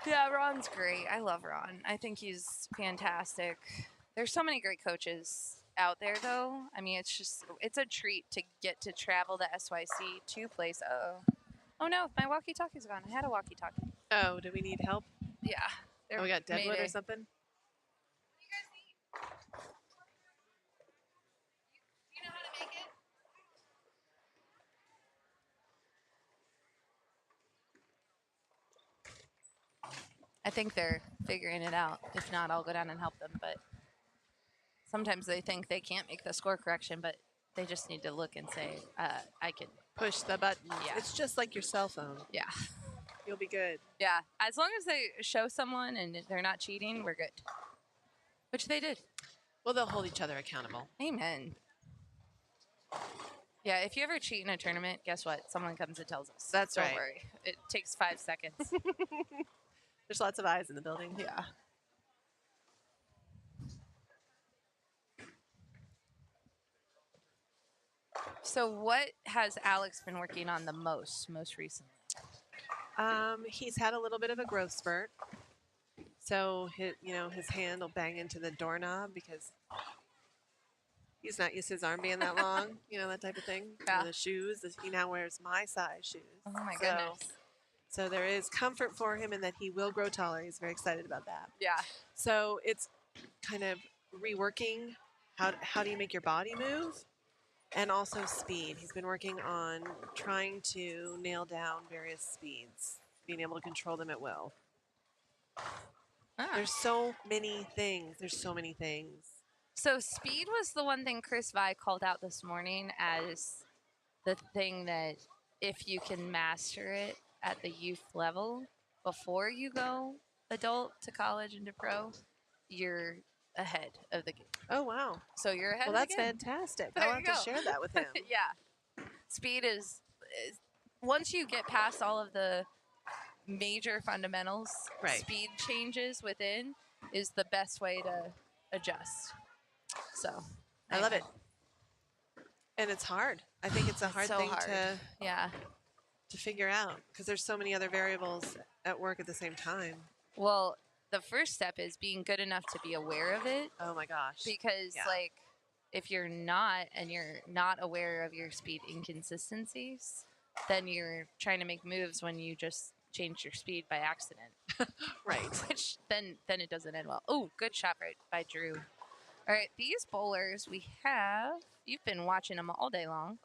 yeah, Ron's great. I love Ron. I think he's fantastic. There's so many great coaches out there though. I mean, it's a treat to get to travel to SYC to place. Oh no, my walkie-talkie's gone. I had a walkie-talkie. Oh, do we need help? Yeah. Oh, we got deadwood Mayday. or something? You know how to make it? I think they're figuring it out. If not, I'll go down and help them. But sometimes they think they can't make the score correction, but they just need to look and say, I can. Push the button. Yeah. It's just like your cell phone. Yeah. You'll be good. Yeah. As long as they show someone and they're not cheating, we're good. Which they did. Well, they'll hold each other accountable. Amen. Yeah, if you ever cheat in a tournament, guess what? Someone comes and tells us. That's Don't right. worry. It takes 5 seconds. There's lots of eyes in the building. Yeah. So what has Alex been working on the most recently? He's had a little bit of a growth spurt. So his hand will bang into the doorknob because he's not used to his arm being that long, that type of thing. Yeah. Or the shoes, he now wears my size shoes. Oh my goodness. So there is comfort for him in that he will grow taller. He's very excited about that. Yeah. So it's kind of reworking how do you make your body move, and also speed. He's been working on trying to nail down various speeds, being able to control them at will. Ah. There's so many things. So speed was the one thing Chris Vi called out this morning as the thing that if you can master it at the youth level before you go adult to college and to pro, you're ahead of the game. Oh, wow. So you're ahead Well, of that's the game. fantastic. There I'll have you to go. share that with him. Yeah. Speed is once you get past all of the major fundamentals, Right. speed changes within is the best way to adjust. So I love it. And it's hard. I think it's a hard so thing hard. to figure out because there's so many other variables at work at the same time. Well, the first step is being good enough to be aware of it. Oh my gosh. Because Yeah. like if you're not and you're not aware of your speed inconsistencies, then you're trying to make moves when you just change your speed by accident. Right. Which then it doesn't end well. Oh, good shot right by Drew. All right, these bowlers we have, you've been watching them all day long.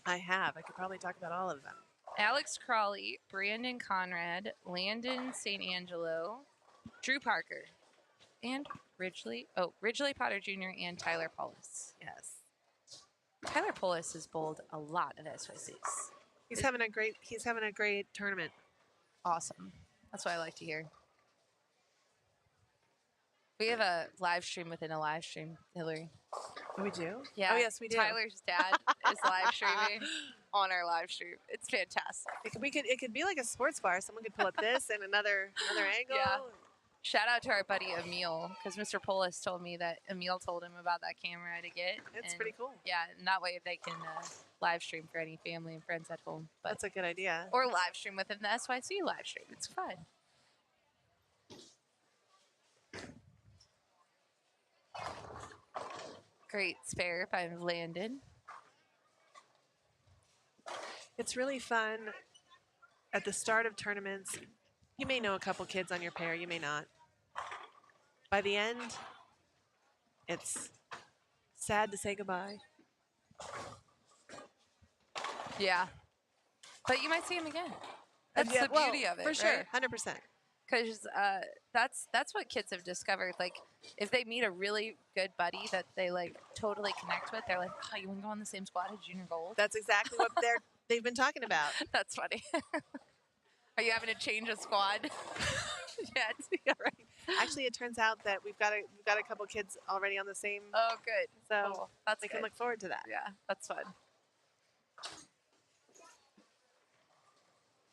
I have. I could probably talk about all of them. Alex Crawley, Brandon Conrad, Landon St. Angelo, Drew Parker, and Ridgely Potter Jr. and Tyler Paulus. Yes. Tyler Paulus has bowled a lot of SYCs. He's having a great tournament. Awesome. That's what I like to hear. We have a live stream within a live stream, Hillary. Oh, we do? Yeah. Oh, yes, we do. Tyler's dad is live streaming on our live stream. It's fantastic. It could be like a sports bar. Someone could pull up this and another angle. Yeah. Shout out to our buddy Emil, because Mr. Polis told me that Emil told him about that camera to get. It's and pretty cool. Yeah, and that way they can live stream for any family and friends at home. But That's a good idea. or live stream within the SYC live stream. It's fun. Great spare by Landon. It's really fun at the start of tournaments. You may know a couple kids on your pair, you may not. By the end, it's sad to say goodbye. Yeah. But you might see him again. That's Yeah, the beauty of it, for sure, right? 100%. Because that's what kids have discovered. Like, if they meet a really good buddy that they like totally connect with, they're like, "Oh, you want to go on the same squad as Junior Gold?" That's exactly what they've been talking about. That's funny. Are you having to change a squad yet? Yeah, right. Actually, it turns out that we've got a couple kids already on the same. Oh, good. So Cool. That's we good. can look forward to that. Yeah, that's fun.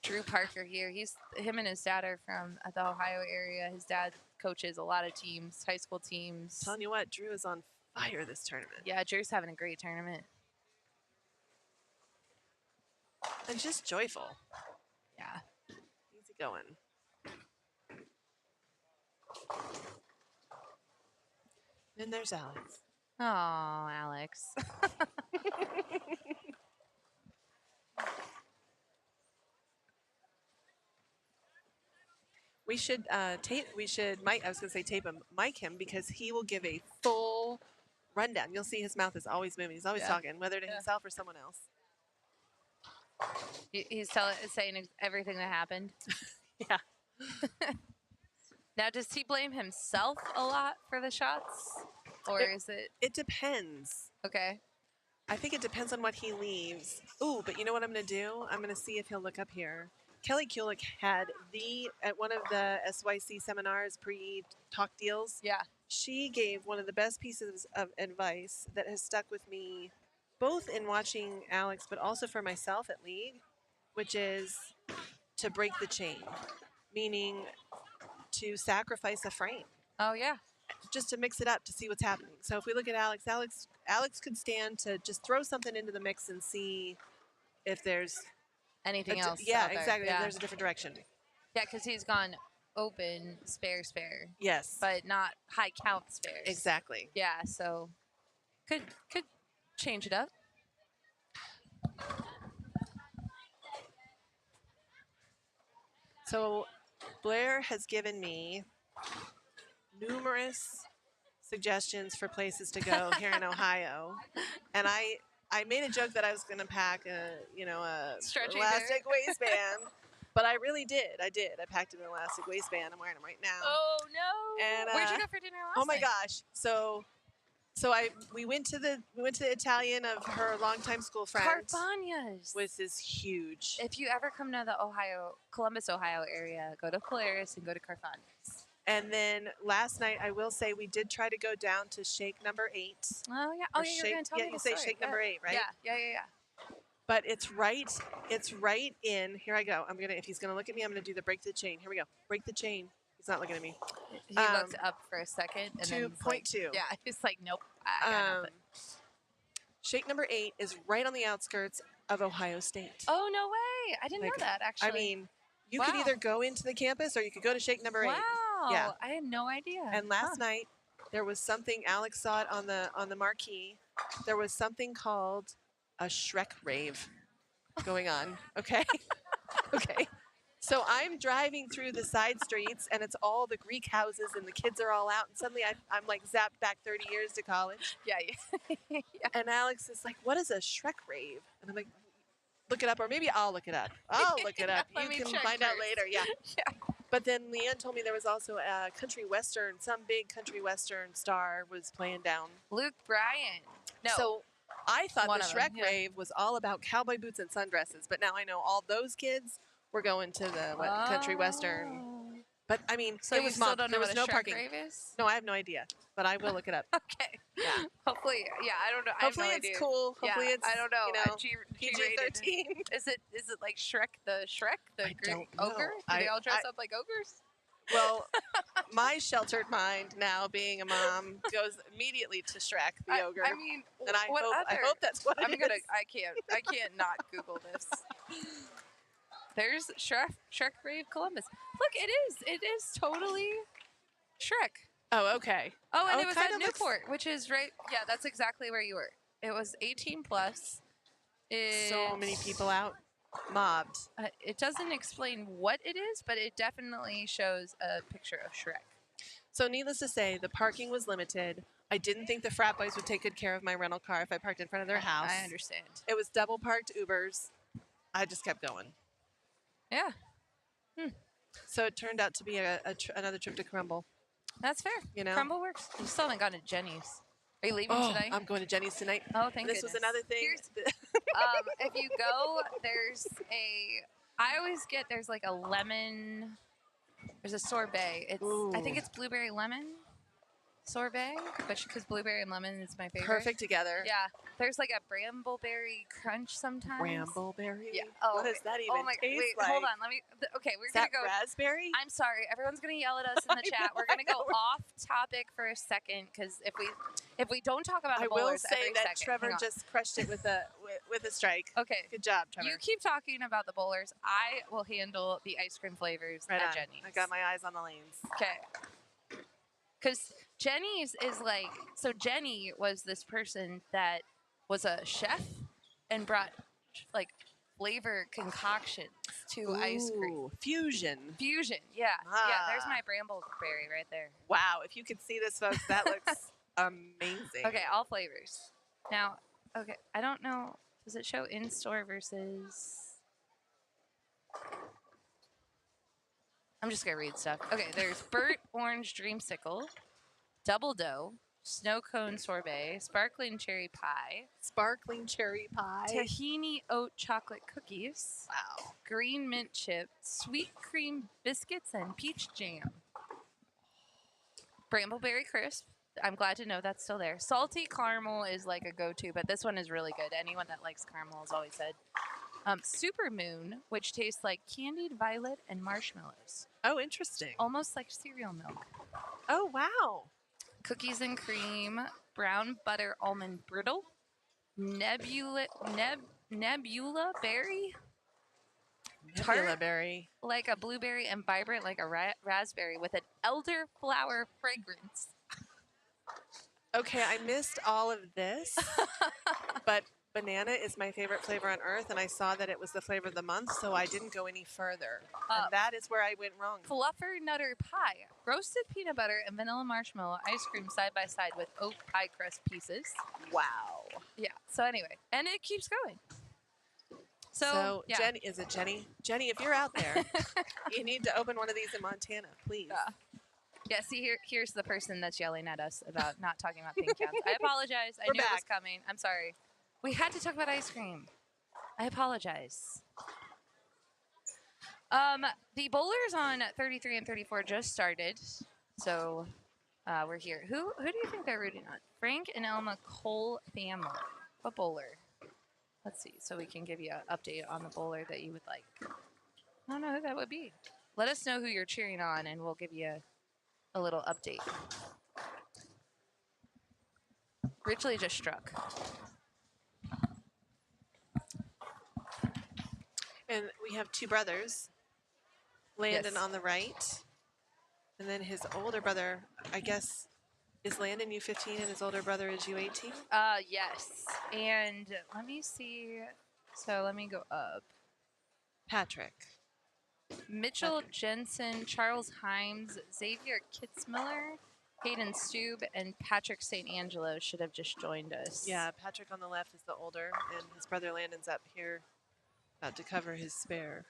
Drew Parker here. Him and his dad are from the Ohio area. His dad coaches a lot of teams, high school teams. Telling you what, Drew is on fire this tournament. Yeah, Drew's having a great tournament. And just joyful. Yeah. Easy going. Then there's Alex. Oh, Alex. We should mic him because he will give a full rundown. You'll see his mouth is always moving. He's always Yeah. talking, whether to Yeah. himself or someone else. He's saying everything that happened. Yeah. Now, does he blame himself a lot for the shots? Or is it It depends. okay? I think it depends on what he leaves. Ooh, but you know what I'm going to do? I'm going to see if he'll look up here. Kelly Kulik had at one of the SYC seminars pre-talk deals. Yeah. she gave one of the best pieces of advice that has stuck with me, both in watching Alex, but also for myself at League, which is to break the chain, meaning to sacrifice a frame, Oh yeah. just to mix it up to see what's happening. So if we look at Alex could stand to just throw something into the mix and see if there's Anything else? yeah, out there. exactly. If Yeah. there's a different direction. Yeah, because he's gone open, spare, Yes, but not high count spares. exactly. Yeah, so could change it up. So Blair has given me numerous suggestions for places to go here in Ohio, and I made a joke that I was going to pack a Stretchy elastic waistband, but I really did. I packed an elastic waistband. I'm wearing it right now. Oh no! And, Where'd you go for dinner last Oh my night? gosh! We went to the Italian of her longtime school friend, Carvania's. which is huge. If you ever come to the Columbus, Ohio area, go to Polaris and go to Carvania's. And then last night, I will say we did try to go down to Shake number 8. Oh yeah. Or Oh yeah, you're gonna tell me you the say story. Shake number 8, right? Yeah. But it's right in. Here I go. If he's gonna look at me, I'm gonna do the break the chain. Here we go. Break the chain. He's not looking at me. He looked up for a second and then he's like, 2.2. yeah, he's like, nope, I got nothing. Shake number 8 is right on the outskirts of Ohio State. Oh no way! I didn't know that actually. I mean, you could either go into the campus or you could go to Shake number 8. Wow. Yeah. I had no idea. And last night there was something. Alex saw it on the marquee. There was something called a Shrek rave going on. Okay. Okay. So I'm driving through the side streets, and it's all the Greek houses, and the kids are all out. And suddenly I'm like zapped back 30 years to college. Yeah. Yeah. And Alex is like, "What is a Shrek rave?" And I'm like, "Look it up, or maybe I'll look it up. I'll look it up. Let You me can check find out first." later." Yeah. Yeah. But then Leanne told me there was also a country western, some big country western star was playing down. Luke Bryan. No. So I thought One the of them, Shrek rave was all about cowboy boots and sundresses, but now I know all those kids were going to the country western. Oh. But I mean, So it you was still mobbed. don't know There was what no a Shrek parking. rave is? No, I have no idea, but I will look it up. Okay. Yeah. Hopefully, yeah. I don't know. Hopefully I have it's no idea. cool. Yeah, Hopefully it's I don't know. PG-13. Is it like Shrek the I Greek don't know. ogre? Do they all dress up like ogres? Well, my sheltered mind now, being a mom, goes immediately to Shrek the ogre. I mean, and I what hope other? that's what it is. I can't not Google this. There's Shrek Rave Columbus. Look, it is totally Shrek. Oh, okay. Oh, and it was kind at of looks- Newport, which is right. Yeah, that's exactly where you were. It was 18 plus. So many people out, mobbed. It doesn't explain what it is, but it definitely shows a picture of Shrek. So needless to say, the parking was limited. I didn't think the frat boys would take good care of my rental car if I parked in front of their house. I understand. It was double parked Ubers. I just kept going. Yeah, So it turned out to be another trip to Crumble. that's fair. You know? Crumble works. You still haven't gone to Jenny's. Are you leaving Oh, tonight? I'm going to Jenny's tonight. Oh, thank This goodness. was another thing. If you go, I always get, there's like a lemon, there's a sorbet. I think Ooh. it's blueberry lemon sorbet, but because blueberry and lemon is my favorite. Perfect together. Yeah. There's like a brambleberry crunch sometimes. Brambleberry? Yeah. Oh, What does that even taste wait, like? hold on. Okay, we're Is going that to go. raspberry? I'm sorry. Everyone's going to yell at us in the I chat. know, We're going to I go know. off topic for a second because if we don't talk about the I will bowlers say every that second, Trevor hang on. just crushed it with a strike. Okay. Good job, Trevor. You keep talking about the bowlers. I will handle the ice cream flavors Right at on. Jenny's. I got my eyes on the lanes. Okay. Because Jenny's is like, so Jenny was this person that was a chef and brought like flavor concoctions to ice cream. Ooh, fusion. Fusion, yeah. Yeah, there's Ah. my brambleberry right there. Wow, if you could see this, folks, that looks amazing. Okay, all flavors. Now, okay, I don't know. Does it show in-store versus... I'm just going to read stuff. Okay, there's burnt orange dreamsicle, double dough, snow cone sorbet, sparkling cherry pie, Sparkling cherry pie. tahini oat chocolate cookies, Wow. green mint chip, sweet cream biscuits, and peach jam. Brambleberry crisp. I'm glad to know that's still there. Salty caramel is like a go-to, but this one is really good. Anyone that likes caramel has always said. Super Moon, which tastes like candied violet and marshmallows, Oh, interesting. almost like cereal milk. Oh, wow. Cookies and cream, brown butter almond brittle, nebula berry, tart Nebula berry. like a blueberry and vibrant like a raspberry with an elderflower fragrance. Okay, I missed all of this, but banana is my favorite flavor on earth, and I saw that it was the flavor of the month, so I didn't go any further. And that is where I went wrong. Fluffer Nutter Pie, roasted peanut butter and vanilla marshmallow ice cream side by side with oat pie crust pieces. Wow. Yeah. So anyway, and it keeps going. So yeah. Jenny, is it Jenny? Jenny, if you're out there, you need to open one of these in Montana, please. Yeah, see, here's the person that's yelling at us about not talking about pin counts. I apologize. I We're knew it was back. coming. I'm sorry. We had to talk about ice cream. I apologize. The bowlers on 33 and 34 just started, so we're here. Who do you think they're rooting on? Frank and Elma Cole family. What bowler? Let's see, so we can give you an update on the bowler that you would like. I don't know who that would be. Let us know who you're cheering on, and we'll give you a little update. Richley just struck. And we have two brothers. Landon Yes. on the right, and then his older brother, I guess, is Landon U15 and his older brother is U18? Yes. And let me see. So let me go up. Patrick. Mitchell Jensen, Charles Himes, Xavier Kitzmiller, Hayden Stube, and Patrick St. Angelo should have just joined us. Yeah, Patrick on the left is the older, and his brother Landon's up here about to cover his spare.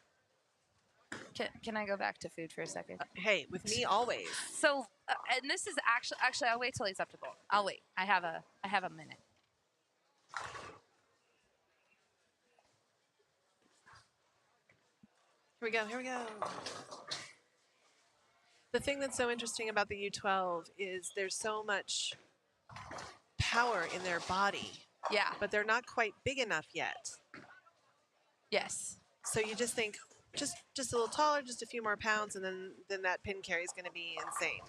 Can I go back to food for a second? Hey, with me always. So, and this is actually, I'll wait till he's up to bowl. I'll wait. I have a minute. Here we go, here we go. The thing that's so interesting about the U12 is there's so much power in their body, Yeah. but they're not quite big enough yet. Yes. So you just think, just a little taller, just a few more pounds, and then that pin carry is going to be insane.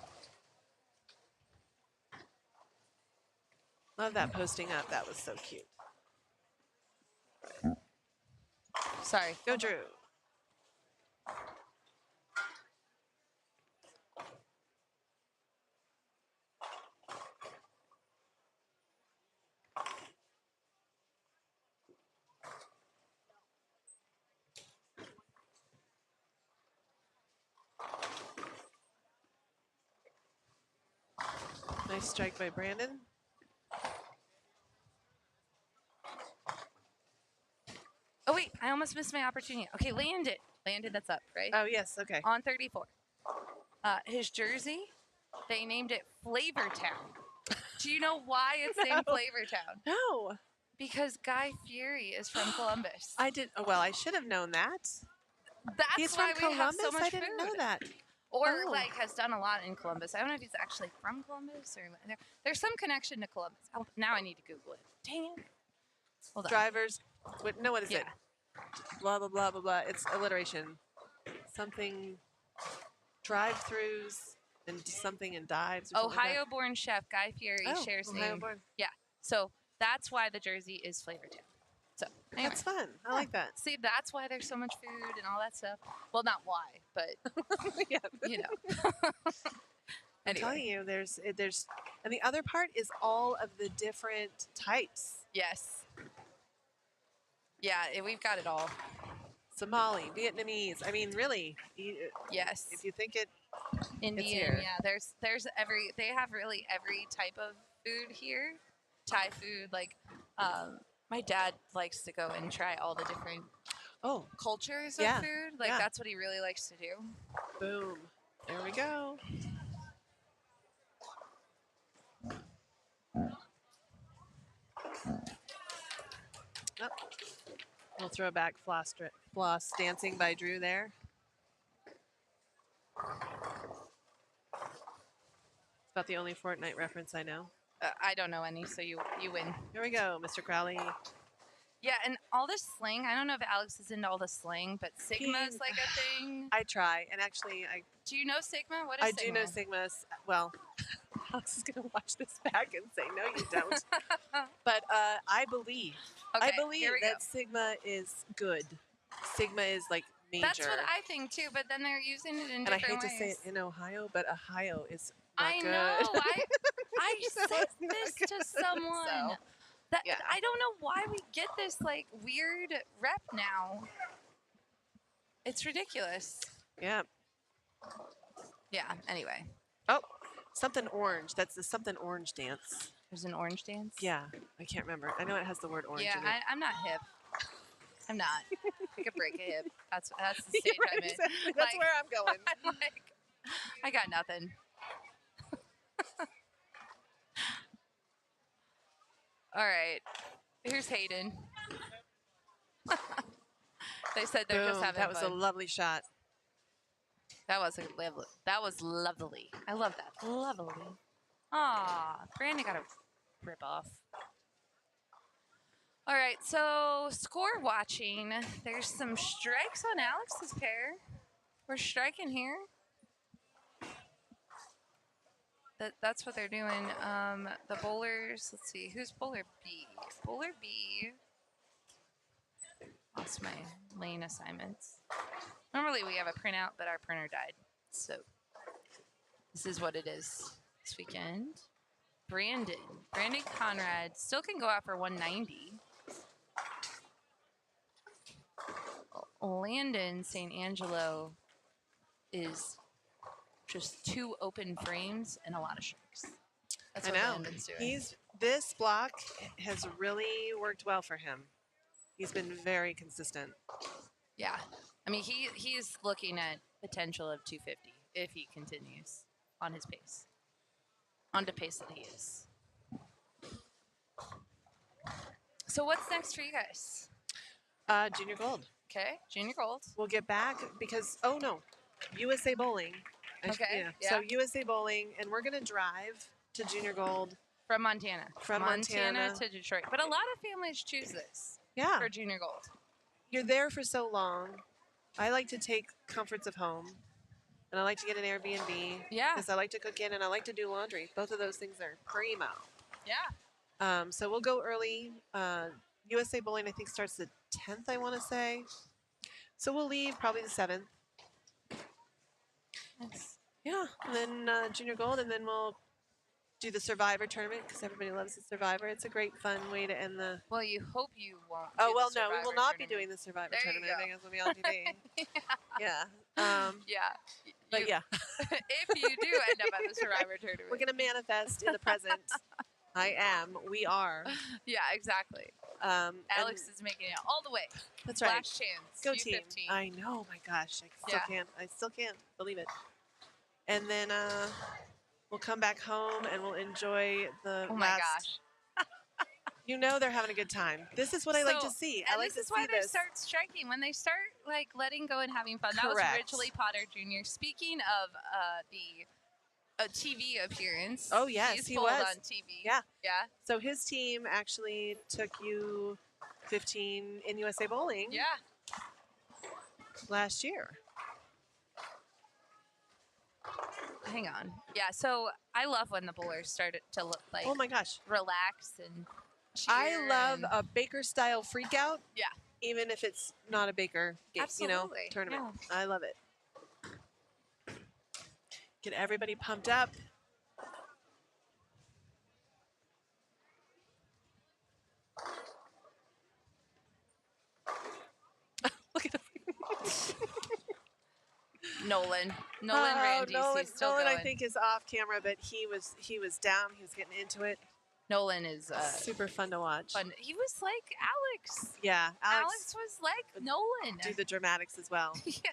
Love that posting up. That was so cute. Sorry. Go, Drew. Nice strike by Brandon. Oh, wait. I almost missed my opportunity. Okay, landed. Landed, that's up, right? Oh, yes. Okay. On 34. His jersey, they named it Flavortown. Do you know why it's named Flavortown? No. Because Guy Fieri is from Columbus. I did. Oh, well, I should have known that. That's He's why from we have Columbus? so much I didn't know food. that. Or Oh. like has done a lot in Columbus. I don't know if he's actually from Columbus or there's some connection to Columbus. Oh, now I need to Google it. Dang it. Hold on. Drivers. What is Yeah. it? Blah, blah, blah, blah, blah. It's alliteration. Something. Drive-throughs and something and dives. Or something like that. Ohio-born chef Guy Fieri shares name. Ohio-born. Yeah. So that's why the jersey is Flavortown. So anyway. That's fun. I like that. See, that's why there's so much food and all that stuff. Well, not why, but Yeah. you know. I'm telling you, there's, and the other part is all of the different types. Yes. Yeah, we've got it all. Somali, Vietnamese. I mean, really, Yes. if you think it, Indian, here. yeah. There's they have really every type of food here. Thai food, like my dad likes to go and try all the different cultures of Yeah, food. Like yeah. that's what he really likes to do. boom, there we go. Oh. We'll throw back floss dancing by Drew there. About the only Fortnite reference I know. I don't know any, so you win. Here we go, Mr. Crowley. Yeah, and all this slang. I don't know if Alex is into all the slang, but Sigma is like a thing. I try, and actually, Do you know Sigma? What is I Sigma? do know Sigma's. Well, Alex is gonna watch this back and say, "No, you don't." But I believe. Okay, I believe here we that go. Sigma is good. Sigma is like major. That's what I think too, but then they're using it in and I different hate ways. to say it in Ohio, but Ohio is not I good. know. I So said it's not this to good, someone. so, That yeah. I don't know why we get this like weird rep now. It's ridiculous. Yeah. Yeah. Anyway, Oh, something orange. That's the something orange dance. there's an orange dance. Yeah, I can't remember. I know it has the word orange Yeah, in it. I'm not hip. I'm not. I could break a hip. That's the stage Right, I'm in. exactly. That's Like, where I'm going. I'm like, I got nothing. All right. Here's Hayden. They said they're just Boom. having That was a fun. lovely shot. That was lovely. That was lovely. I love that. Lovely. Aw, Brandon got a rip off. All right, so score watching. There's some strikes on Alex's pair. We're striking here. That's what they're doing. The bowlers. Let's see. Who's bowler B? Bowler B. Lost my lane assignments. Normally we have a printout, but our printer died. So this is what it is this weekend. Brandon Conrad still can go out for 190. Landon St. Angelo is just 2 open frames and a lot of strikes. That's I what know. Landon's doing. This block has really worked well for him. He's been very consistent. Yeah. I mean, he's looking at potential of 250 if he continues on his pace. On the pace that he is. So what's next for you guys? Junior Gold. Okay, Junior Gold. We'll get back because, oh no, USA Bowling. Okay, So yeah. USA Bowling, and we're going to drive to Junior Gold. From Montana. From Montana. to Detroit. But a lot of families choose this Yeah. for Junior Gold. You're there for so long. I like to take comforts of home, and I like to get an Airbnb. Yeah. Because I like to cook in and I like to do laundry. Both of those things are primo. Yeah. So we'll go early. USA Bowling, I think, starts the 10th, I want to say. So we'll leave probably the 7th. Nice. Yeah. And then Junior Gold, and then we'll do the Survivor tournament because everybody loves the Survivor. It's a great, fun way to end the. Well, you hope you won't. Oh, do well, the no, we will Survivor not be tournament. doing the Survivor There you tournament. I go. think that's what we on TV. Yeah. Yeah. But yeah, If you do end up at the Survivor tournament. we're going to manifest in the present. We are. Yeah, exactly. And Alex is making it all the way. that's right. Last chance. Go team. 15. I know. My gosh. Yeah. I still can't believe it. And then we'll come back home and we'll enjoy the Oh my last. gosh. You know they're having a good time. This is what I like to see. I And like this to is why see they this. start striking. When they start like letting go and having fun. That was Correct. Ridgely Potter Jr. Speaking of a TV appearance. Oh, yes, He's he pulled was. on TV. Yeah. Yeah. So his team actually took you 15 in USA Bowling Yeah. last year. Hang on. Yeah. So I love when the bowlers started to look like Oh my gosh. relax and cheer. I love and, a Baker style freak out. Yeah. Even if it's not a Baker game, Absolutely, tournament. I love it. Get everybody pumped up. Look at him. Nolan Oh, Randy. Nolan, Still Nolan going. I think is off camera, but he was down. He was getting into it. Nolan is Super fun to watch. fun. He was like Alex. Yeah, Alex was like Nolan. do the dramatics as well. Yeah.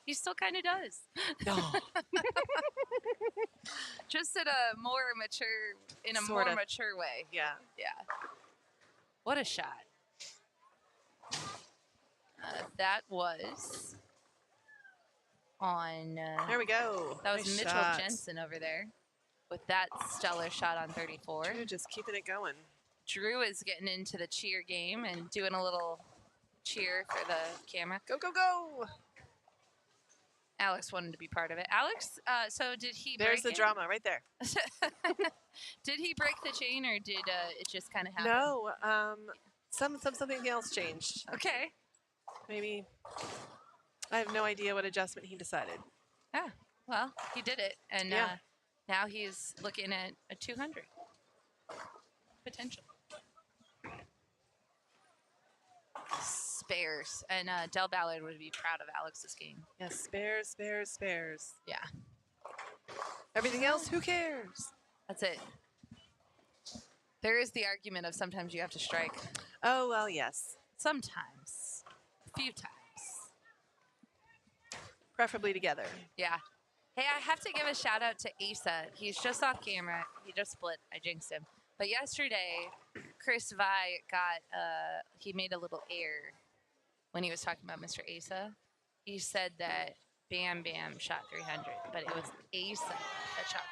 He still kind of does. No, Just in a more mature, Sort more of. mature way. yeah. Yeah. What a shot. That was on. There we go. That was Nice Mitchell shot. Jensen over there. with that stellar shot on 34. Drew just keeping it going. Drew is getting into the cheer game and doing a little cheer for the camera. Go, go, go. Alex wanted to be part of it. Alex, so did he There's break the it? drama right there. Did he break the chain or did it just kind of happen? No, something else changed. Okay. Maybe. I have no idea what adjustment he decided. Yeah. Well, he did it, and Yeah. now he's looking at a 200 potential. Spares, and Del Ballard would be proud of Alex's game. Yes, spares, spares, spares. Yeah, Everything else, who cares? that's it. There is the argument of sometimes you have to strike. Oh, well, yes. Sometimes. A few times. Preferably together. Yeah. Hey, I have to give a shout out to Asa. He's just off camera. He just split. I jinxed him. But yesterday, Chris Vi got, he made a little error when he was talking about Mr. Asa. He said that Bam Bam shot 300, but it was Asa that shot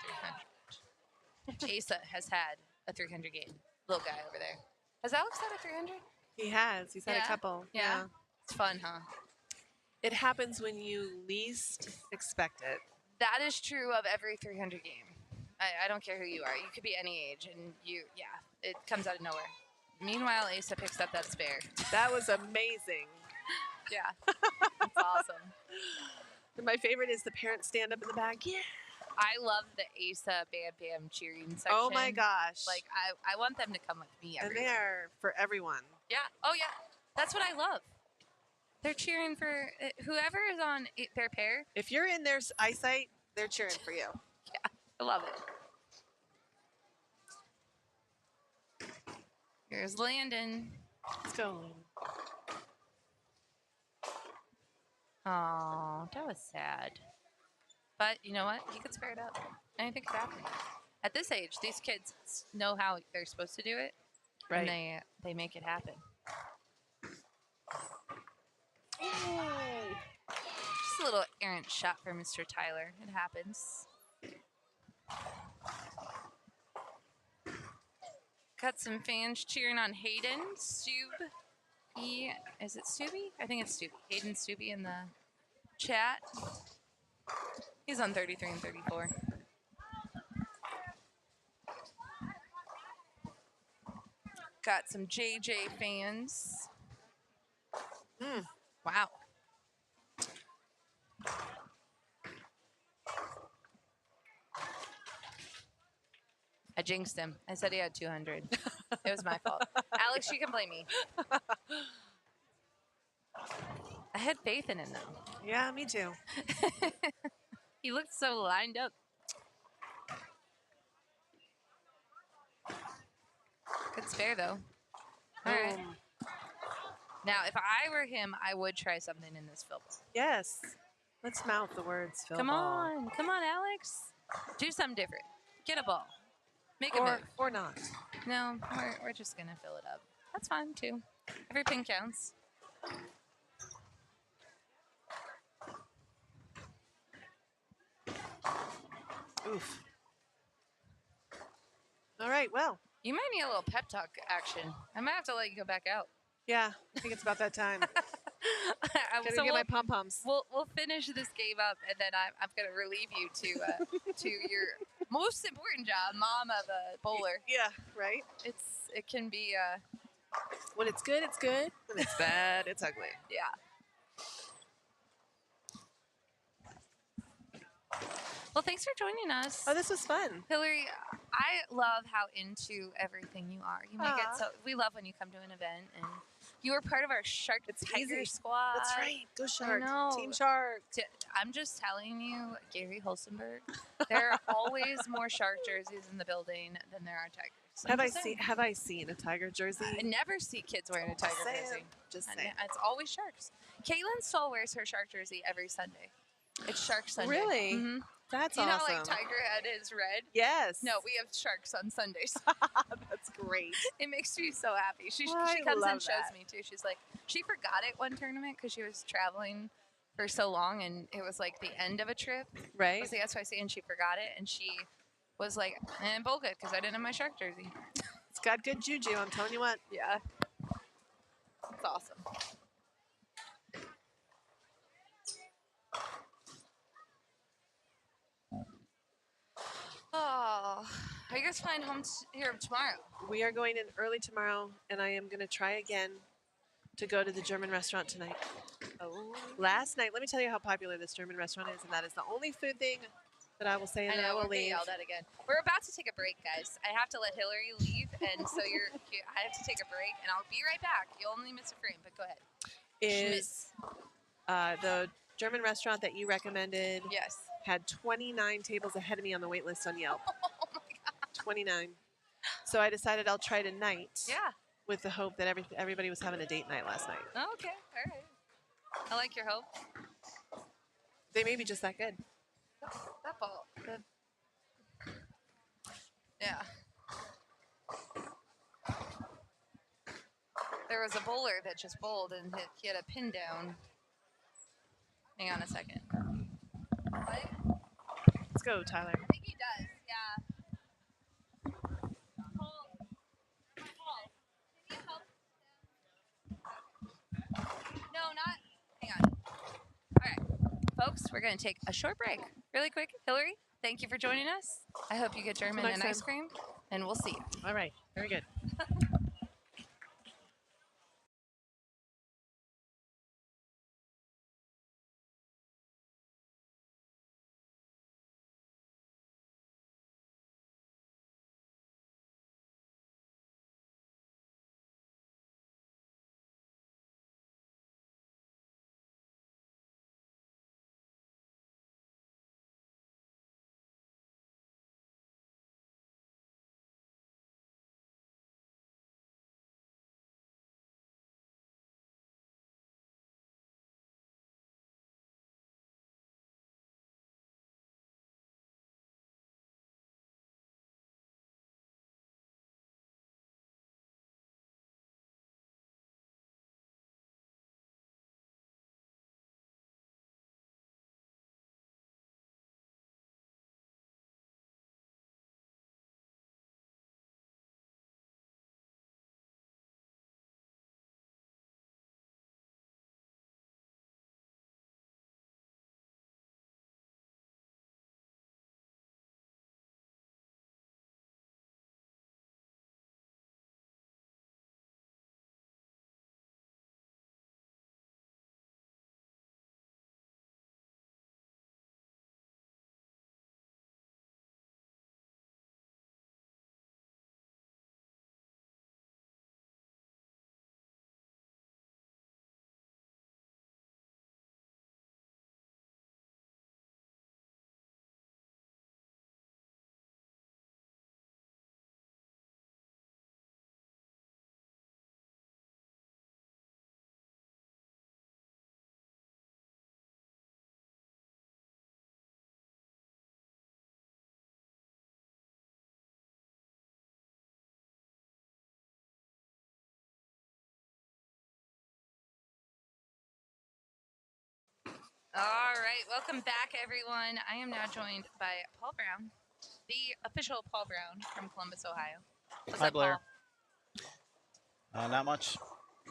300. Asa has had a 300 game. Little guy over there. Has Alex had a 300? He has. He's had Yeah? a couple. Yeah. It's fun, huh? It happens when you least expect it. That is true of every 300 game. I don't care who you are. You could be any age, and it comes out of nowhere. Meanwhile, Asa picks up that spare. That was amazing. Yeah. It's awesome. And my favorite is the parents stand up in the back. Yeah. I love the Asa Bam Bam cheering section. Oh my gosh. Like, I want them to come with me and every they time. are for everyone. Yeah. Oh, yeah. That's what I love. They're cheering for whoever is on their pair. If you're in their eyesight, they're cheering for you. Yeah. I love it. Here's Landon. Let's go. Oh, that was sad. But you know what? He could spare it up. Anything could happen. At this age, these kids know how they're supposed to do it. Right. And they make it happen. Just a little errant shot for Mr. Tyler. It happens. Got some fans cheering on Hayden Stube. Is it Stubby? I think it's Stubby. Hayden Stubby in the chat. He's on 33 and 34. Got some JJ fans. Wow. I jinxed him. I said he had 200. It was my fault. Alex, you can blame me. I had faith in him, though. Yeah, me too. He looked so lined up. Good spare, though. All right. Now, if I were him, I would try something in this fill ball. Yes. Let's mouth the words, Phil. Come on, Alex. Do something different. Get a ball. Make a move. Or not. No, we're just gonna fill it up. That's fine too. Every pin counts. Oof. All right, well. You might need a little pep talk action. I might have to let you go back out. Yeah, I think it's about that time. Gotta So get my pom-poms. We'll finish this game up, and then I'm gonna relieve you to your most important job, mom of a bowler. Yeah, right? It can be When it's good, it's good. When it's bad, it's ugly. yeah. Well, thanks for joining us. Oh, this was fun. Hillary, I love how into everything you are. You make Aw. it so. We love when you come to an event and you were part of our Shark It's Tiger easy. squad. That's right. Go Shark. know. Team Shark. I'm just telling you, Gary Holstenberg, there are always more Shark jerseys in the building than there are Tigers. Have I seen a Tiger jersey? I never see kids wearing a Tiger saying. jersey. Just And saying. it's always Sharks. Caitlin Stoll wears her Shark jersey every Sunday. It's Shark Sunday. Really? Mhm. That's You know, awesome. like Tiger Head is red. Yes. No, we have Sharks on Sundays. That's great. It makes me so happy. She I comes love and shows that. me too. She's like, she forgot it one tournament because she was traveling for so long, and it was like the end of a trip. It Right? was the SYC, and she forgot it, and she was like, and bowl good because I didn't have my shark jersey. It's got good juju. I'm telling you what. Yeah. It's awesome. Oh, are you guys flying home here tomorrow? We are going in early tomorrow, and I am going to try again to go to the German restaurant tonight. Oh. Last night, let me tell you how popular this German restaurant is, and that is the only food thing that I will say, and I then I know, will we're getting leave. yelled at again. We're about to take a break, guys. I have to let Hillary leave, and so I have to take a break, and I'll be right back. You'll only miss a frame, but go ahead. Is the German restaurant that you recommended Yes. had 29 tables ahead of me on the wait list on Yelp. Oh my God. 29. So I decided I'll try tonight. Yeah. With the hope that everybody was having a date night last night. Oh, okay. All right. I like your hope. They may be just that good. That ball. Yeah. There was a bowler that just bowled and he had a pin down. Hang on a second. What? Let's go, Tyler. I think he does. Yeah. Paul, can you help? No, not. Hang on. All right, folks, we're going to take a short break. Really quick. Hillary, thank you for joining us. I hope you get German and ice cream, and we'll see you. All right. Very good. All right, welcome back, everyone. I am now joined by Paul Brown, the official Paul Brown from Columbus, Ohio. What's Hi, up, Blair. Paul? Not much.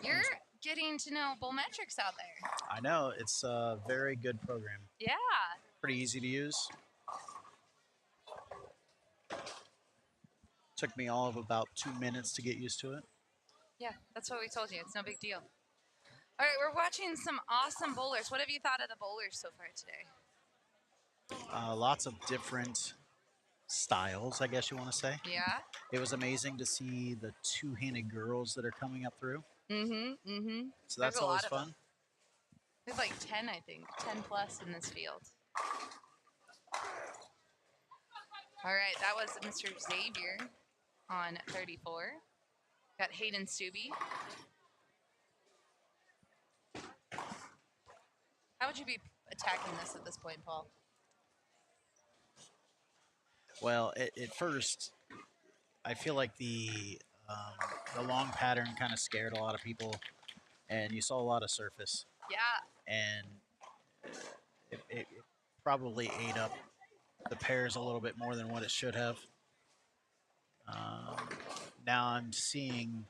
You're getting to know bull metrics out there. I know. It's a very good program. Yeah. Pretty easy to use. Took me all of about 2 minutes to get used to it. Yeah, that's what we told you. It's no big deal. All right, we're watching some awesome bowlers. What have you thought of the bowlers so far today? Lots of different styles, I guess you want to say. Yeah. It was amazing to see the two-handed girls that are coming up through. Mm-hmm. So that's always fun. There's like 10, I think. 10 plus in this field. All right, that was Mr. Xavier on 34. Got Hayden Stubbe. How would you be attacking this at this point, Paul? Well, at first, I feel like the long pattern kind of scared a lot of people, and you saw a lot of surface. Yeah. And it probably ate up the pairs a little bit more than what it should have. Now I'm seeing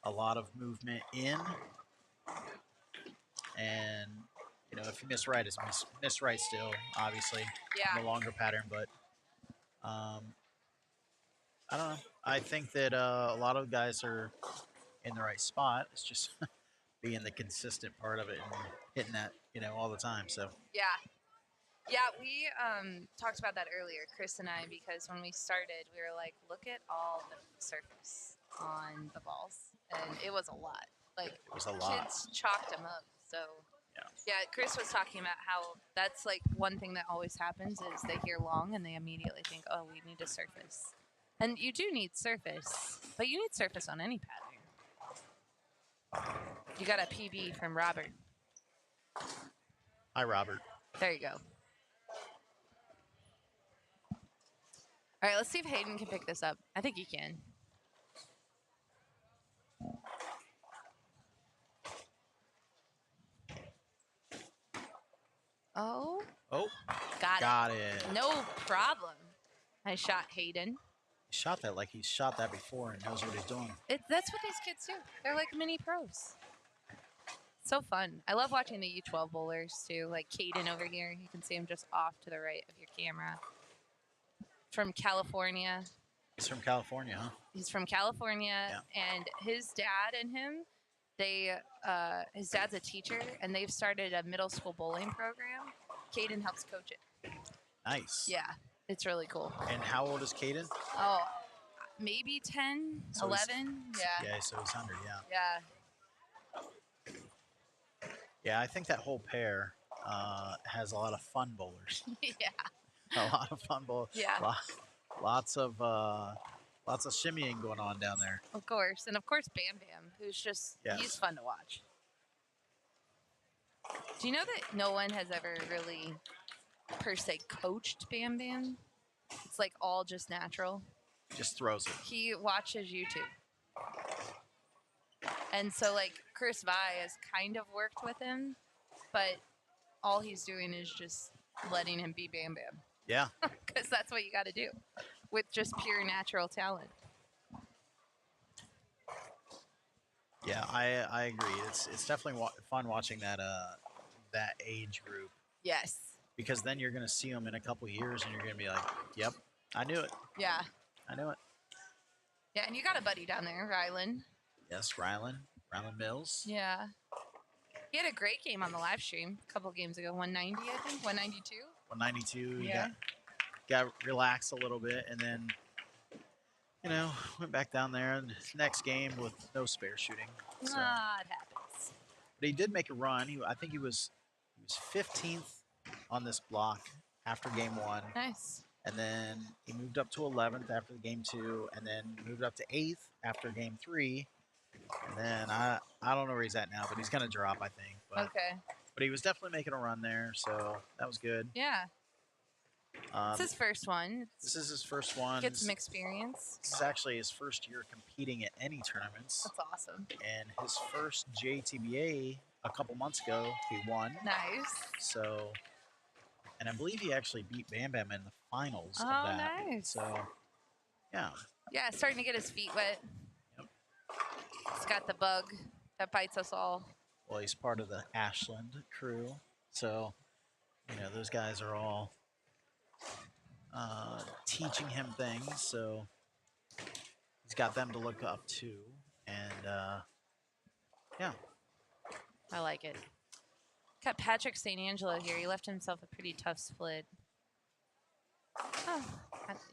a lot of movement in, and if you miss right, it's miss right still, obviously. Yeah. The longer pattern, but I don't know. I think that a lot of guys are in the right spot. It's just being the consistent part of it and hitting that, all the time. So Yeah. Yeah, we talked about that earlier, Chris and I, because when we started, we were like, look at all the surface on the balls. And it was a lot. Like, it was a lot. kids chalked them up. So, Yeah. yeah, Chris was talking about how that's like one thing that always happens is they hear long and they immediately think, oh, we need a surface. And you do need surface, but you need surface on any pattern. You got a PB from Robert. Hi, Robert. There you go. All right, let's see if Hayden can pick this up. I think he can. Oh. Oh, Got it. it. No problem. Nice shot, Hayden. He shot that like he's shot that before and knows what he's doing. That's what these kids do. They're like mini pros. So fun. I love watching the U12 bowlers too. Like Caden over here. You can see him just off to the right of your camera. From California. He's from California, huh? He's from California, and his dad and him, his dad's a teacher, and they've started a middle school bowling program. Caden helps coach it. Nice. Yeah, it's really cool. And how old is Caden? Oh, maybe 10, So 11. Yeah. Yeah, so he's under, Yeah. Yeah, I think that whole pair has a lot of fun bowlers. Yeah. A lot of fun bowlers. Yeah. Lots of shimmying going on down there. Of course. And of course, Bam Bam, who's just, he's fun to watch. Do you know that no one has ever really, per se, coached Bam Bam? It's like all just natural. Just throws it. He watches YouTube. And so, like, Chris Vi has kind of worked with him, but all he's doing is just letting him be Bam Bam. Yeah. Because that's what you got to do with just pure natural talent. Yeah, I agree. It's definitely fun watching that age group. Yes. Because then you're going to see them in a couple years and you're going to be like, yep, I knew it. Yeah. I knew it. Yeah, and you got a buddy down there, Rylan. Yes, Rylan Mills. Yeah. He had a great game on the live stream a couple games ago. 190, I think. 192. 192. Yeah. Got relaxed a little bit and then, went back down there and next game with no spare shooting. So. It happens. But he did make a run. I think he was 15th on this block after game 1. Nice. And then he moved up to 11th after game 2, and then moved up to 8th after game 3. And then I don't know where he's at now, but he's going to drop, I think. But, okay. But he was definitely making a run there, so that was good. Yeah. It's his first one. This is his first one. Get some experience. This is actually his first year competing at any tournaments. That's awesome. And his first JTBA a couple months ago, he won. Nice. So, and I believe he actually beat Bam Bam in the finals of Oh, that. nice. So, yeah. Yeah, starting to get his feet wet. Yep. He's got the bug that bites us all. Well, he's part of the Ashland crew. So, those guys are all teaching him things. So, he's got them to look up to. And, yeah. I like it. Got Patrick St. Angelo here. He left himself a pretty tough split. Oh,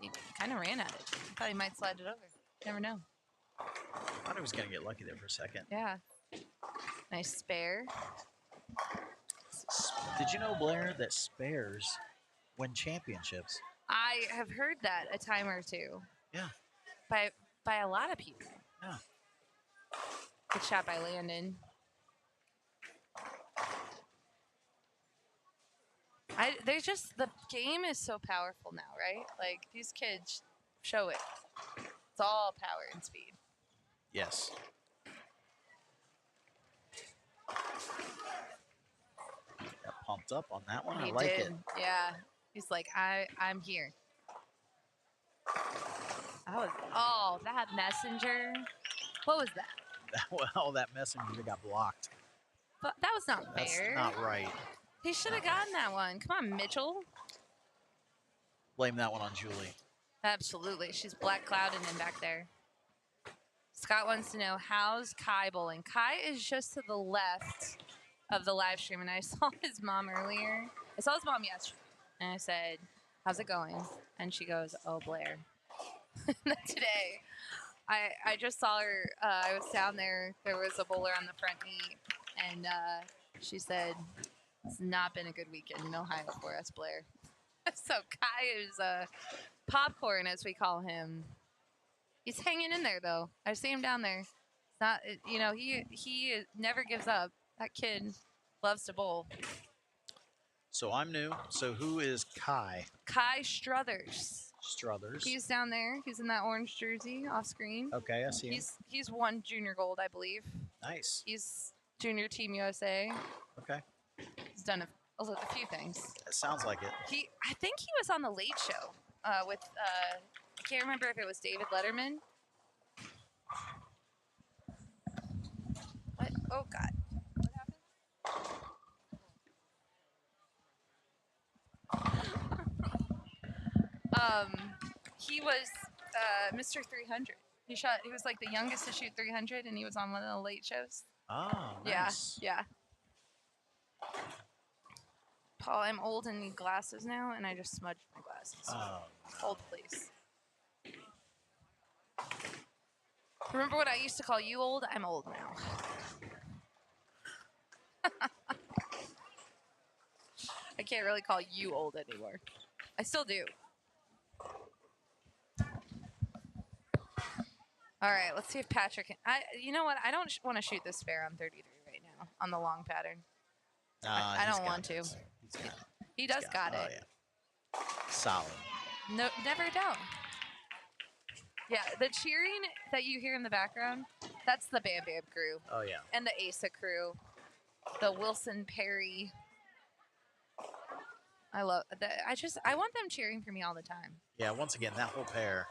he kind of ran at it. I thought he might slide it over. Never know. I thought he was going to get lucky there for a second. Yeah. Nice spare. Did you know, Blair, that spares win championships? I have heard that a time or two. Yeah. By a lot of people. Yeah. Good shot by Landon. There's just, the game is so powerful now, right? Like, these kids show it. It's all power and speed. Yes. Got pumped up on that one. He I like did. it. Yeah. He's like, I'm here. That messenger. What was that? Well, that messenger got blocked. But that was not That's fair. not right. He should have Not right. gotten that one. Come on, Mitchell. Blame that one on Julie. Absolutely. She's black clouding in back there. Scott wants to know, how's Kai bowling? Kai is just to the left of the live stream, and I saw his mom earlier. I saw his mom yesterday, and I said, how's it going? And she goes, oh, Blair. Today, I just saw her. I was down there. There was a bowler on the front knee, and she said, it's not been a good weekend in Ohio for us, Blair. So Kai is popcorn, as we call him. He's hanging in there, though. I see him down there. It's not, he never gives up. That kid loves to bowl. So I'm new. So who is Kai? Kai Struthers. Struthers. He's down there. He's in that orange jersey off screen. Okay, I see him. He's won junior gold, I believe. Nice. He's junior team USA. Okay. He's done a few things. That sounds like it. I think he was on the Late Show with I can't remember if it was David Letterman. What? Oh God! What happened? He was Mr. 300. He was like the youngest to shoot 300, and he was on one of the late shows. Oh, nice. Yeah. Paul, I'm old and need glasses now, and I just smudged my glasses. Oh, no. Hold, please. Remember what I used to call you old? I'm old now. I can't really call you old anymore. I still do. All right, let's see if Patrick can. You know what? I don't want to shoot this fair on 33 right now on the long pattern. I don't want to. He does got it. Yeah. Solid. No, never doubt. Yeah, the cheering that you hear in the background, that's the Bam Bam crew. Oh, yeah. And the Asa crew. The Wilson Perry. I love that. I want them cheering for me all the time. Yeah, once again, that whole pair,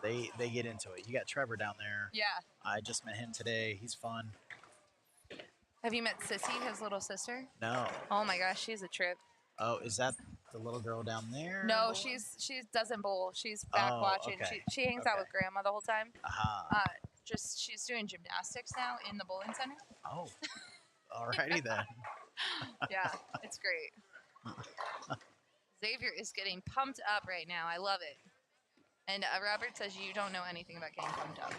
they get into it. You got Trevor down there. Yeah. I just met him today. He's fun. Have you met Sissy, his little sister? No. Oh my gosh, she's a trip. Oh, is that the little girl down there? No, she doesn't bowl. She's back watching. Okay. She hangs out with grandma the whole time. Aha. She's doing gymnastics now in the bowling center. Oh. Alrighty then. Yeah, it's great. Xavier is getting pumped up right now. I love it. And Robert says you don't know anything about getting pumped up.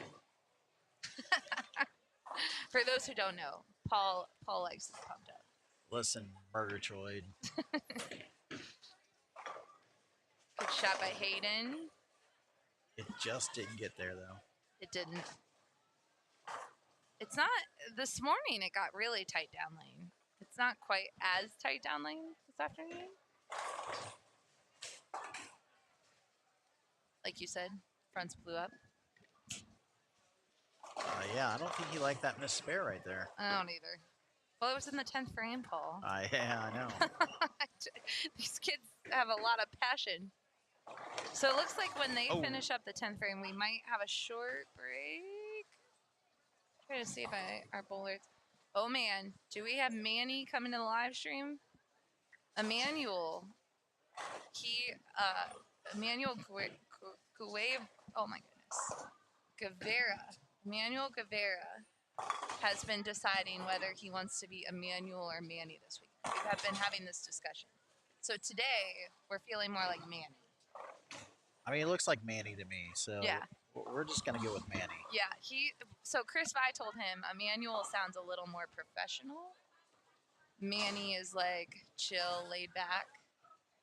For those who don't know, Paul likes to be pumped up. Listen, Murgatroyd. Good shot by Hayden. It just didn't get there, though. It didn't. It's not. This morning it got really tight down lane. It's not quite as tight down lane this afternoon. Like you said, fronts blew up. Yeah, I don't think he liked that missed spare right there. I don't either. Well, it was in the 10th frame, Paul. Yeah, I know. These kids have a lot of passion. So it looks like when they finish up the 10th frame, we might have a short break. Trying to see if our bowlers. Oh man, do we have Manny coming to the live stream? Emmanuel. Emmanuel Guevara. Oh my goodness. Guevara. Emmanuel Guevara has been deciding whether he wants to be Emmanuel or Manny this week. We have been having this discussion. So today, we're feeling more like Manny. I mean, it looks like Manny to me, so yeah. We're just going to go with Manny. Yeah, so Chris Vi told him Emmanuel sounds a little more professional. Manny is like chill, laid back.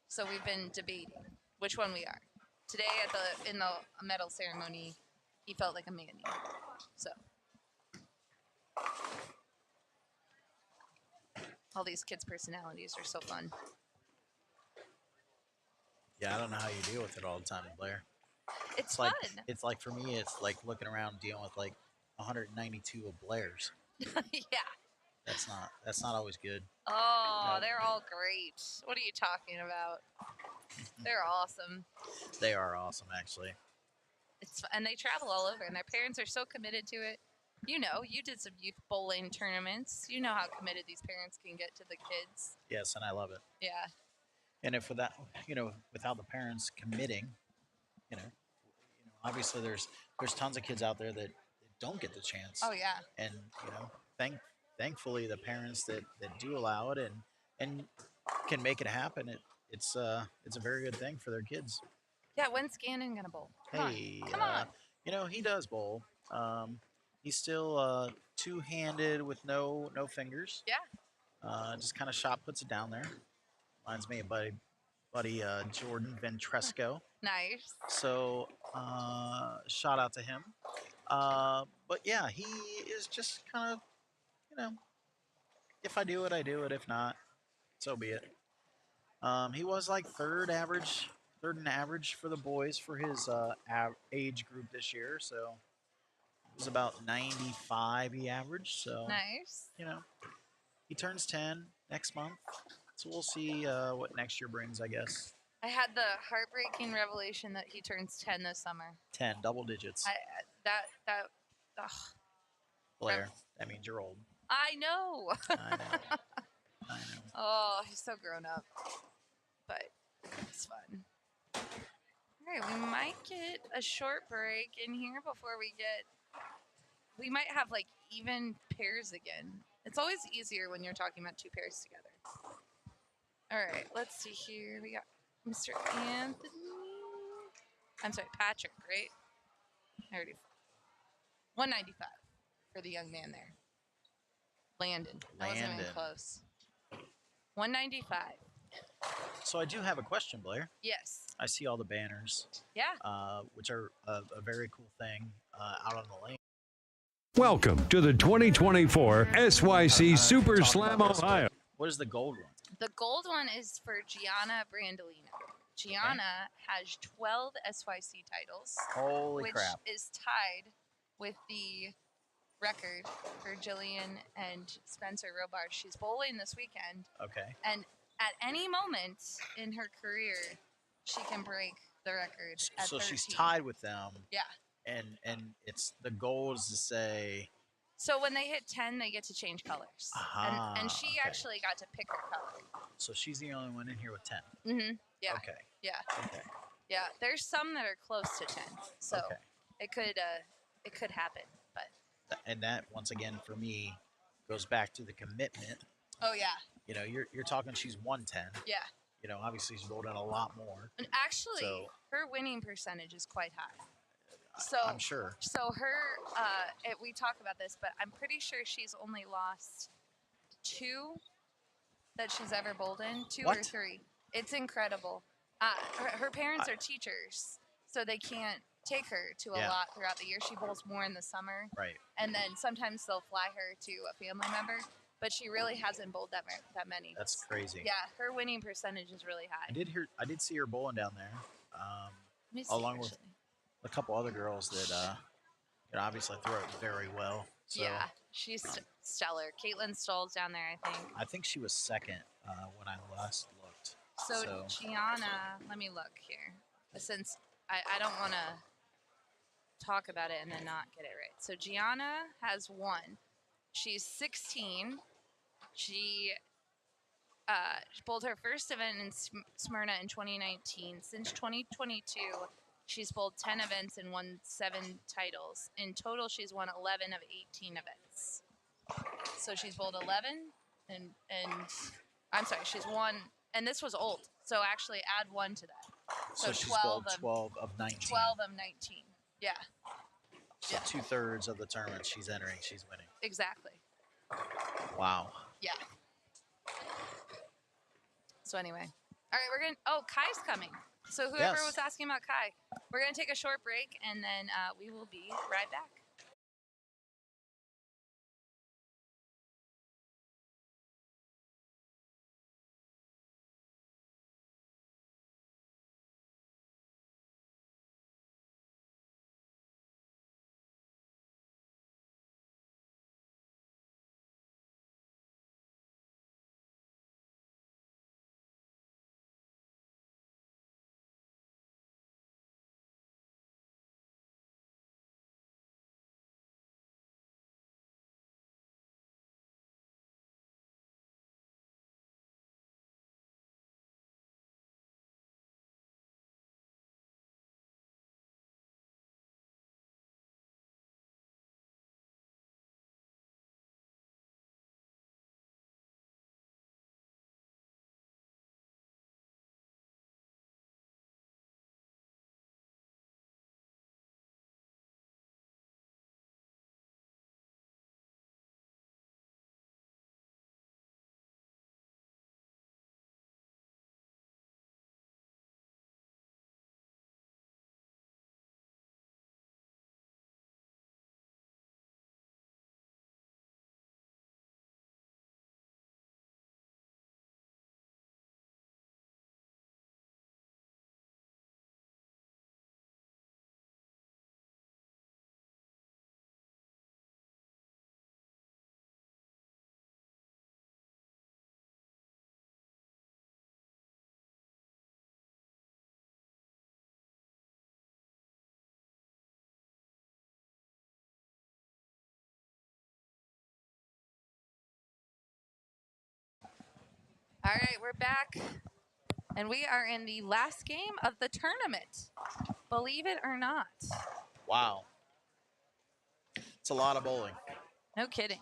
So we've been debating which one we are. Today in the medal ceremony, he felt like a Manny. So all these kids' personalities are so fun. Yeah, I don't know how you deal with it all the time, Blair. It's like, fun. It's like, for me, it's like looking around dealing with like 192 of Blairs. Yeah. That's not always good. Oh, no. They're all great. What are you talking about? They're awesome. They are awesome, actually. And they travel all over, and their parents are so committed to it. You know, you did some youth bowling tournaments. You know how committed these parents can get to the kids. Yes, and I love it. Yeah. And if without, without the parents committing, obviously there's tons of kids out there that don't get the chance. Oh yeah. And thankfully the parents that do allow it and can make it happen. It's a very good thing for their kids. Yeah. When's Gannon gonna bowl? Come on. He does bowl. He's still two-handed with no fingers. Yeah. Just kind of shot puts it down there. Reminds me of buddy Jordan Ventresco. Nice. So shout out to him. But yeah, he is just kind of, if I do it, I do it. If not, so be it. He was like third in average for the boys for his age group this year. So it was about 95 he averaged. So Nice. he turns 10 next month. So we'll see what next year brings, I guess. I had the heartbreaking revelation that he turns 10 this summer. 10, double digits. Ugh. Blair, that means you're old. I know. I know. Oh, he's so grown up. But it's fun. All right, we might get a short break in here before we might have like even pairs again. It's always easier when you're talking about two pairs together. All right, let's see here. We got Mr. Anthony. I'm sorry, Patrick, right? 195 for the young man there. Landon. That wasn't even close. 195. So I do have a question, Blair. Yes. I see all the banners. Yeah. Which are a very cool thing out on the lane. Welcome to the 2024 SYC Super Slam Ohio. What is the gold one? The gold one is for Gianna Brandolino. Gianna has 12 SYC titles. Holy crap. Which is tied with the record for Jillian and Spencer Robards. She's bowling this weekend. Okay. And at any moment in her career, she can break the record at So 13. she's tied with them. Yeah. And it's the goal is to say. So when they hit 10, they get to change colors. And she actually got to pick her color. So she's the only one in here with 10. Mm-hmm. Yeah. Okay. Yeah. Okay. Yeah. There's some that are close to 10. So it could happen. But and that once again for me goes back to the commitment. Oh yeah. You're talking she's 110. Yeah. Obviously she's bowled in a lot more. And actually, her winning percentage is quite high. So I'm sure. So her, we talk about this, but I'm pretty sure she's only lost 2 that she's ever bowled in, 2 or 3. It's incredible. Her parents are teachers, so they can't take her to a lot throughout the year. She bowls more in the summer. Right. And then sometimes they'll fly her to a family member, but she really hasn't bowled that many. That's crazy. Yeah, her winning percentage is really high. I did see her bowling down there, along with a couple other girls that obviously throw it very well. So yeah, she's stellar. Caitlin Stoll's down there, I think. I think she was second when I last looked. So Gianna, let me look here, since I don't want to talk about it and then not get it right. So Gianna has 1. She's 16. She bowled her first event in Smyrna in 2019. Since 2022, she's bowled 10 events and won 7 titles. In total, she's won 11 of 18 events. So she's bowled 11, and I'm sorry, she's won, and this was old. So actually add 1 to that. So she's bowled 12 of 19. 12 of 19, yeah. So 2/3 of the tournament she's entering, she's winning. Exactly. Wow. Yeah. So anyway, all right, Kai's coming. So whoever was asking about Kai, we're going to take a short break, and then we will be right back. All right, we're back. And we are in the last game of the tournament. Believe it or not. Wow. It's a lot of bowling. No kidding.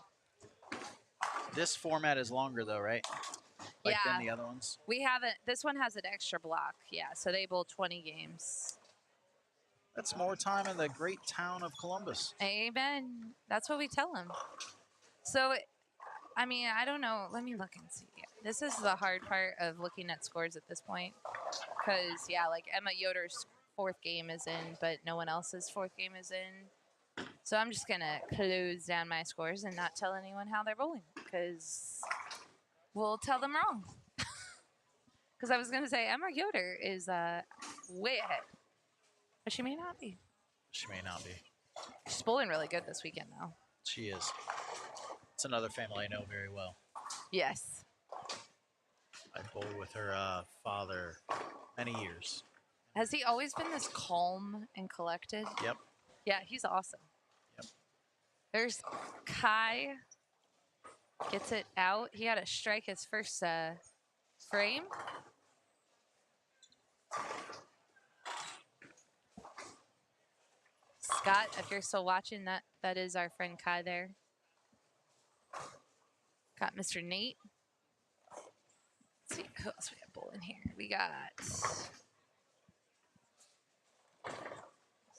This format is longer though, right? Like Yeah. than the other ones. We haven't. This one has an extra block. Yeah, so they bowl 20 games. That's more time in the great town of Columbus. Amen. That's what we tell them. So, I mean, I don't know. Let me look and see. This is the hard part of looking at scores at this point. Because, yeah, like Emma Yoder's 4th game is in, but no one else's 4th game is in. So I'm just going to close down my scores and not tell anyone how they're bowling. Because we'll tell them wrong. Because I was going to say Emma Yoder is way ahead. But she may not be. She may not be. She's bowling really good this weekend, though. She is. It's another family I know very well. Yes. I bowled with her father many years. Has he always been this calm and collected? Yep. Yeah, he's awesome. Yep. There's Kai. Gets it out. He had to strike his first frame. Scott, if you're still watching, that is our friend Kai there. Got Mr. Nate. Let's see who else we got bowling here. We got.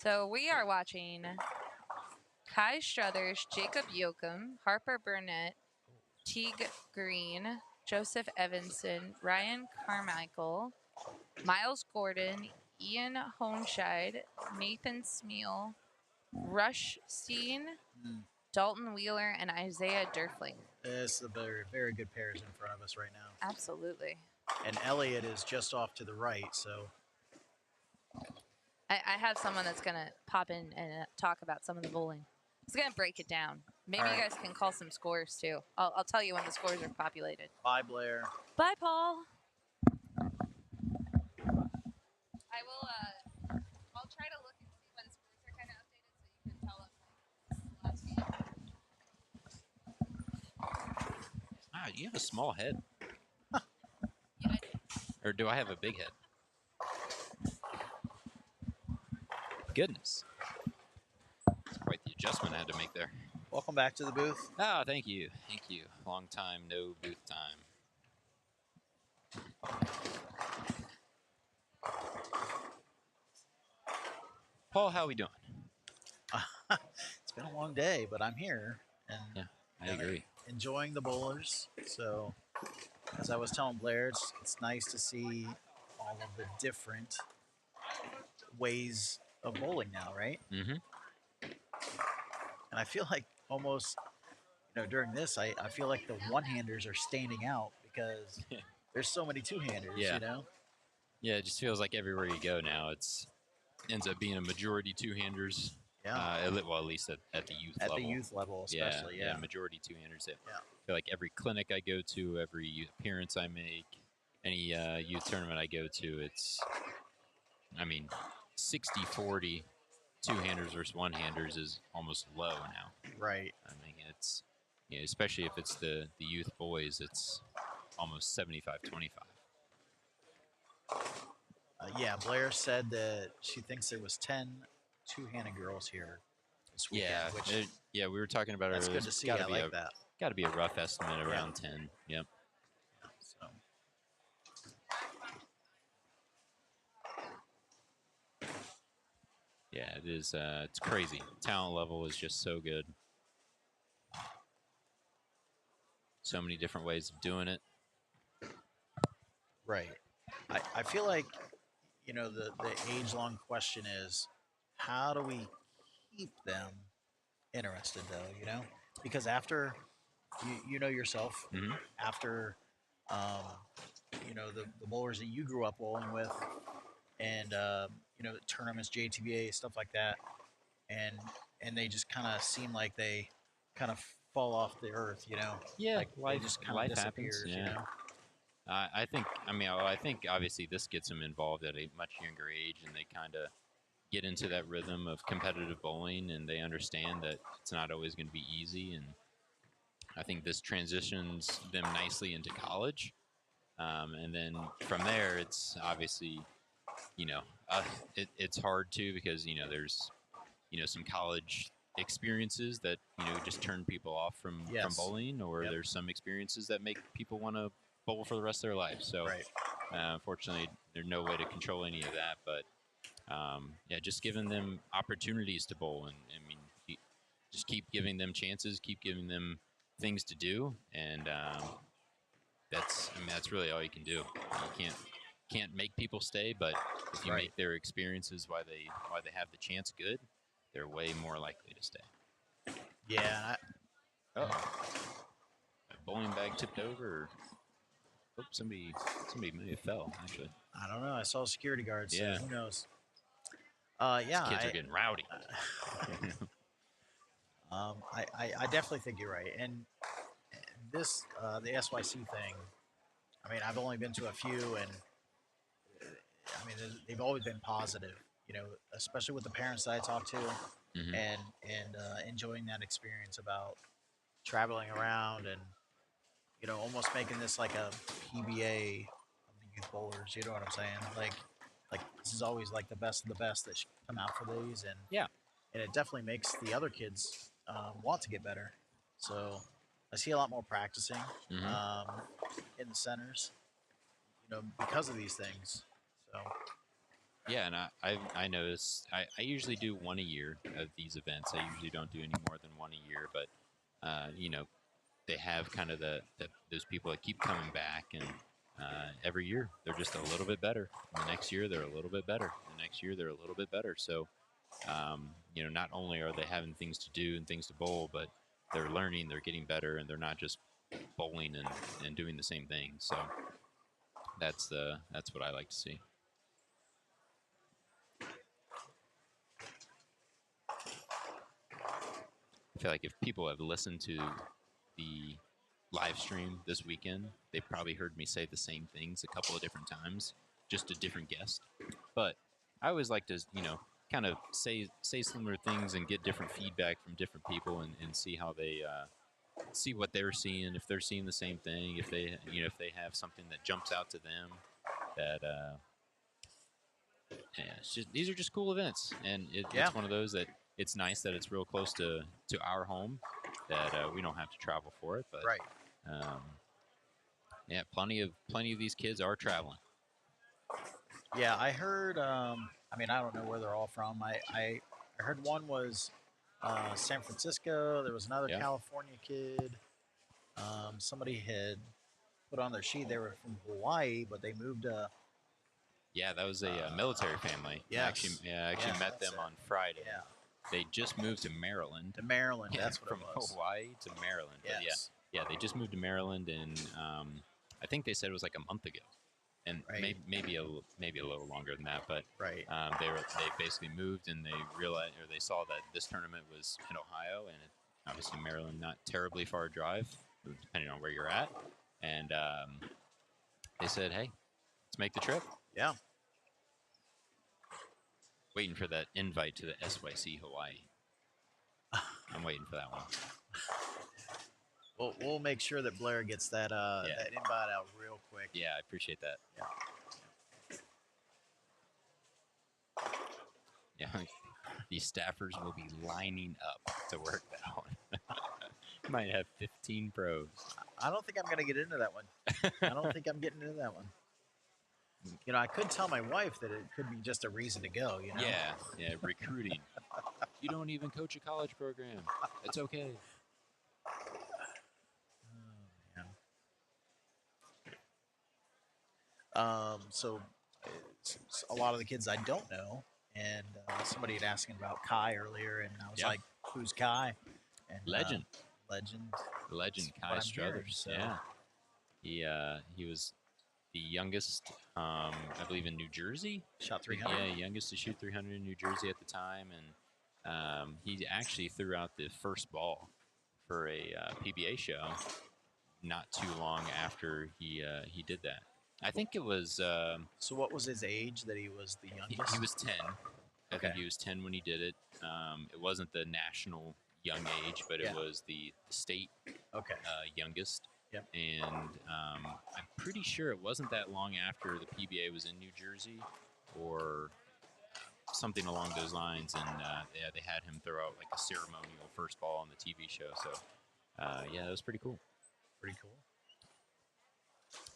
So we are watching Kai Struthers, Jacob Yoakum, Harper Burnett, Teague Green, Joseph Evanson, Ryan Carmichael, Miles Gordon, Ian Hohenscheid, Nathan Smeal, Rush Steen, Dalton Wheeler, and Isaiah Durfling. It's a very, very good pairs in front of us right now. Absolutely. And Elliot is just off to the right, so. I have someone that's going to pop in and talk about some of the bowling. He's going to break it down. Maybe you guys can call some scores, too. I'll tell you when the scores are populated. Bye, Blair. Bye, Paul. I will, I'll try to look and see when scores are kind of updated so you can tell us, like, last game. Ah, you have a small head. Yeah, I do. Or do I have a big head? Goodness. That's quite the adjustment I had to make there. Welcome back to the booth. Ah, thank you. Thank you. Long time, no booth time. Paul, how we doing? It's been a long day, but I'm here. And Yeah, I agree. enjoying the bowlers. So, as I was telling Blair, it's nice to see all of the different ways of bowling now, right? Mm-hmm. And I feel like almost, during this, I feel like the one-handers are standing out because there's so many two-handers, Yeah. Yeah, it just feels like everywhere you go now, ends up being a majority two-handers. Yeah. Well, at least at the youth At level. the youth level, especially, yeah. majority two-handers. I Yeah. feel like every clinic I go to, every youth appearance I make, any youth tournament I go to, it's, 60-40 two-handers versus one-handers is almost low now. Right. I mean, it's, especially if it's the youth boys, it's almost 75-25. Yeah, Blair said that she thinks there was 10 two-handed girls here this weekend. Yeah, which we were talking about it that's earlier. good to see. Gotta I be like that. Got to be a rough estimate around 10. Yep. So. Yeah, it is. It's crazy. Talent level is just so good. So many different ways of doing it. Right. I feel like, the age-long question is, how do we keep them interested, though, Because after, you know yourself, after, the bowlers that you grew up bowling with and, tournaments, JTBA, stuff like that, and they just kind of seem like they kind of fall off the earth, Yeah, like life, they just kind life of disappears, happens. Yeah. I think obviously this gets them involved at a much younger age, and they kind of get into that rhythm of competitive bowling, and they understand that it's not always going to be easy. And I think this transitions them nicely into college, And then from there, it's obviously, you know, it's hard too because there's some college experiences that just turn people off from bowling, or there's some experiences that make people want to bowl for the rest of their life. So unfortunately, there's no way to control any of that. But just giving them opportunities to bowl, and I mean, just keep giving them chances, keep giving them things to do, and that's really all you can do. You can't make people stay, but if you make their experiences why they have the chance good, they're way more likely to stay. Yeah. A bowling bag tipped over. Or, somebody may have fell. Actually, I don't know. I saw security guards. Yeah. So who knows? These kids are getting rowdy. I definitely think you're right. And this the SYC thing. I mean, I've only been to a few, and I mean, they've always been positive. Especially with the parents that I talk to, and enjoying that experience about traveling around and almost making this like a PBA of the youth bowlers. You know what I'm saying? Like this is always like the best of the best that should come out for these, and it definitely makes the other kids want to get better. So I see a lot more practicing in the centers, because of these things. So. Yeah, and I notice I usually do one a year of these events. I usually don't do any more than one a year, but they have kind of those people that keep coming back, and every year they're just a little bit better. And the next year they're a little bit better. The next year they're a little bit better. So not only are they having things to do and things to bowl, but they're learning, they're getting better, and they're not just bowling and doing the same thing. So that's what I like to see. I feel like if people have listened to the live stream this weekend, they probably heard me say the same things a couple of different times, just a different guest. But I always like to, kind of say similar things and get different feedback from different people and see how they see what they're seeing, if they're seeing the same thing, if they have something that jumps out to them that these are just cool events, and it's one of those that it's nice that it's real close to our home, that we don't have to travel for it. But plenty of these kids are traveling. Yeah, I heard. I mean, I don't know where they're all from. I heard one was San Francisco. There was another California kid. Somebody had put on their sheet they were from Hawaii, but they moved to. Yeah, that was a military family. Yes. I actually met them on Friday. Yeah. They just moved to Maryland. That's what from it was. Hawaii to Maryland. Yes. But yeah, they just moved to Maryland, and I think they said it was like a month ago, and maybe a little longer than that. But they basically moved, and they realized, or they saw that this tournament was in Ohio, and obviously Maryland, not terribly far drive, depending on where you're at, and they said, "Hey, let's make the trip." Yeah. Waiting for that invite to the SYC Hawaii. I'm waiting for that one. We'll make sure that Blair gets that that invite out real quick. Yeah, I appreciate that. Yeah. These staffers will be lining up to work that one. Might have 15 pros. I don't think I'm going to get into that one. I don't think I'm getting into that one. I could tell my wife that it could be just a reason to go, Yeah, recruiting. You don't even coach a college program. It's okay. So a lot of the kids I don't know, and somebody had asked me about Kai earlier, and I was like, "Who's Kai?" And, Legend, Kai Struthers. Hearing, so. Yeah, he was the youngest, I believe, in New Jersey. Shot 300. Yeah, youngest to shoot 300 in New Jersey at the time, and he actually threw out the first ball for a PBA show not too long after he did that. I think it was. So what was his age that he was the youngest? He was 10. I think he was 10 when he did it. It wasn't the national young age, but it was the state youngest. Yep. And I'm pretty sure it wasn't that long after the PBA was in New Jersey, or something along those lines, and yeah, they had him throw out like a ceremonial first ball on the TV show. So yeah, that was pretty cool. Pretty cool.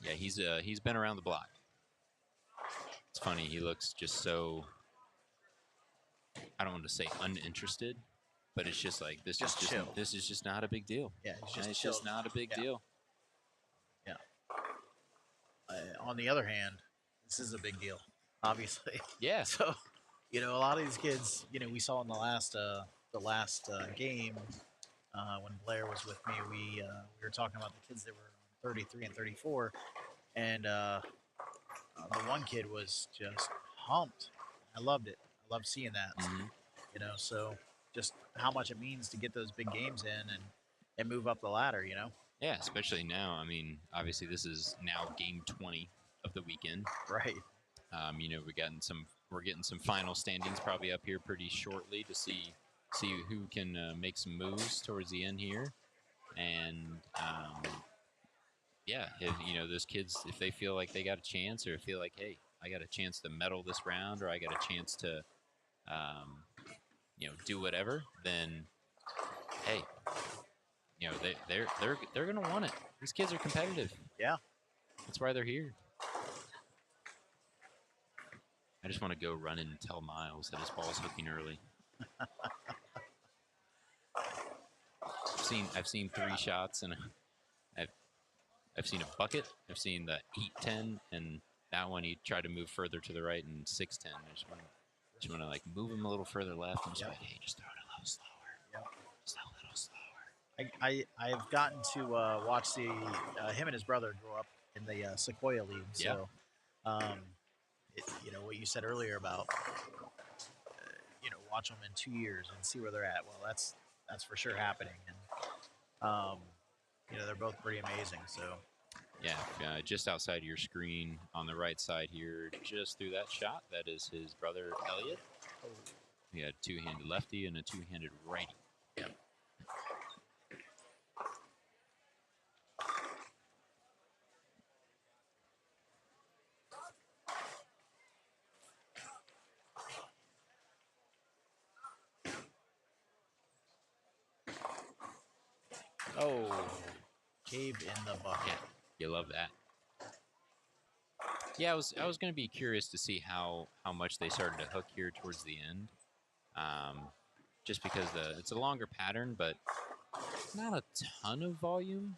Yeah, he's been around the block. It's funny, he looks just so, I don't want to say uninterested, but it's just like this is just not a big deal. Yeah, it's just not a big deal. Yeah. On the other hand, this is a big deal, obviously. Yeah. So, a lot of these kids, we saw in the last game when Blair was with me, we were talking about the kids that were 33 and 34, and the one kid was just humped. I loved it. I loved seeing that. Mm-hmm. So just how much it means to get those big games in and move up the ladder. Yeah, especially now. I mean, obviously this is now game 20 of the weekend. Right. We're getting some final standings probably up here pretty shortly to see who can make some moves towards the end here. And yeah, if those kids, if they feel like they got a chance, or feel like, hey, I got a chance to medal this round, or I got a chance to do whatever, then hey, they're gonna want it. These kids are competitive. Yeah. That's why they're here. I just want to go run and tell Miles that his ball's hooking early. I've seen 3 shots, and I've seen a bucket. I've seen the 8-10, and that one he tried to move further to the right, and 6-10. I just want to like move him a little further left, and just like, hey, just throw it a little slower. Yep. Just a little slower. I've gotten to watch him and his brother grow up in the Sequoia League. So, what you said earlier about watch them in 2 years and see where they're at. Well, that's for sure happening, and they're both pretty amazing. So. Yeah, just outside of your screen on the right side here, just through that shot, that is his brother Elliot. He had a 2-handed lefty and a 2-handed righty. Yep. Oh, cave in the bucket. You love that. Yeah, I was going to be curious to see how much they started to hook here towards the end. Just because it's a longer pattern, but not a ton of volume.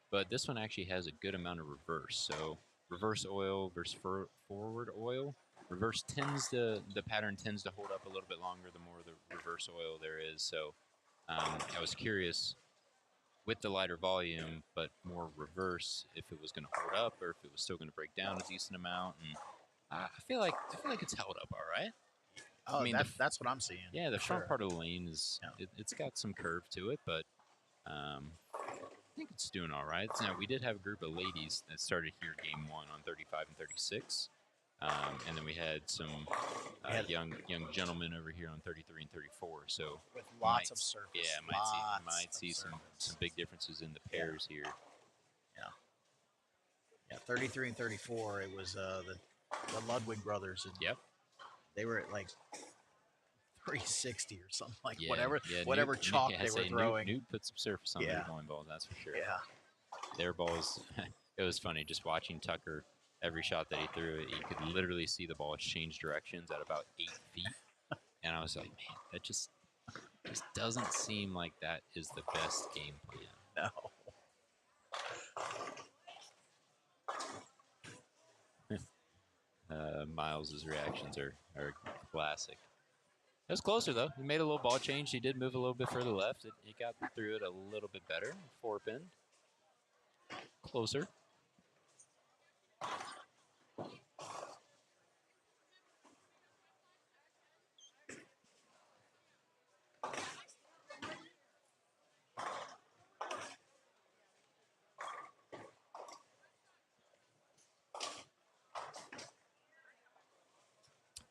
But this one actually has a good amount of reverse. So reverse oil versus forward oil. The pattern tends to hold up a little bit longer the more the reverse oil there is. So I was curious, with the lighter volume, but more reverse, if it was going to hold up or if it was still going to break down a decent amount. And I feel like it's held up all right. Oh, I mean, that's what I'm seeing. Yeah, the front part of the lane is it's got some curve to it, but I think it's doing all right. Now, we did have a group of ladies that started here game 1 on 35 and 36. And then we had some young gentlemen over here on 33 and 34. So with lots of surface. Yeah, might see some big differences in the pairs here. Yeah, 33 and 34. It was the Ludwig brothers. And yep. They were at like 360 or something, like whatever chalk they were throwing. Newt put some surface on their bowling balls, that's for sure. Yeah. Their balls, it was funny just watching Tucker. Every shot that he threw, you could literally see the ball change directions at about 8 feet. And I was like, man, that just doesn't seem like that is the best game plan. No. Miles's reactions are classic. It was closer, though. He made a little ball change. He did move a little bit further left. He got through it a little bit better. 4-pin. Closer.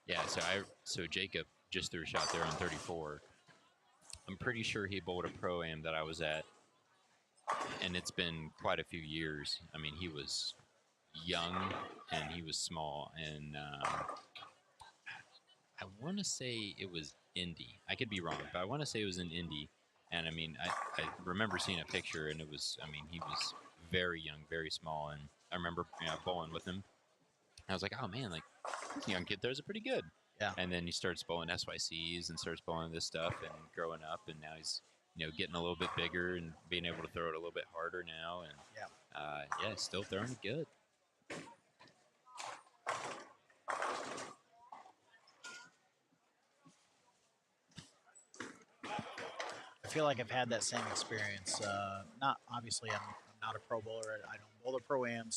Yeah, so Jacob just threw a shot there on 34. I'm pretty sure he bowled a pro-am that I was at and it's been quite a few years. I mean, he was young and he was small, and I want to say it was Indy. I could be wrong, but I want to say it was in Indy. And I mean, I remember seeing a picture, and it was, I mean, he was very young, very small, and I remember bowling with him. I was like, oh man, like this young kid throws it pretty good. Yeah. And then he starts bowling SYCs and starts bowling this stuff and growing up, and now he's getting a little bit bigger and being able to throw it a little bit harder now, and yeah, still throwing it good. I feel like I've had that same experience. Not obviously, I'm not a pro bowler. I don't bowl the pro-am,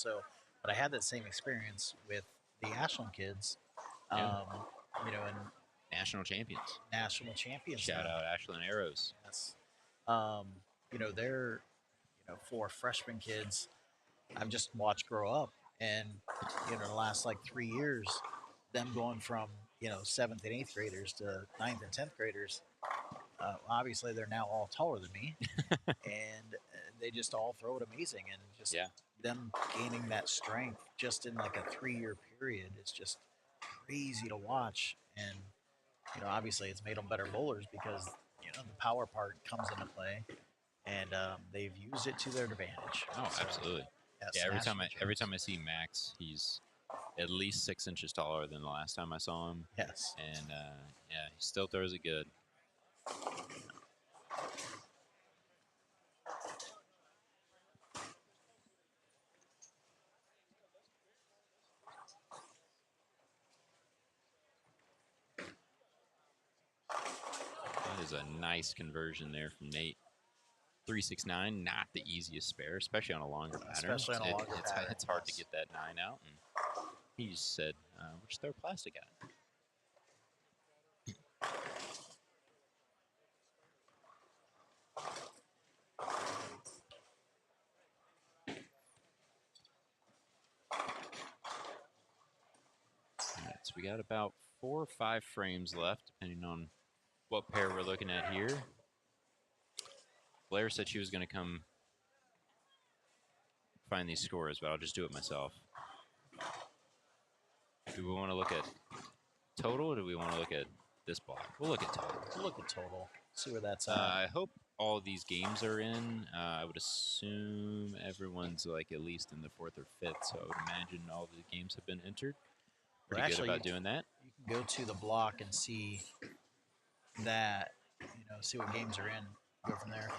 but I had that same experience with the Ashland kids. Yeah. And National champions. national champions. Shout now. out Ashland Arrows. Yes. They're for freshman kids. I've just watched grow up, and the last like 3 years, them going from 7th and 8th graders to 9th and 10th graders. Obviously, they're now all taller than me, and they just all throw it amazing. And just them gaining that strength just in like a 3-year period is just crazy to watch. And obviously, it's made them better bowlers because the power part comes into play, and they've used it to their advantage. Oh, absolutely. Yes, yeah, every time I see Max, he's at least 6 inches taller than the last time I saw him. Yes. And he still throws it good. That is a nice conversion there from Nate. 369, not the easiest spare, especially on a longer pattern. Especially on a longer pattern. It's hard to get that 9 out. And he just said, we'll just throw plastic at it. All right, so we got about 4 or 5 frames left, depending on what pair we're looking at here. Blair said she was going to come find these scores, but I'll just do it myself. Do we want to look at total, or do we want to look at this block? We'll look at total. We'll look at total. See where that's at. I hope all of these games are in. I would assume everyone's like at least in the 4th or 5th, so I would imagine all of the games have been entered. Pretty good about doing that. You can go to the block and see that, see what games are in. Go from there.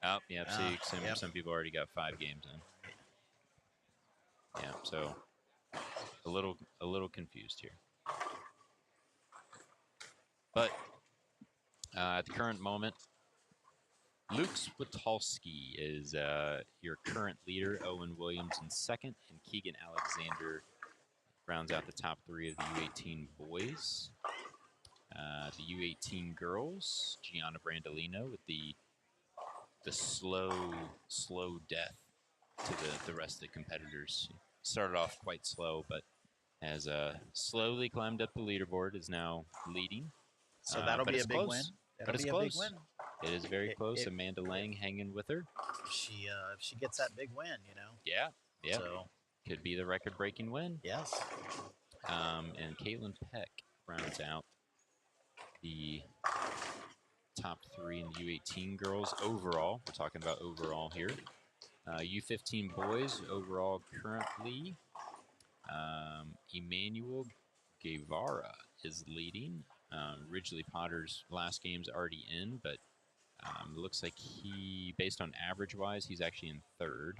Oh, yeah. See, some people already got 5 games in. Yeah, so a little confused here. But at the current moment, Luke Switolski is your current leader. Owen Williams in 2nd, and Keegan Alexander rounds out the top 3 of the U18 boys. The U18 girls, Gianna Brandolino with the slow death to the rest of the competitors. Started off quite slow, but has slowly climbed up the leaderboard, is now leading. So that'll be a big win. But it's close. It is very close. Amanda Lang hanging with her. If she gets that big win, Yeah. So could be the record-breaking win. yes. And Caitlin Peck rounds out the top 3 in the U18 girls overall. We're talking about overall here. U15 boys overall currently. Emmanuel Guevara is leading. Ridgely Potter's last game's already in, but it looks like based on average-wise, he's actually in 3rd.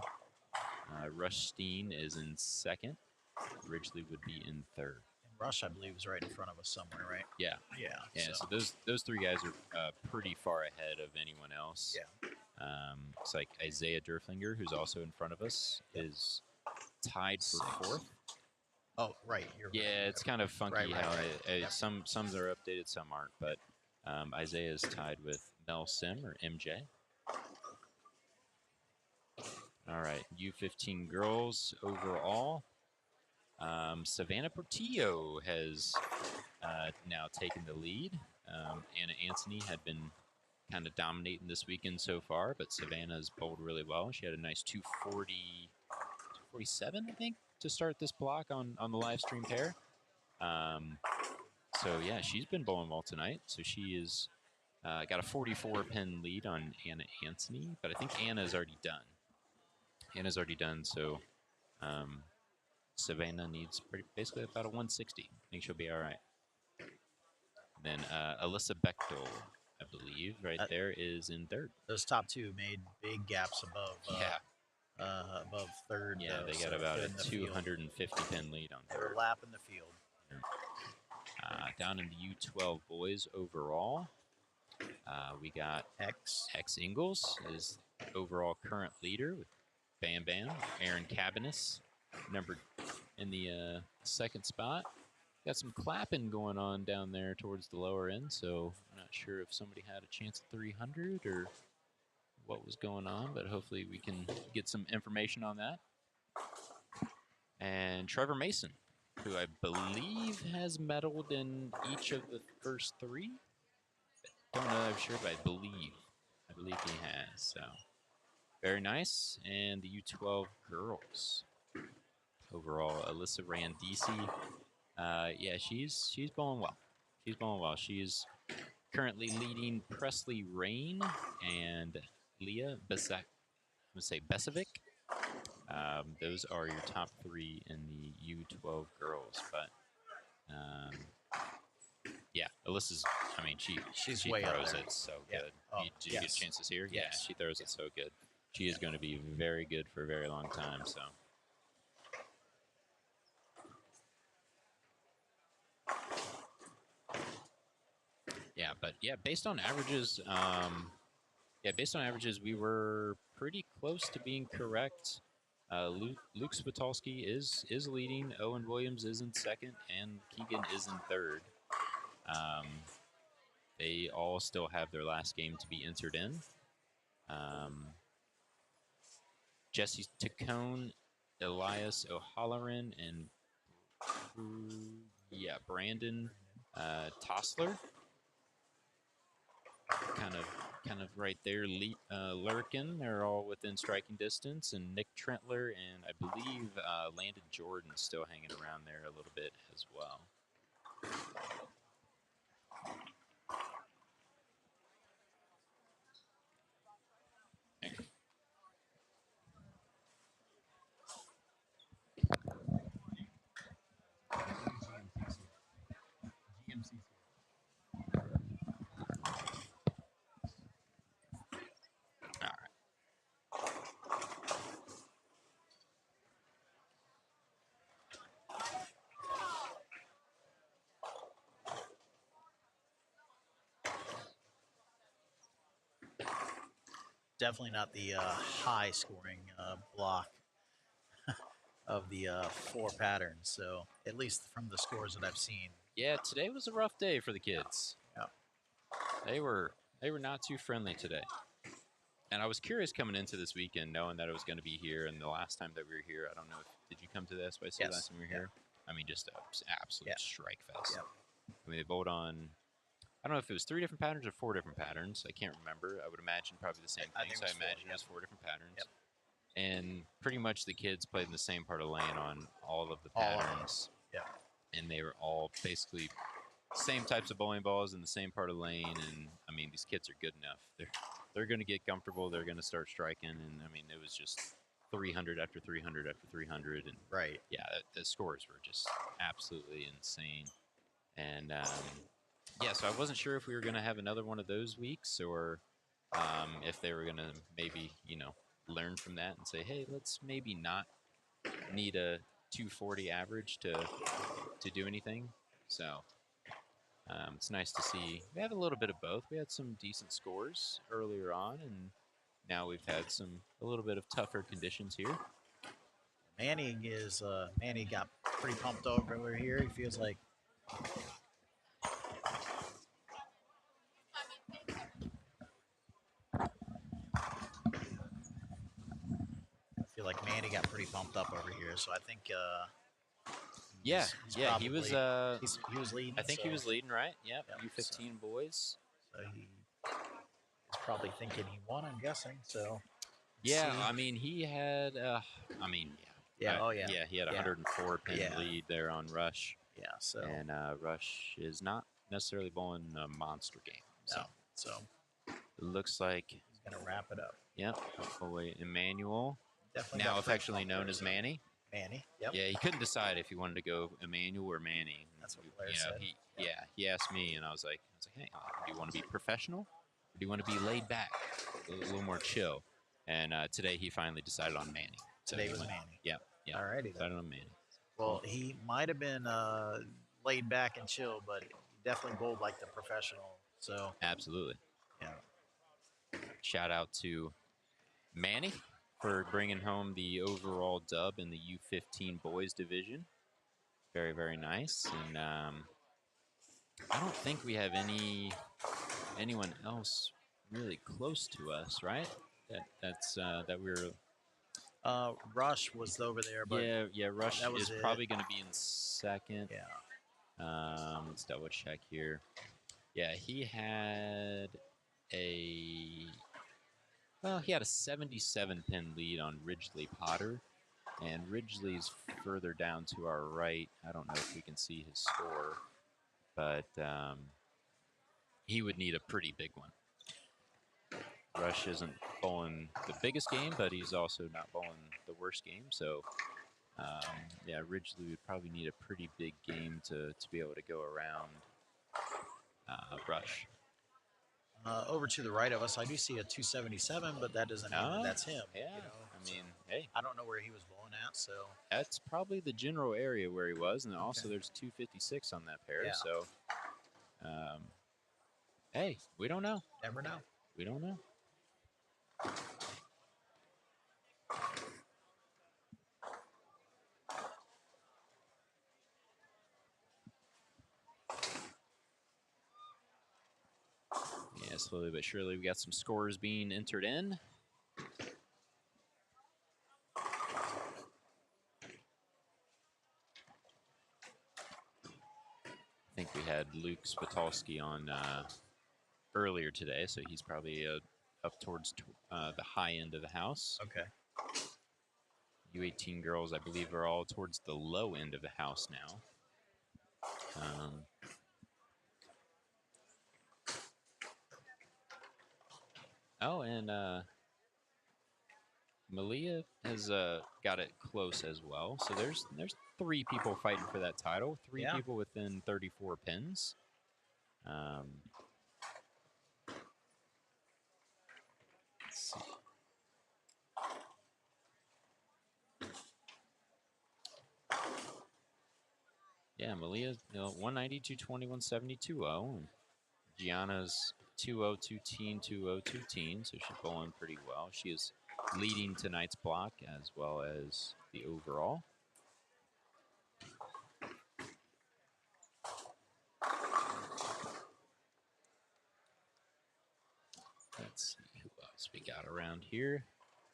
Rush Steen is in 2nd. Ridgely would be in 3rd. And Rush, I believe, is right in front of us somewhere, right? Yeah. Yeah. So those 3 guys are pretty far ahead of anyone else. Yeah. It's like Isaiah Derflinger, who's also in front of us, is tied for 4th. Oh, right. You're right. Yeah, it's kind of funky Right. how Yep. some are updated, some aren't. But Isaiah is tied with Mel Sim, or MJ. All right, U15 girls overall. Savannah Portillo has now taken the lead. Anna Anthony had been kind of dominating this weekend so far, but Savannah's bowled really well. She had a nice 240, 247, I think, to start this block on the live stream pair. So yeah, she's been bowling well tonight. So she is got a 44 pin lead on Anna Anthony, but I think Anna's already done. Anna's already done, so Savannah needs basically about a 160. I think she'll be all right. And then Alyssa Bechtel, I believe, there is in third. Those top two made big gaps above. Above third. Yeah, they got about a 250 pin lead on third. third. They were lapping the field. Down in the U12 boys overall, we got Hex Ingalls is overall current leader with Bam Bam. Aaron Cabanis, number in the second spot. Got some clapping going on down there towards the lower end, so I'm not sure if somebody had a chance at 300 or what was going on, but hopefully we can get some information on that. And Trevor Mason, who I believe has medaled in each of the first three. Don't know if I'm sure, but I believe he has. So very nice. And the U12 girls overall, Alyssa Randisi. Yeah, she's bowling well. She's bowling well. She's currently leading Presley Rain and Leah Besevic. Those are your top three in the U12 girls. But yeah, Alyssa's. I mean, she way up throws there. it so Yeah. good. Oh, Did you get a chance to see her? Yeah, she throws it so good. She is going to be very good for a very long time. So. Yeah, but yeah, based on averages, we were pretty close to being correct. Luke Spitalski is leading. Owen Williams is in second, and Keegan is in third. They all still have their last game to be entered in. Jesse Tacone, Elias O'Halloran, and Brandon Tossler. Kind of right there, Lurkin. They're all within striking distance, and Nick Trentler and I believe Landon Jordan still hanging around there a little bit as well. Definitely not the high scoring block of the 4 patterns. So at least from the scores that I've seen. Yeah, today was a rough day for the kids. Yeah. They were not too friendly today. And I was curious coming into this weekend, knowing that it was going to be here. And the last time that we were here, I don't know did you come to the SYC last time we were here? I mean, just an absolute strike fest. Yep. I mean, they bowled on, I don't know if it was 3 different patterns or 4 different patterns. I can't remember. I would imagine probably the same thing. So I imagine it was 4 different patterns. Yep. And pretty much the kids played in the same part of the lane on all of the patterns. Yeah. And they were all basically same types of bowling balls in the same part of the lane. And I mean, these kids are good enough. They're going to get comfortable. They're going to start striking. And I mean, it was just 300 after 300 after 300. And yeah, the scores were just absolutely insane. And yeah, so I wasn't sure if we were going to have another one of those weeks or if they were going to maybe, learn from that and say, hey, let's maybe not need a 240 average to do anything. So it's nice to see. We have a little bit of both. We had some decent scores earlier on, and now we've had a little bit of tougher conditions here. Manny got pretty pumped over here. He feels like Manny got pretty pumped up over here, so I think he was he was leading. I think he was leading, right? Yep. U15 boys. So he probably thinking he won, I'm guessing. So, Yeah, see. I mean, he had, Yeah, oh, yeah. Yeah, he had a Yeah. 104 pin Yeah. lead there on Rush. Yeah, so. And Rush is not necessarily bowling a monster game. No. So, it looks like he's going to wrap it up. Yep. Hopefully, Emmanuel, Definitely now got affectionately known as Manny. Manny, yep. Yeah, he couldn't decide if he wanted to go Emmanuel or Manny. That's what Blair said. He asked me, and I was like, hey, do you want to be professional, or do you want to be laid back, a little more chill? And today he finally decided on Manny. So Today was Manny. Yeah. Alrighty. Decided on Manny. Well, he might have been laid back and chill, but he definitely bowled like the professional. So absolutely. Yeah. Shout out to Manny for bringing home the overall dub in the U15 boys division. Very, very nice. And I don't think we have anyone else really close to us, right? That we're. Rush was over there, but yeah, Rush is probably going to be in second. Yeah. Let's double check here. Yeah, he had a 77 pin lead on Ridgely Potter, and Ridgely's further down to our right. I don't know if we can see his score, but he would need a pretty big one. Rush isn't bowling the biggest game, but he's also not bowling the worst game. So, yeah, Ridgely would probably need a pretty big game to be able to go around Rush. Over to the right of us, I do see a 277, but that doesn't mean that that's him. Yeah, you know? I mean, hey. I don't know where he was bowling at, so. That's probably the general area where he was, and also there's 256 on that pair, so. Hey, we don't know. Never know. We don't know. Yeah, slowly but surely we got some scores being entered in. I think we had Luke Spitalski on earlier today, so he's probably up towards the high end of the house. Okay. U18 girls, I believe, are all towards the low end of the house now. And Malia has got it close as well. So there's 3 people fighting for that title. 3 people within 34 pins. Let's see. Yeah, Malia's 190, 220, 170, 2-0. And Gianna's 2-0, 2-teen, 2-0, 2-teen. So she's bowling pretty well. She is leading tonight's block as well as the overall. Let's see who else we got around here.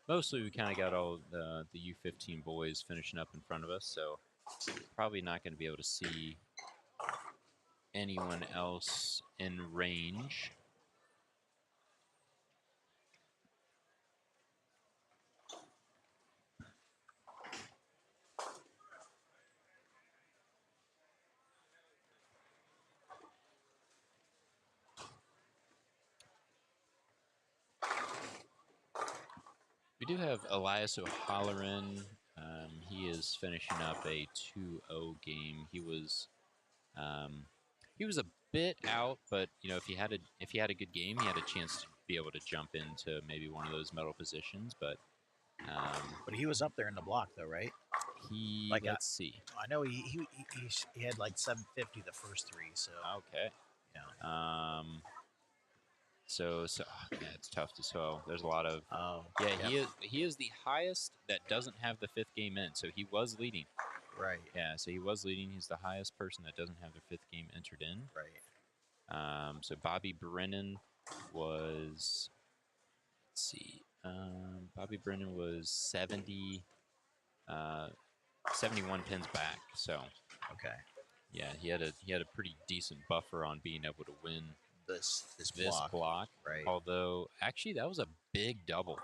Mostly we kind of got all the U15 boys finishing up in front of us, so probably not going to be able to see anyone else in range. We do have Elias O'Halloran. He is finishing up a 2-0 game. He was a bit out, but if he had a good game, he had a chance to be able to jump into maybe one of those medal positions. But he was up there in the block, though, right? Let's see. I know he had like 750 the first 3. So okay. Yeah. So yeah, it's tough to swallow. There's a lot of he is the highest that doesn't have the 5th game in. So he was leading. Right. Yeah, so he was leading. He's the highest person that doesn't have their 5th game entered in. Right. So Bobby Brennan was, let's see, Bobby Brennan was 71 pins back. So okay. Yeah, he had a pretty decent buffer on being able to win this this block. right? Although, actually, that was a big double.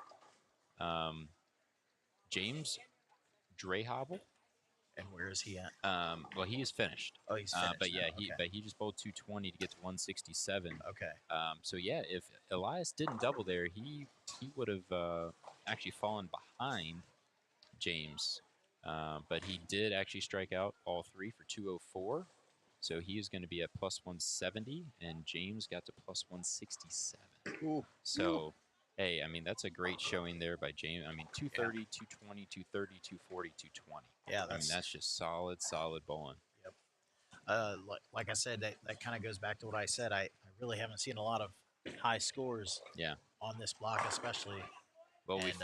James Drehobel. And where is he at? Well, he is finished. Oh, he's finished. But yeah, now. Okay. he just bowled 220 to get to 167. Okay. So yeah, if Elias didn't double there, he would have actually fallen behind James. But he did actually strike out all three for 204. So he is going to be at plus 170, and James got to plus 167. Ooh. So, hey, I mean, that's a great showing there by James. I mean, 230, 220, 230, 240, 220. Yeah, that's just solid bowling. Yep. Like I said, that kind of goes back to what I said. I really haven't seen a lot of high scores. Yeah. On this block, especially. Well, and,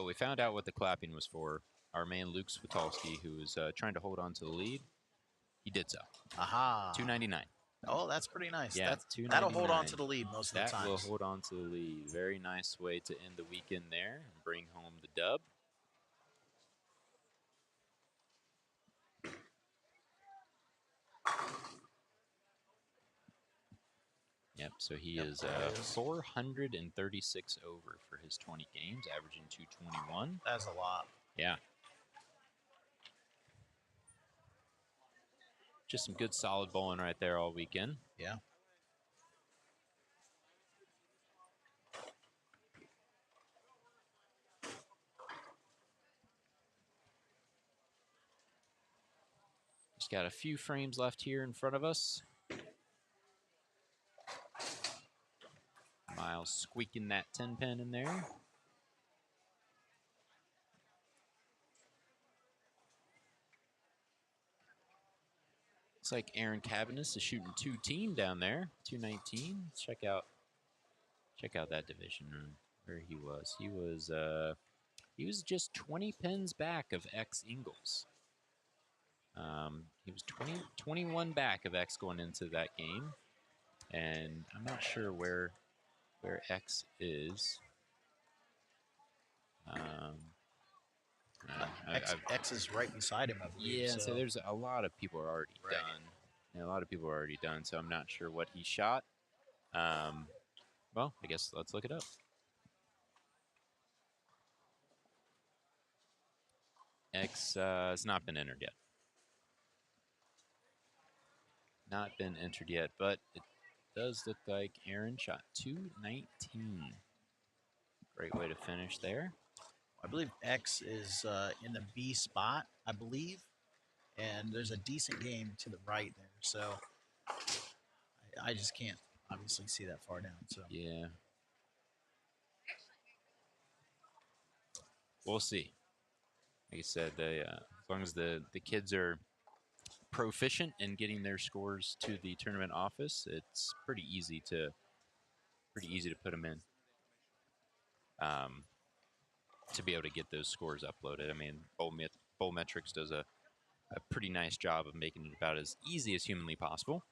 we found out what the clapping was for. Our man Luke Switolski, who was trying to hold on to the lead, he did so. Aha. 299. Oh, that's pretty nice. Yeah, that'll hold on to the lead most of the time. That will hold on to the lead. Very nice way to end the weekend there and bring home the dub. Yep, so he is 436 over for his 20 games, averaging 221. That's a lot. Yeah. Just some good solid bowling right there all weekend. Yeah. Just got a few frames left here in front of us. Miles squeaking that 10 pin in there. Looks like Aaron Cabanis is shooting 2-team down there, 219. Check out that division where he was. He was just 20 pins back of X Ingles. He was 21 back of X going into that game, and I'm not sure where X is. X is right beside him, I believe. Yeah, so there's a lot of people are already done. Yeah, a lot of people are already done, so I'm not sure what he shot. Well, I guess let's look it up. X has not been entered yet. Not been entered yet, but it does look like Aaron shot 219. Great way to finish there. I believe X is in the B spot, I believe. And there's a decent game to the right there. So I just can't obviously see that far down. So yeah. We'll see. Like I said, as long as the kids are proficient in getting their scores to the tournament office, it's pretty easy to put them in. To be able to get those scores uploaded. I mean, Bowlmetrics does a pretty nice job of making it about as easy as humanly possible.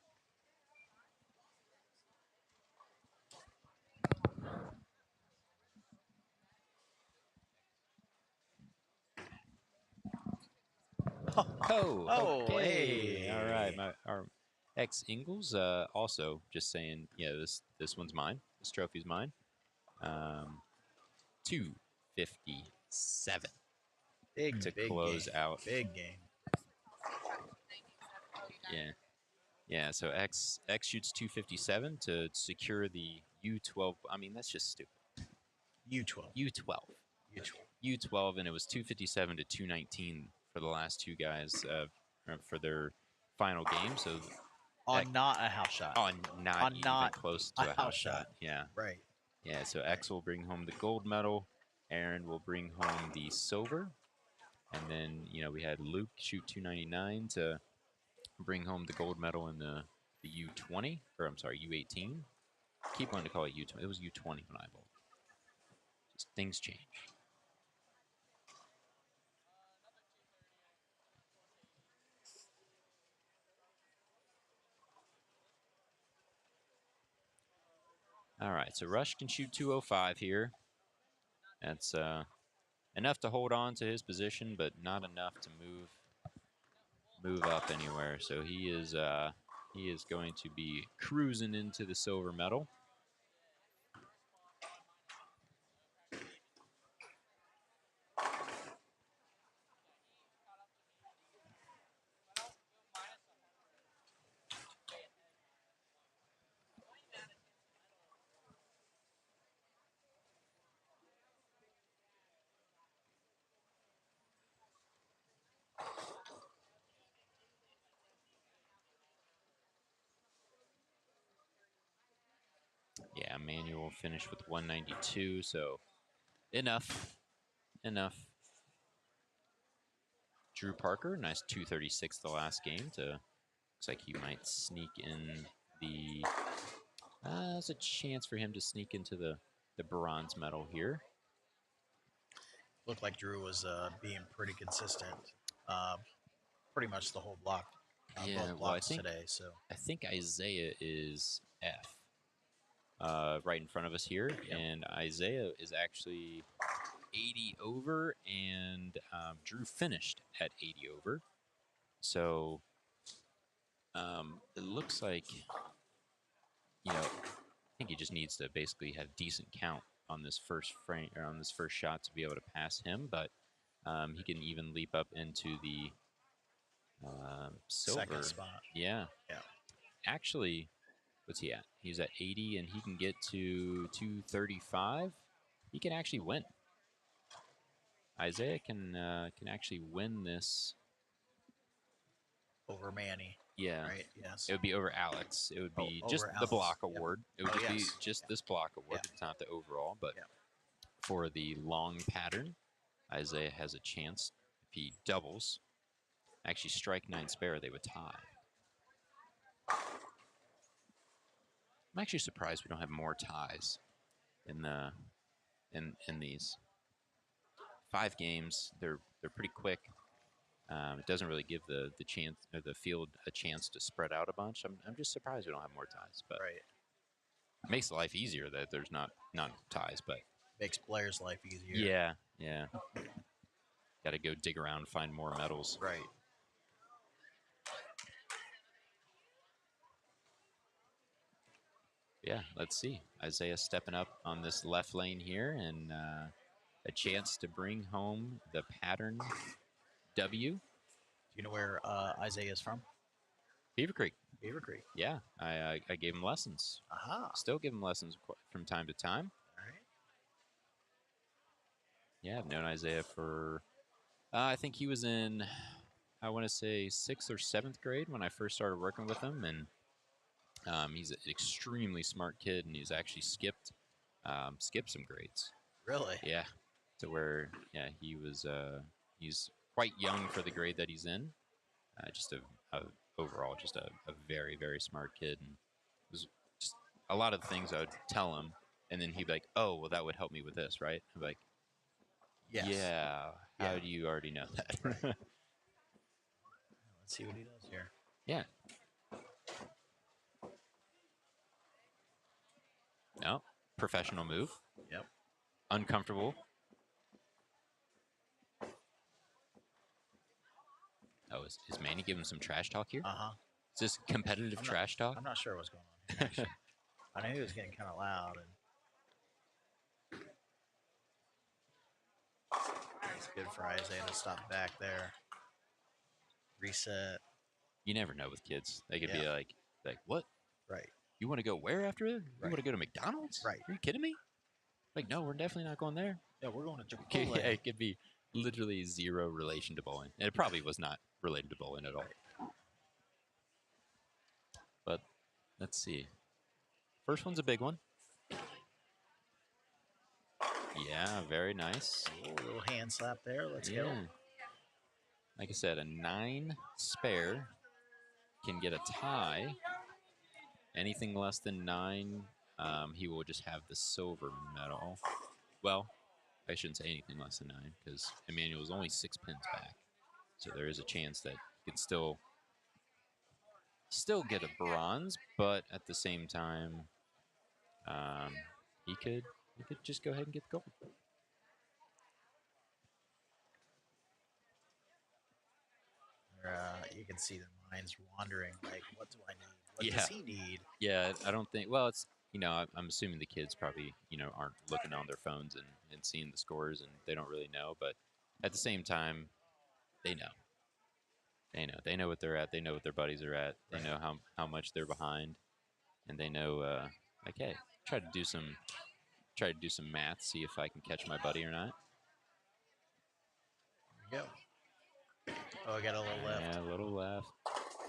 Oh, okay. Hey. All right. Our X Ingles also just saying, yeah, this one's mine. This trophy's mine. 257. Big to big close game. out. Big game. Yeah. So X shoots 257 to secure the U12. I mean, that's just stupid. U12, and it was 257 to 219 for the last two guys for their final game. So not a house shot. Not close to a house shot. Yeah. Right. Yeah. So X will bring home the gold medal. Aaron will bring home the silver. And then, we had Luke shoot 299 to bring home the gold medal in the U20, or I'm sorry, U18. Keep wanting to call it U20. It was U20 when I bowled. Just things change. All right, so Rush can shoot 205 here. That's enough to hold on to his position, but not enough to move up anywhere. So he is he is going to be cruising into the silver medal. Yeah, Manuel finished with 192, so enough. Drew Parker, nice 236 the last game. Looks like he might sneak in the. There's a chance for him to sneak into the bronze medal here. Looked like Drew was being pretty consistent, pretty much the whole block. Yeah, Both well, blocks today. So I think Isaiah is F. Right in front of us here, and Isaiah is actually 80 over, and Drew finished at 80 over. So it looks like, I think he just needs to basically have decent count on this first frame or on this first shot to be able to pass him, but he can even leap up into the silver second spot. Yeah. Yeah. Actually, what's he at? He's at 80, and he can get to 235. He can actually win. Isaiah can actually win this Over Manny. Yeah. Right. Yes. It would be over Alex. It would be over just the Alex. block Yep. award. It would just be yes. just this block award. It's not the overall, but for the long pattern, Isaiah has a chance. If he doubles, actually strike 9 spare, they would tie. I'm actually surprised we don't have more ties in the in these 5 games. They're pretty quick. It doesn't really give the chance or the field a chance to spread out a bunch. I'm just surprised we don't have more ties, but it makes life easier that there's not ties, but makes players' life easier. Yeah. Got to go dig around, find more medals. Right. Yeah, let's see. Isaiah stepping up on this left lane here, and a chance to bring home the pattern W. Do you know where Isaiah is from? Beaver Creek. Beaver Creek. Yeah, I gave him lessons. Aha. Still give him lessons from time to time. All right. Yeah, I've known Isaiah for, I think he was in, I want to say 6th or 7th grade when I first started working with him, and he's an extremely smart kid, and he's actually skipped some grades. Really? Yeah, to where he's quite young for the grade that he's in. Just overall just a very, very smart kid, and it was just a lot of the things I would tell him, and then he'd be like, "Oh, well, that would help me with this, right?" I'm like, yes. "Yeah, how do you already know that?" Let's see what he does here. Yeah. No, professional move. Yep. Uncomfortable. Oh, is Manny giving some trash talk here? Uh-huh. Is this competitive trash talk? I'm not sure what's going on here, actually. I knew he was getting kind of loud. And it's good for Isaiah to stop back there. Reset. You never know with kids. They could be like, what? Right. You want to go where after it? You Right. want to go to McDonald's? Right. Are you kidding me? Like, no, we're definitely not going there. Yeah, we're going to Okay, Chipotle. it could be literally zero relation to bowling. And it probably was not related to bowling at all. But let's see. First one's a big one. Yeah, very nice. A little hand slap there. Let's go. Like I said, a 9 spare can get a tie. Anything less than 9, he will just have the silver medal. Well, I shouldn't say anything less than 9 because Emmanuel is only 6 pins back. So there is a chance that he could still get a bronze, but at the same time, he could just go ahead and get the gold. You can see their minds wandering. Like, what do I need? What does he need? Yeah, I don't think. Well, it's I'm assuming the kids probably aren't looking on their phones and seeing the scores, and they don't really know. But at the same time, they know. They know what they're at. They know what their buddies are at. They know how much they're behind, and they know like, hey, try to do some math, see if I can catch my buddy or not. There we go. Oh, I got a little left. Yeah, a little left.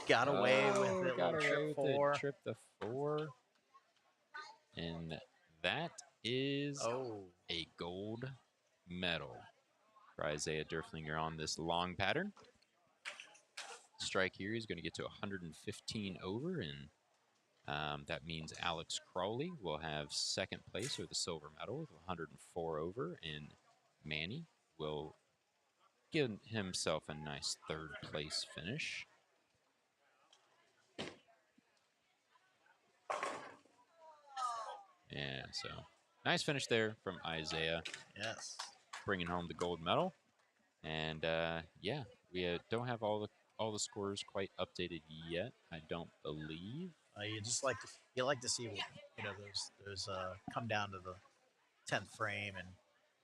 Got away with it. Got Little away trip with four. it. Trip the 4. And that is a gold medal for Isaiah Derflinger on this long pattern. Strike here is going to get to 115 over, and that means Alex Crawley will have second place with the silver medal with 104 over, and Manny will give himself a nice third place finish. Yeah, so nice finish there from Isaiah. Yes. Bringing home the gold medal. And yeah, we don't have all the scores quite updated yet, I don't believe. You like to see those come down to the 10th frame, and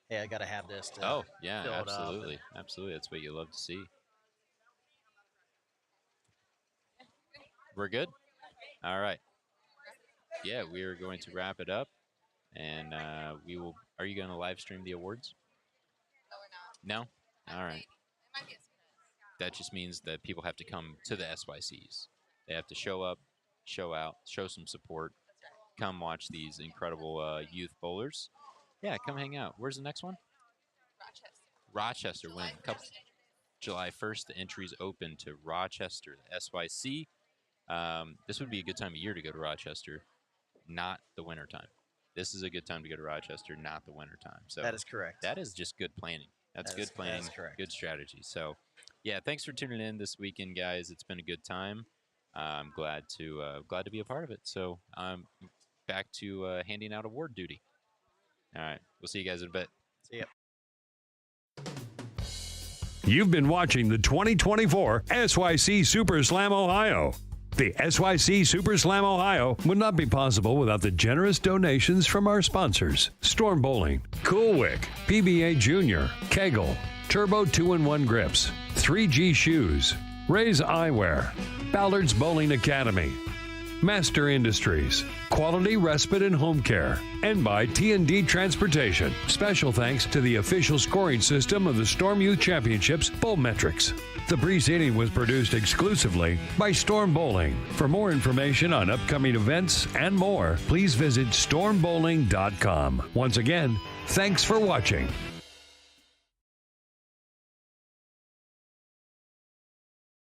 hey, I got to have this. To yeah, fill it up. Absolutely. That's what you love to see. We're good. All right. Yeah, we are going to wrap it up, and we will. Are you going to live stream the awards? No, we're not. No? All right. That just means that people have to come to the SYCs. They have to show up, show out, show some support. Come watch these incredible youth bowlers. Yeah, come hang out. Where's the next one? Rochester. When July 1st, the entries open to Rochester, the SYC. This would be a good time of year to go to Rochester. Not the winter time. This is a good time to go to Rochester, not the winter time. So that is correct. That is just good planning. That's good planning. That is correct. Good strategy. So, yeah, thanks for tuning in this weekend, guys. It's been a good time. I'm glad to be a part of it. So I'm back to handing out award duty. All right, we'll see you guys in a bit. See ya. You've been watching the 2024 SYC Super Slam Ohio. The SYC Super Slam Ohio would not be possible without the generous donations from our sponsors: Storm Bowling, Cool Wick, PBA Junior, KEGEL, Turbo 2-in-1 Grips, 3G Shoes, Ray's Eyewear, Ballard's Bowling Academy, Master Industries, Quality Respite and Home Care, and by T&D Transportation. Special thanks to the official scoring system of the Storm Youth Championships, Bowlmetrics. The preceding was produced exclusively by Storm Bowling. For more information on upcoming events and more, please visit stormbowling.com. Once again, thanks for watching.